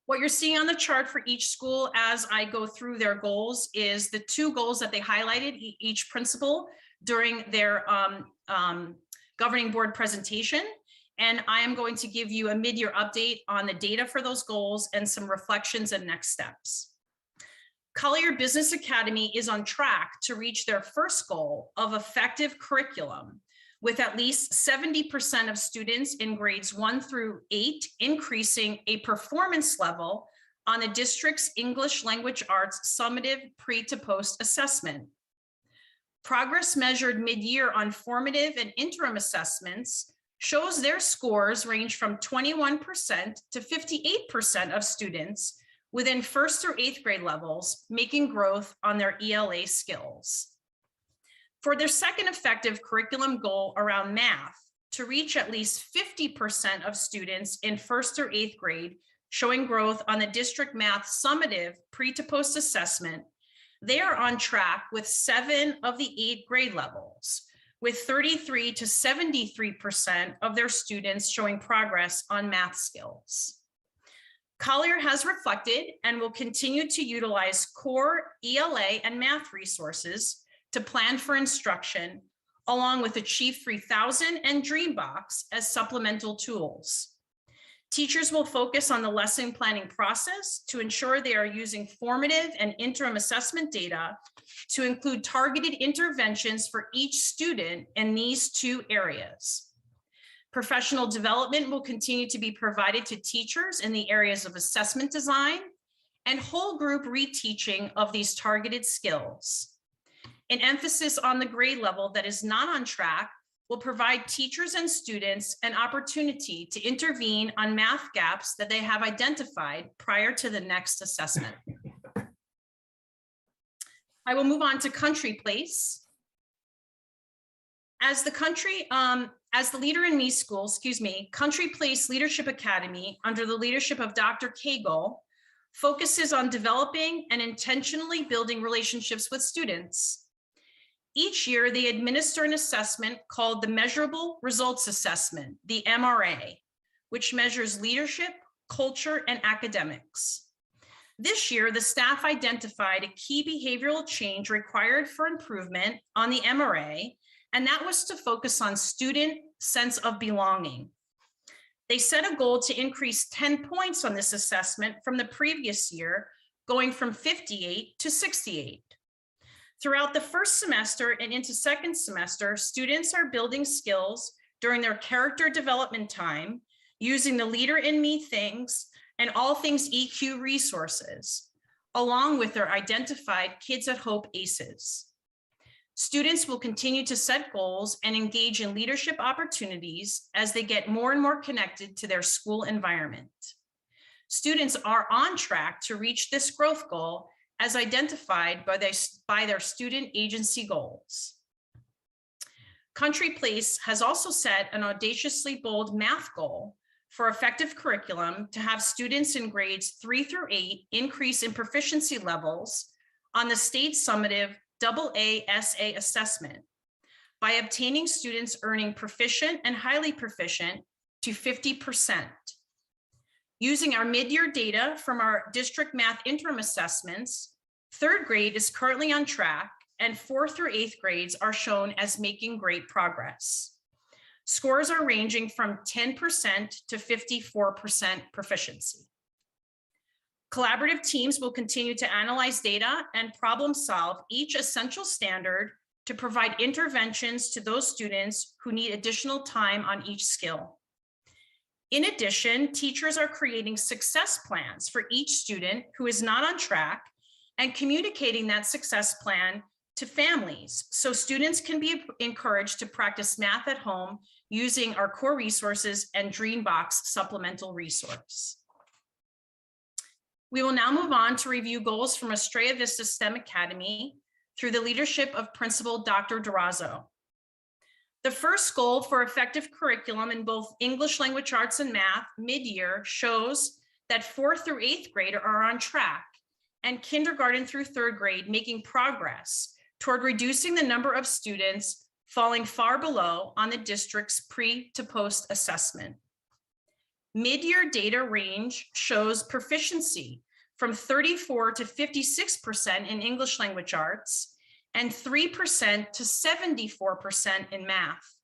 What you're seeing on the chart for each school as I go through their goals is the 2 goals that they highlighted, each principal during their governing board presentation. And I am going to give you a mid-year update on the data for those goals and some reflections and next steps. Collier Business Academy is on track to reach their first goal of effective curriculum, with at least 70% of students in grades 1 through 8 increasing a performance level on the district's English Language Arts summative pre to post assessment. Progress measured mid-year on formative and interim assessments shows their scores range from 21% to 58% of students within 1st through 8th grade levels, making growth on their ELA skills. For their second effective curriculum goal around math, to reach at least 50% of students in 1st through 8th grade showing growth on the district math summative pre to post assessment, they are on track with 7 of the 8 grade levels, with 33 to 73% of their students showing progress on math skills. Collier has reflected and will continue to utilize core ELA and math resources to plan for instruction, along with Achieve 3000 and Dreambox as supplemental tools. Teachers will focus on the lesson planning process to ensure they are using formative and interim assessment data to include targeted interventions for each student in these 2 areas. Professional development will continue to be provided to teachers in the areas of assessment design and whole group reteaching of these targeted skills. An emphasis on the grade level that is not on track will provide teachers and students an opportunity to intervene on math gaps that they have identified prior to the next assessment. I will move on to Country Place. As the Leader in Me school, Country Place Leadership Academy, under the leadership of Dr. Cagle, focuses on developing and intentionally building relationships with students. Each year, they administer an assessment called the Measurable Results Assessment, the MRA, which measures leadership, culture, and academics. This year, the staff identified a key behavioral change required for improvement on the MRA, and that was to focus on student sense of belonging. They set a goal to increase 10 points on this assessment from the previous year, going from 58 to 68. Throughout the first semester and into second semester, students are building skills during their character development time using the Leader in Me things and all things EQ resources, along with their identified Kids at Hope ACEs. Students will continue to set goals and engage in leadership opportunities as they get more and more connected to their school environment. Students are on track to reach this growth goal as identified by their student agency goals. Country Place has also set an audaciously bold math goal for effective curriculum to have students in grades 3 through 8 increase in proficiency levels on the state summative AASA assessment by obtaining students earning proficient and highly proficient to 50%. Using our mid-year data from our district math interim assessments, 3rd grade is currently on track and 4th through 8th grades are shown as making great progress. Scores are ranging from 10% to 54% proficiency. Collaborative teams will continue to analyze data and problem solve each essential standard to provide interventions to those students who need additional time on each skill. In addition, teachers are creating success plans for each student who is not on track and communicating that success plan to families so students can be encouraged to practice math at home using our core resources and Dreambox supplemental resource. We will now move on to review goals from Estrella Vista STEM Academy through the leadership of Principal Dr. Durazo. The first goal for effective curriculum in both English language arts and math mid-year shows that 4th through 8th grade are on track and kindergarten through 3rd grade making progress toward reducing the number of students falling far below on the district's pre to post assessment. Mid-year data range shows proficiency from 34 to 56% in English language arts and 3% to 74% in math.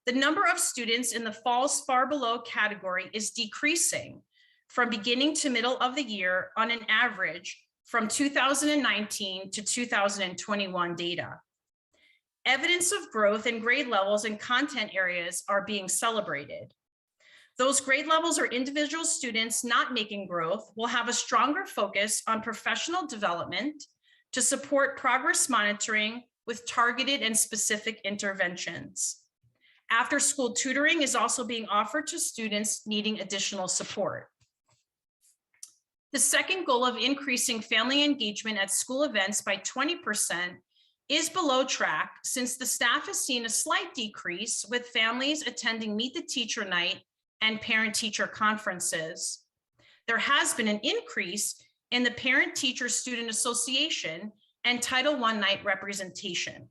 The number of students in the falls far below category is decreasing from beginning to middle of the year on an average from 2019 to 2021 data. Evidence of growth in grade levels and content areas are being celebrated. Those grade levels or individual students not making growth will have a stronger focus on professional development to support progress monitoring with targeted and specific interventions. After-school tutoring is also being offered to students needing additional support. The second goal of increasing family engagement at school events by 20% is below track since the staff has seen a slight decrease with families attending Meet the Teacher Night and parent-teacher conferences. There has been an increase in the Parent-Teacher Student Association and Title I night representation.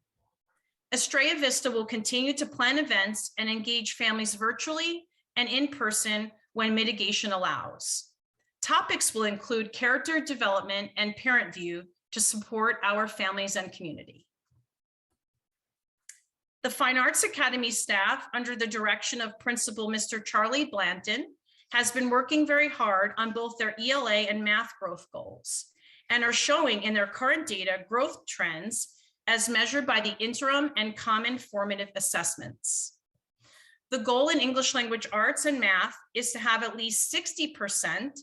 Estrella Vista will continue to plan events and engage families virtually and in person when mitigation allows. Topics will include character development and parent view to support our families and community. The Fine Arts Academy staff, under the direction of Principal Mr. Charlie Blanton, has been working very hard on both their ELA and math growth goals and are showing in their current data growth trends as measured by the interim and common formative assessments. The goal in English language arts and math is to have at least 60%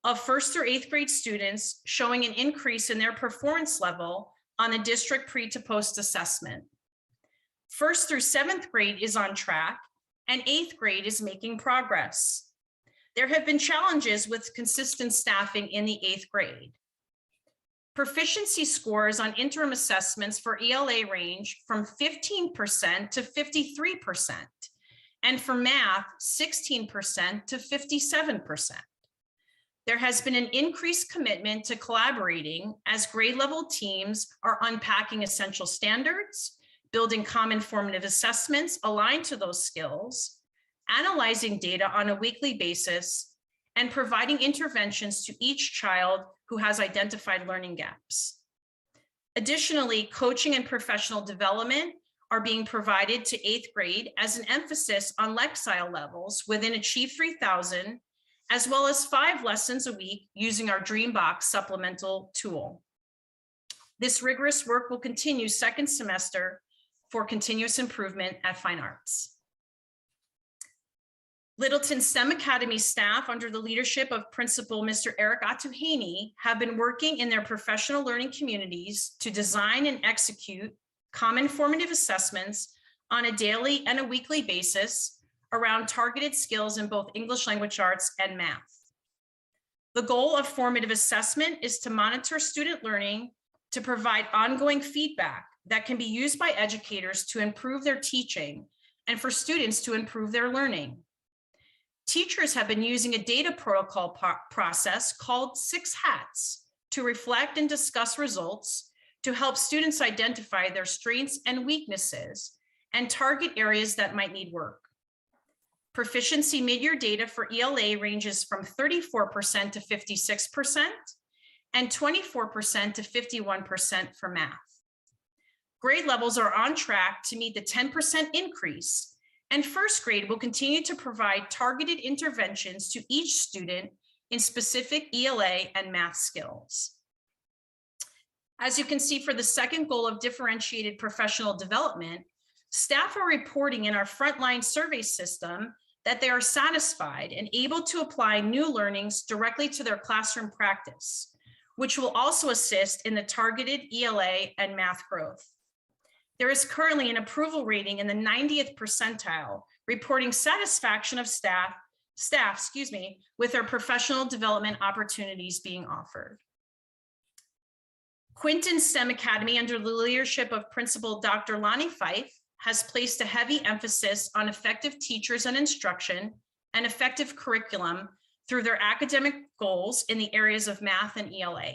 of 1st through 8th grade students showing an increase in their performance level on the district pre to post assessment. 1st through 7th grade is on track and 8th grade is making progress. There have been challenges with consistent staffing in the 8th grade. Proficiency scores on interim assessments for ELA range from 15% to 53%, and for math, 16% to 57%. There has been an increased commitment to collaborating as grade level teams are unpacking essential standards, building common formative assessments aligned to those skills, analyzing data on a weekly basis, and providing interventions to each child who has identified learning gaps. Additionally, coaching and professional development are being provided to 8th grade as an emphasis on Lexile levels within Achieve 3000, as well as 5 lessons a week using our Dreambox supplemental tool. This rigorous work will continue 2nd semester for continuous improvement at Fine Arts. Littleton STEM Academy staff, under the leadership of Principal Mr. Eric Atuhaney, have been working in their professional learning communities to design and execute common formative assessments on a daily and a weekly basis around targeted skills in both English language arts and math. The goal of formative assessment is to monitor student learning, to provide ongoing feedback that can be used by educators to improve their teaching and for students to improve their learning. Teachers have been using a data protocol process called 6 hats to reflect and discuss results to help students identify their strengths and weaknesses and target areas that might need work. Proficiency mid-year data for ELA ranges from 34% to 56% and 24% to 51% for math. Grade levels are on track to meet the 10% increase, and 1st grade will continue to provide targeted interventions to each student in specific ELA and math skills. As you can see, for the 2nd goal of differentiated professional development, staff are reporting in our frontline survey system that they are satisfied and able to apply new learnings directly to their classroom practice, which will also assist in the targeted ELA and math growth. There is currently an approval rating in the 90th percentile, reporting satisfaction of staff, with their professional development opportunities being offered. Quinton STEM Academy, under the leadership of Principal Dr. Lonnie Fife, has placed a heavy emphasis on effective teachers and instruction and effective curriculum through their academic goals in the areas of math and ELA.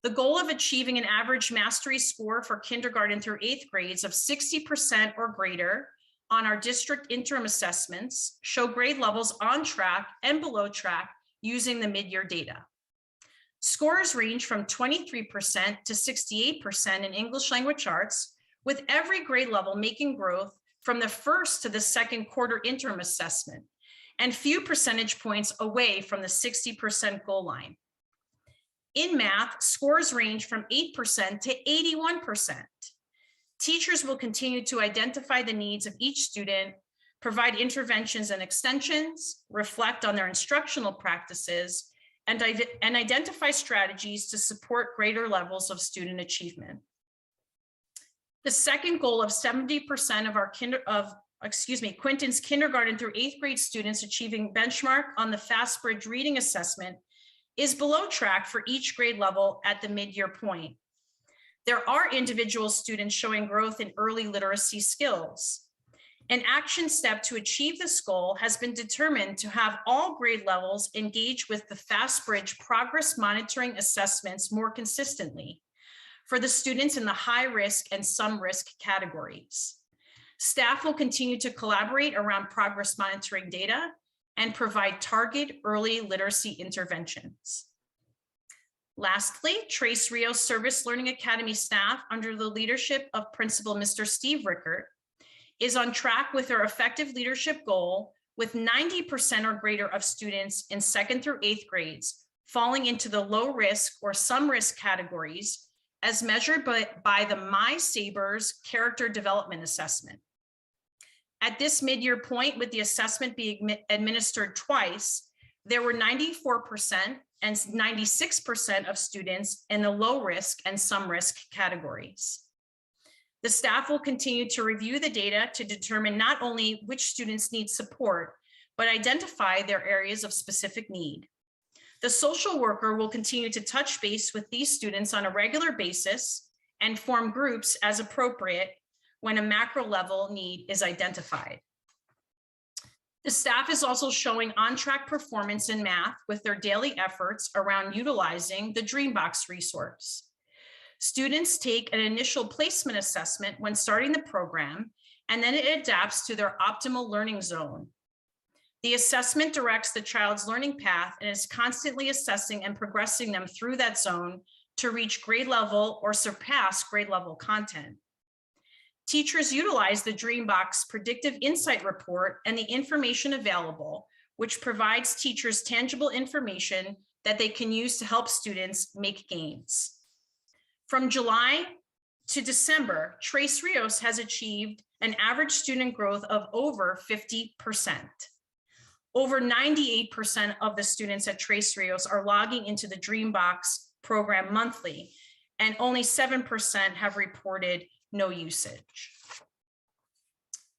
The goal of achieving an average mastery score for kindergarten through 8th grades of 60% or greater on our district interim assessments show grade levels on track and below track using the mid-year data. Scores range from 23% to 68% in English language arts, with every grade level making growth from the first to the second quarter interim assessment, and few percentage points away from the 60% goal line. In math, scores range from 8% to 81%. Teachers will continue to identify the needs of each student, provide interventions and extensions, reflect on their instructional practices, and identify strategies to support greater levels of student achievement. The second goal of 70% of our Quinton's kindergarten through 8th grade students achieving benchmark on the FastBridge reading assessment is below track for each grade level at the mid-year point. There are individual students showing growth in early literacy skills. An action step to achieve this goal has been determined to have all grade levels engage with the FastBridge progress monitoring assessments more consistently for the students in the high risk and some risk categories. Staff will continue to collaborate around progress monitoring data and provide target early literacy interventions. Lastly, Trace Rios Service Learning Academy staff, under the leadership of Principal Mr. Steve Rickert, is on track with their effective leadership goal, with 90% or greater of students in 2nd through 8th grades falling into the low risk or some risk categories as measured by the MySabers Character Development Assessment. At this mid-year point, with the assessment being administered twice, there were 94% and 96% of students in the low risk and some risk categories. The staff will continue to review the data to determine not only which students need support, but identify their areas of specific need. The social worker will continue to touch base with these students on a regular basis and form groups as appropriate when a macro level need is identified. The staff is also showing on-track performance in math with their daily efforts around utilizing the Dreambox resource. Students take an initial placement assessment when starting the program, and then it adapts to their optimal learning zone. The assessment directs the child's learning path and is constantly assessing and progressing them through that zone to reach grade level or surpass grade level content. Teachers utilize the Dreambox Predictive Insight Report and the information available, which provides teachers tangible information that they can use to help students make gains. From July to December, Trace Rios has achieved an average student growth of over 50%. Over 98% of the students at Trace Rios are logging into the Dreambox program monthly, and only 7% have reported no usage.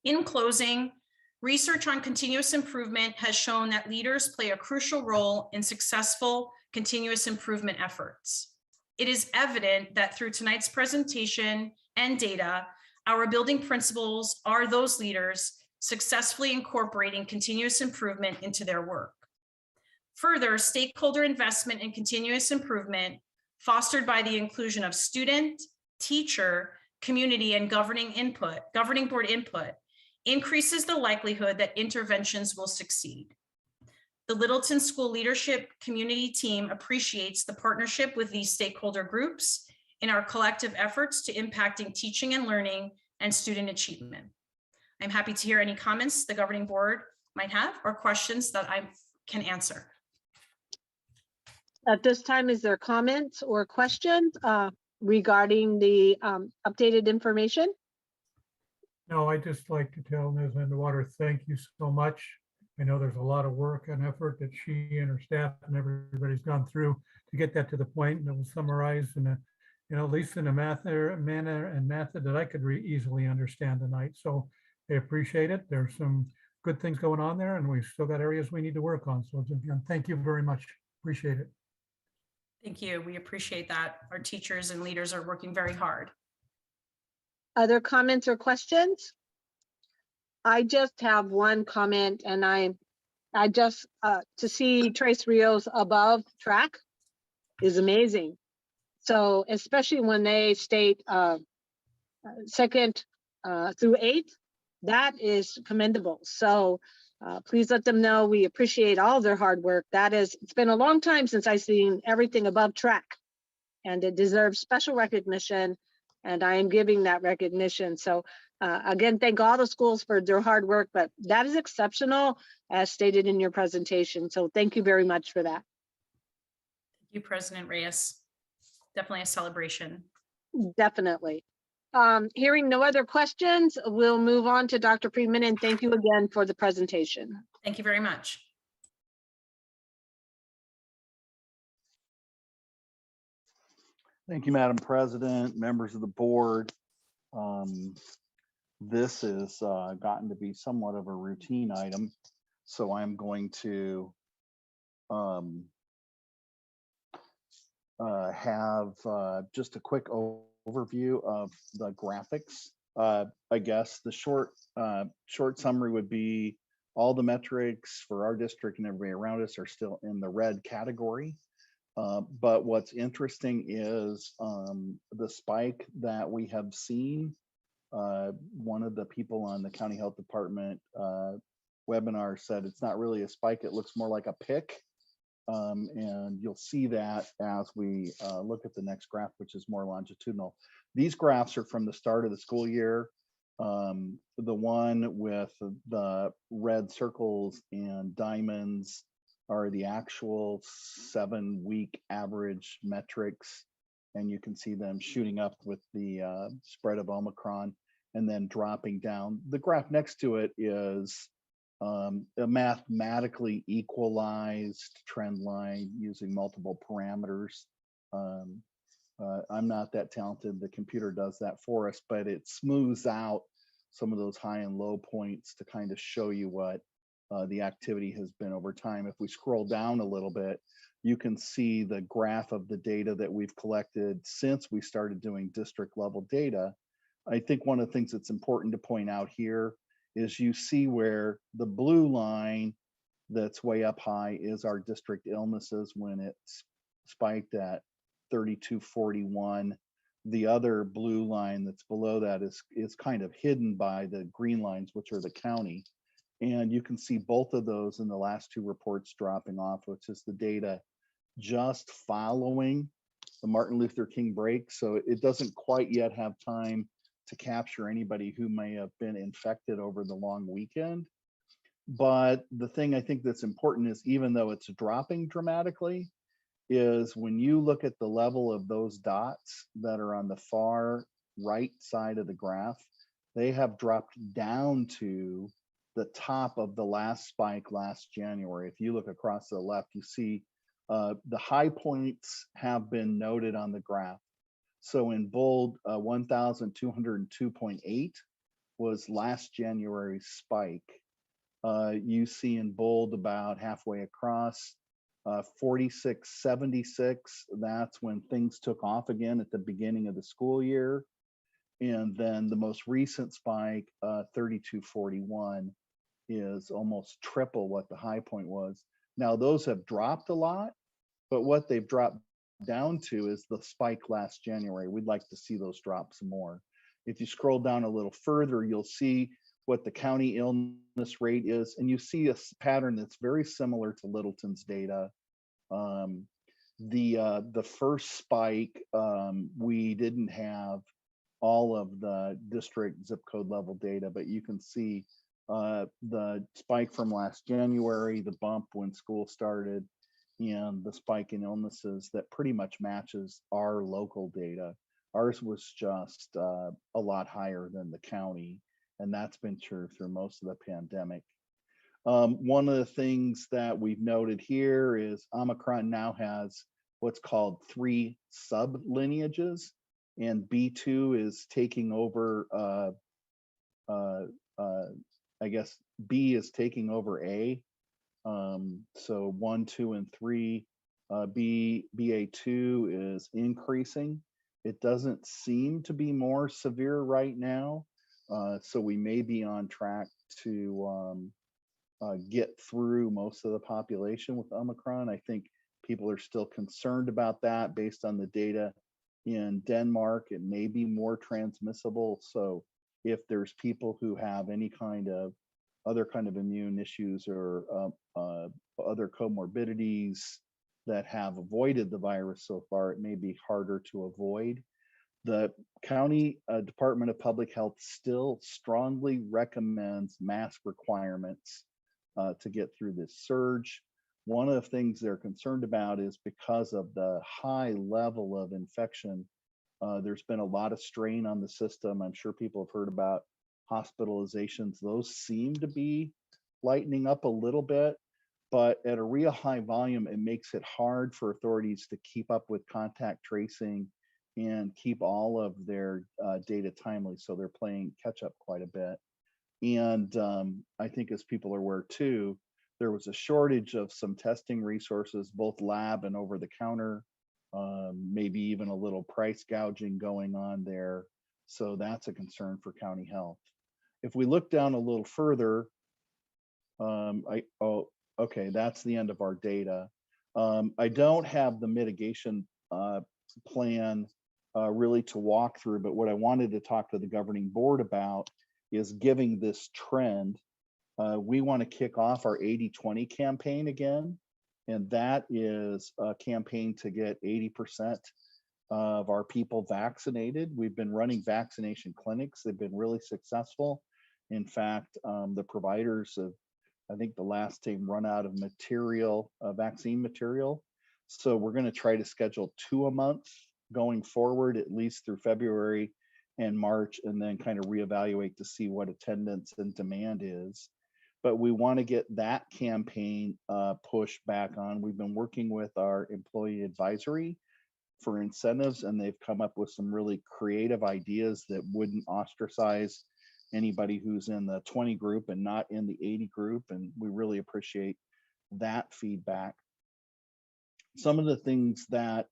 In closing, research on continuous improvement has shown that leaders play a crucial role in successful continuous improvement efforts. It is evident that through tonight's presentation and data, our building principals are those leaders successfully incorporating continuous improvement into their work. Further, stakeholder investment in continuous improvement, fostered by the inclusion of student, teacher, community, and governing board input, increases the likelihood that interventions will succeed. The Littleton School Leadership Community Team appreciates the partnership with these stakeholder groups in our collective efforts to impacting teaching and learning and student achievement. I'm happy to hear any comments the governing board might have or questions that I can answer. At this time, is there comments or questions regarding the updated information? No, I'd just like to tell Ms. Underwater, thank you so much. I know there's a lot of work and effort that she and her staff and everybody's gone through to get that to the point, and it was summarized in a, at least in a manner and method that I could easily understand tonight. So I appreciate it. There's some good things going on there, and we've still got areas we need to work on. So again, thank you very much. Appreciate it. Thank you. We appreciate that. Our teachers and leaders are working very hard. Other comments or questions? I just have one comment, and I just, to see Trace Rios above track is amazing. So especially when they state second through eighth, that is commendable. So please let them know we appreciate all their hard work. It's been a long time since I've seen everything above track, and it deserves special recognition, and I am giving that recognition. So again, thank all the schools for their hard work, but that is exceptional as stated in your presentation. So thank you very much for that. Thank you, President Reyes. Definitely a celebration. Definitely. Hearing no other questions, we'll move on to Dr. Freeman, and thank you again for the presentation. Thank you very much. Thank you, Madam President, members of the board. This has gotten to be somewhat of a routine item, so I'm going to have just a quick overview of the graphics. I guess the short summary would be all the metrics for our district and everybody around us are still in the red category. But what's interesting is the spike that we have seen. One of the people on the county health department webinar said it's not really a spike, it looks more like a pick. And you'll see that as we look at the next graph, which is more longitudinal. These graphs are from the start of the school year. The one with the red circles and diamonds are the actual 7-week average metrics. And you can see them shooting up with the spread of Omicron and then dropping down. The graph next to it is a mathematically equalized trend line using multiple parameters. I'm not that talented. The computer does that for us, but it smooths out some of those high and low points to kind of show you what the activity has been over time. If we scroll down a little bit, you can see the graph of the data that we've collected since we started doing district level data. I think one of the things that's important to point out here is you see where the blue line that's way up high is our district illnesses when it's spiked at 3241. The other blue line that's below that is kind of hidden by the green lines, which are the county. And you can see both of those in the last two reports dropping off, which is the data just following the Martin Luther King break. So it doesn't quite yet have time to capture anybody who may have been infected over the long weekend. But the thing I think that's important is even though it's dropping dramatically, is when you look at the level of those dots that are on the far right side of the graph, they have dropped down to the top of the last spike last January. If you look across to the left, you see the high points have been noted on the graph. So in bold, 1,202.8 was last January's spike. You see in bold about halfway across, 4676, that's when things took off again at the beginning of the school year. And then the most recent spike, 3241, is almost triple what the high point was. Now those have dropped a lot, but what they've dropped down to is the spike last January. We'd like to see those drop some more. If you scroll down a little further, you'll see what the county illness rate is, and you see a pattern that's very similar to Littleton's data. The first spike, we didn't have all of the district zip code level data, but you can see the spike from last January, the bump when school started, and the spike in illnesses that pretty much matches our local data. Ours was just a lot higher than the county, and that's been true through most of the pandemic. One of the things that we've noted here is Omicron now has what's called 3 sub lineages, and B2 is taking over. I guess B is taking over A. So 1, 2, and 3. BA2 is increasing. It doesn't seem to be more severe right now. So we may be on track to get through most of the population with Omicron. I think people are still concerned about that based on the data in Denmark. It may be more transmissible. So if there's people who have any kind of other kind of immune issues or other comorbidities that have avoided the virus so far, it may be harder to avoid. The county Department of Public Health still strongly recommends mask requirements to get through this surge. One of the things they're concerned about is because of the high level of infection, there's been a lot of strain on the system. I'm sure people have heard about hospitalizations. Those seem to be lightening up a little bit, but at a real high volume, it makes it hard for authorities to keep up with contact tracing and keep all of their data timely. So they're playing catch up quite a bit. And I think as people are aware too, there was a shortage of some testing resources, both lab and over the counter, maybe even a little price gouging going on there. So that's a concern for county health. If we look down a little further, okay, that's the end of our data. I don't have the mitigation plan really to walk through, but what I wanted to talk to the governing board about is giving this trend. We want to kick off our 80-20 campaign again, and that is a campaign to get 80% of our people vaccinated. We've been running vaccination clinics. They've been really successful. In fact, the providers have, I think the last team run out of material, vaccine material. So we're going to try to schedule 2 a month going forward, at least through February and March, and then kind of reevaluate to see what attendance and demand is. But we want to get that campaign pushed back on. We've been working with our employee advisory for incentives, and they've come up with some really creative ideas that wouldn't ostracize anybody who's in the 20 group and not in the 80 group. And we really appreciate that feedback. Some of the things that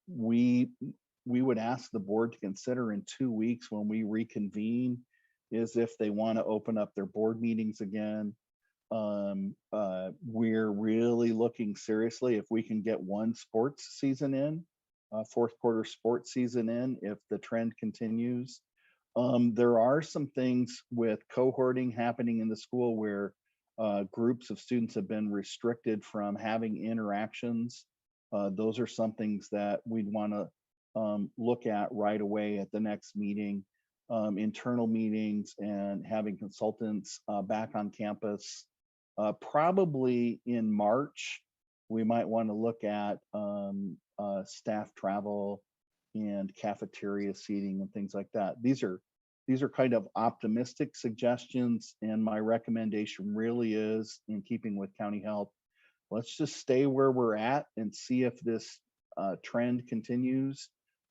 we would ask the board to consider in 2 weeks when we reconvene is if they want to open up their board meetings again. We're really looking seriously if we can get one sports season in, fourth quarter sports season in, if the trend continues. There are some things with cohorting happening in the school where groups of students have been restricted from having interactions. Those are some things that we'd want to look at right away at the next meeting. Internal meetings and having consultants back on campus. Probably in March, we might want to look at staff travel and cafeteria seating and things like that. These are kind of optimistic suggestions, and my recommendation really is in keeping with county health. Let's just stay where we're at and see if this trend continues.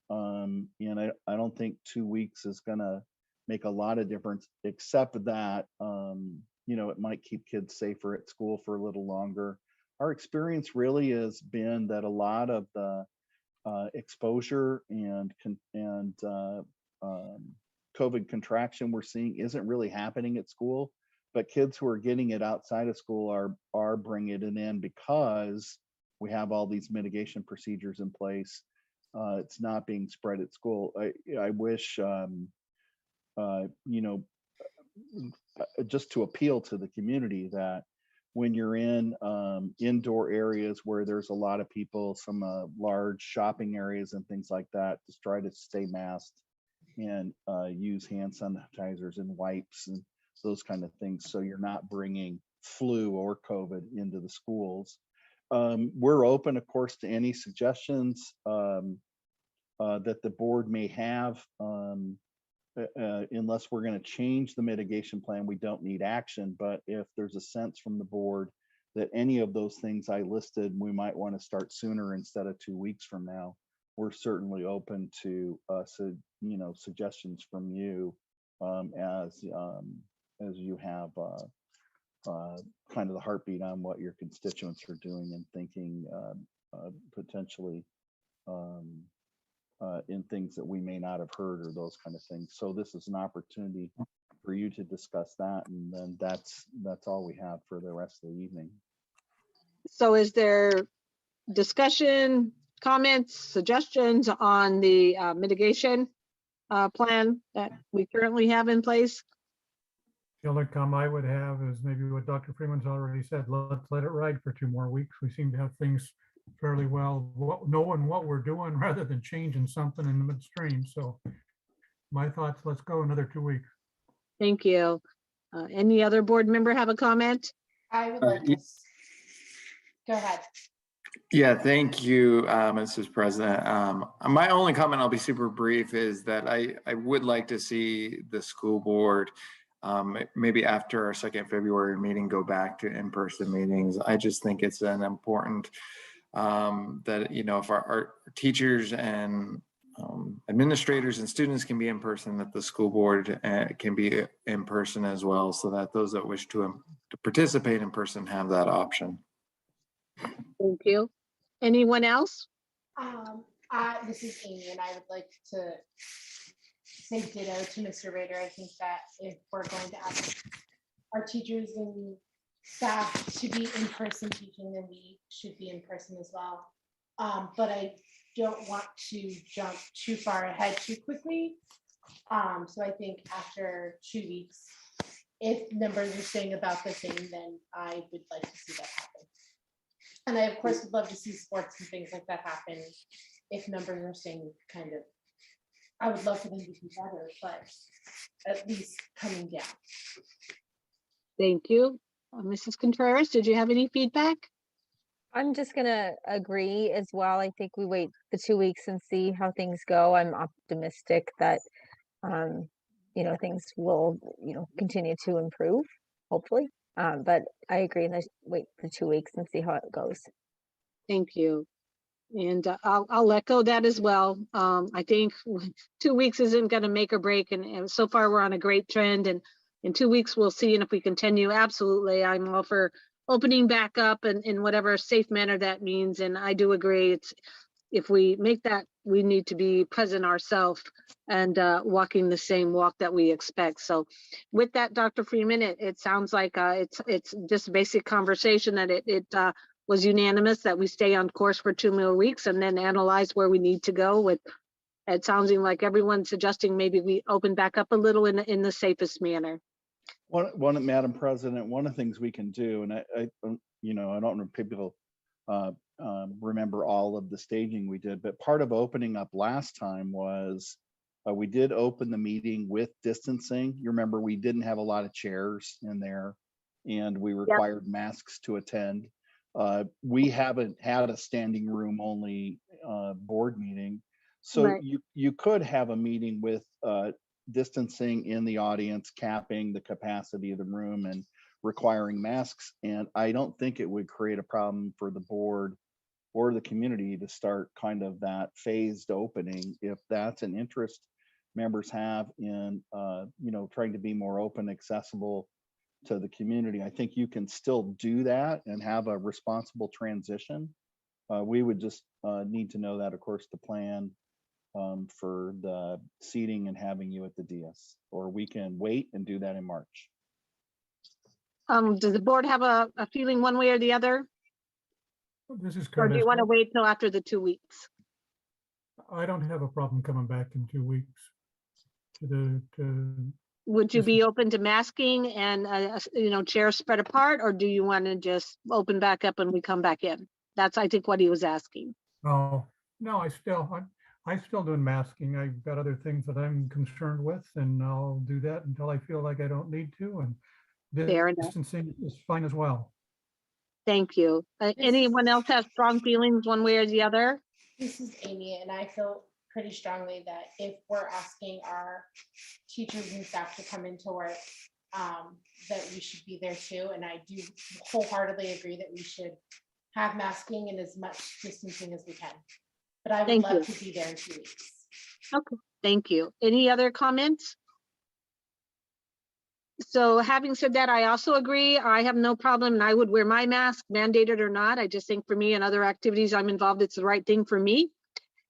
And I don't think 2 weeks is gonna make a lot of difference, except that it might keep kids safer at school for a little longer. Our experience really has been that a lot of the exposure and COVID contraction we're seeing isn't really happening at school, but kids who are getting it outside of school are bringing it in because we have all these mitigation procedures in place. It's not being spread at school. I wish, just to appeal to the community that when you're in indoor areas where there's a lot of people, some large shopping areas and things like that, just try to stay masked and use hand sanitizers and wipes and those kind of things, so you're not bringing flu or COVID into the schools. We're open, of course, to any suggestions that the board may have. unless we're going to change the mitigation plan, we don't need action. But if there's a sense from the board that any of those things I listed, we might want to start sooner instead of 2 weeks from now, we're certainly open to suggestions from you as you have kind of the heartbeat on what your constituents are doing and thinking potentially in things that we may not have heard or those kind of things. So this is an opportunity for you to discuss that, and then that's all we have for the rest of the evening. So is there discussion, comments, suggestions on the mitigation plan that we currently have in place? The only comment I would have is maybe what Dr. Freeman's already said, let's let it ride for 2 more weeks. We seem to have things fairly well knowing what we're doing rather than changing something in the midstream. So my thoughts, let's go another 2 weeks. Thank you. Any other board member have a comment? I would like to. Go ahead. Yeah, thank you, Mrs. President. My only comment, I'll be super brief, is that I would like to see the school board maybe after our second February meeting go back to in-person meetings. I just think it's an important that, if our teachers and administrators and students can be in person, that the school board can be in person as well, so that those that wish to participate in person have that option. Thank you. Anyone else? This is Amy, and I would like to say ditto to Mr. Rader. I think that if we're going to ask our teachers and staff to be in person teaching, then we should be in person as well. But I don't want to jump too far ahead too quickly. So I think after 2 weeks, if numbers are staying about the same, then I would like to see that happen. And I, of course, would love to see sports and things like that happen if numbers are staying kind of, I would love for them to be better, but at least coming down. Thank you. Mrs. Contreras, did you have any feedback? I'm just gonna agree as well. I think we wait the 2 weeks and see how things go. I'm optimistic that, things will, continue to improve, hopefully. But I agree, let's wait the 2 weeks and see how it goes. Thank you. And I'll echo that as well. I think 2 weeks isn't going to make or break. And so far we're on a great trend. And in 2 weeks, we'll see. And if we continue, absolutely, I'm all for opening back up in whatever safe manner that means. And I do agree. If we make that, we need to be present ourselves and walking the same walk that we expect. So with that, Dr. Freeman, it sounds like it's just basic conversation that it was unanimous that we stay on course for 2 more weeks and then analyze where we need to go. With it sounding like everyone's suggesting maybe we open back up a little in the safest manner. Madam President, one of the things we can do, and I don't know if people remember all of the staging we did, but part of opening up last time was we did open the meeting with distancing. You remember we didn't have a lot of chairs in there, and we required masks to attend. We haven't had a standing room only board meeting. So you could have a meeting with distancing in the audience, capping the capacity of the room and requiring masks. And I don't think it would create a problem for the board or the community to start kind of that phased opening if that's an interest members have in trying to be more open, accessible to the community. I think you can still do that and have a responsible transition. We would just need to know that, of course, the plan for the seating and having you at the DS, or we can wait and do that in March. Does the board have a feeling one way or the other? This is Or do you want to Curtis. wait till after the 2 weeks? I don't have a problem coming back in 2 weeks. Would you be open to masking and chairs spread apart, or do you want to just open back up and we come back in? That's, I think, what he was asking. Oh, no, I'm still doing masking. I've got other things that I'm concerned with, and I'll do that until I feel like I don't need to. And Fair enough. distancing is fine as well. Thank you. Anyone else have strong feelings one way or the other? This is Amy, and I feel pretty strongly that if we're asking our teachers and staff to come into work, that we should be there too. And I do wholeheartedly agree that we should have masking and as much distancing as we can. But I would Thank love you. to be there in 2 weeks. Okay, thank you. Any other comments? So having said that, I also agree. I have no problem and I would wear my mask, mandated or not. I just think for me and other activities I'm involved, it's the right thing for me.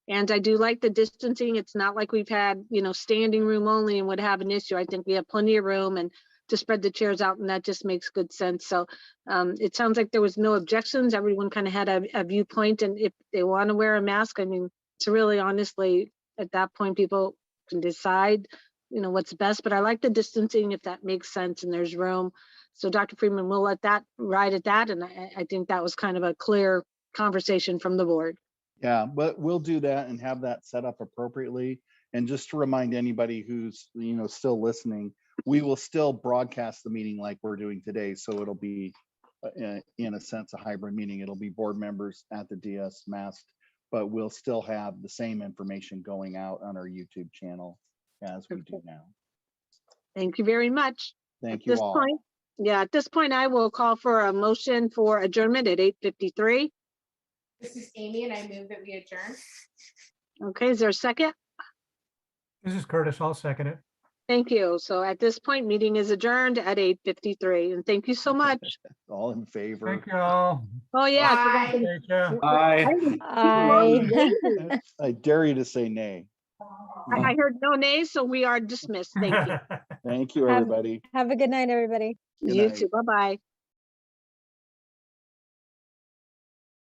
And I do like the distancing. It's not like we've had, standing room only and would have an issue. I think we have plenty of room and to spread the chairs out, and that just makes good sense. So it sounds like there was no objections. Everyone kind of had a viewpoint, and if they want to wear a mask, I mean, it's really honestly, at that point, people can decide, what's best, but I like the distancing if that makes sense and there's room. So Dr. Freeman, we'll let that ride at that. And I think that was kind of a clear conversation from the board. Yeah, but we'll do that and have that set up appropriately. And just to remind anybody who's, still listening, we will still broadcast the meeting like we're doing today. So it'll be, in a sense, a hybrid meeting. It'll be board members at the DS masked, but we'll still have the same information going out on our YouTube channel as we do now. Thank you very much. Thank you all. At this point, I will call for a motion for adjournment at 8:53. This is Amy and I move that we adjourn. Okay, is there a second? This is Curtis. I'll second it. Thank you. So at this point, meeting is adjourned at 8:53, and thank you so much. All in favor? Thank you all. Oh, yeah. I Take care. I dare you to say nay. I heard no nays, so we are dismissed. Thank you. Thank you, everybody. Have a good night, everybody. Good You night. too. Bye-bye.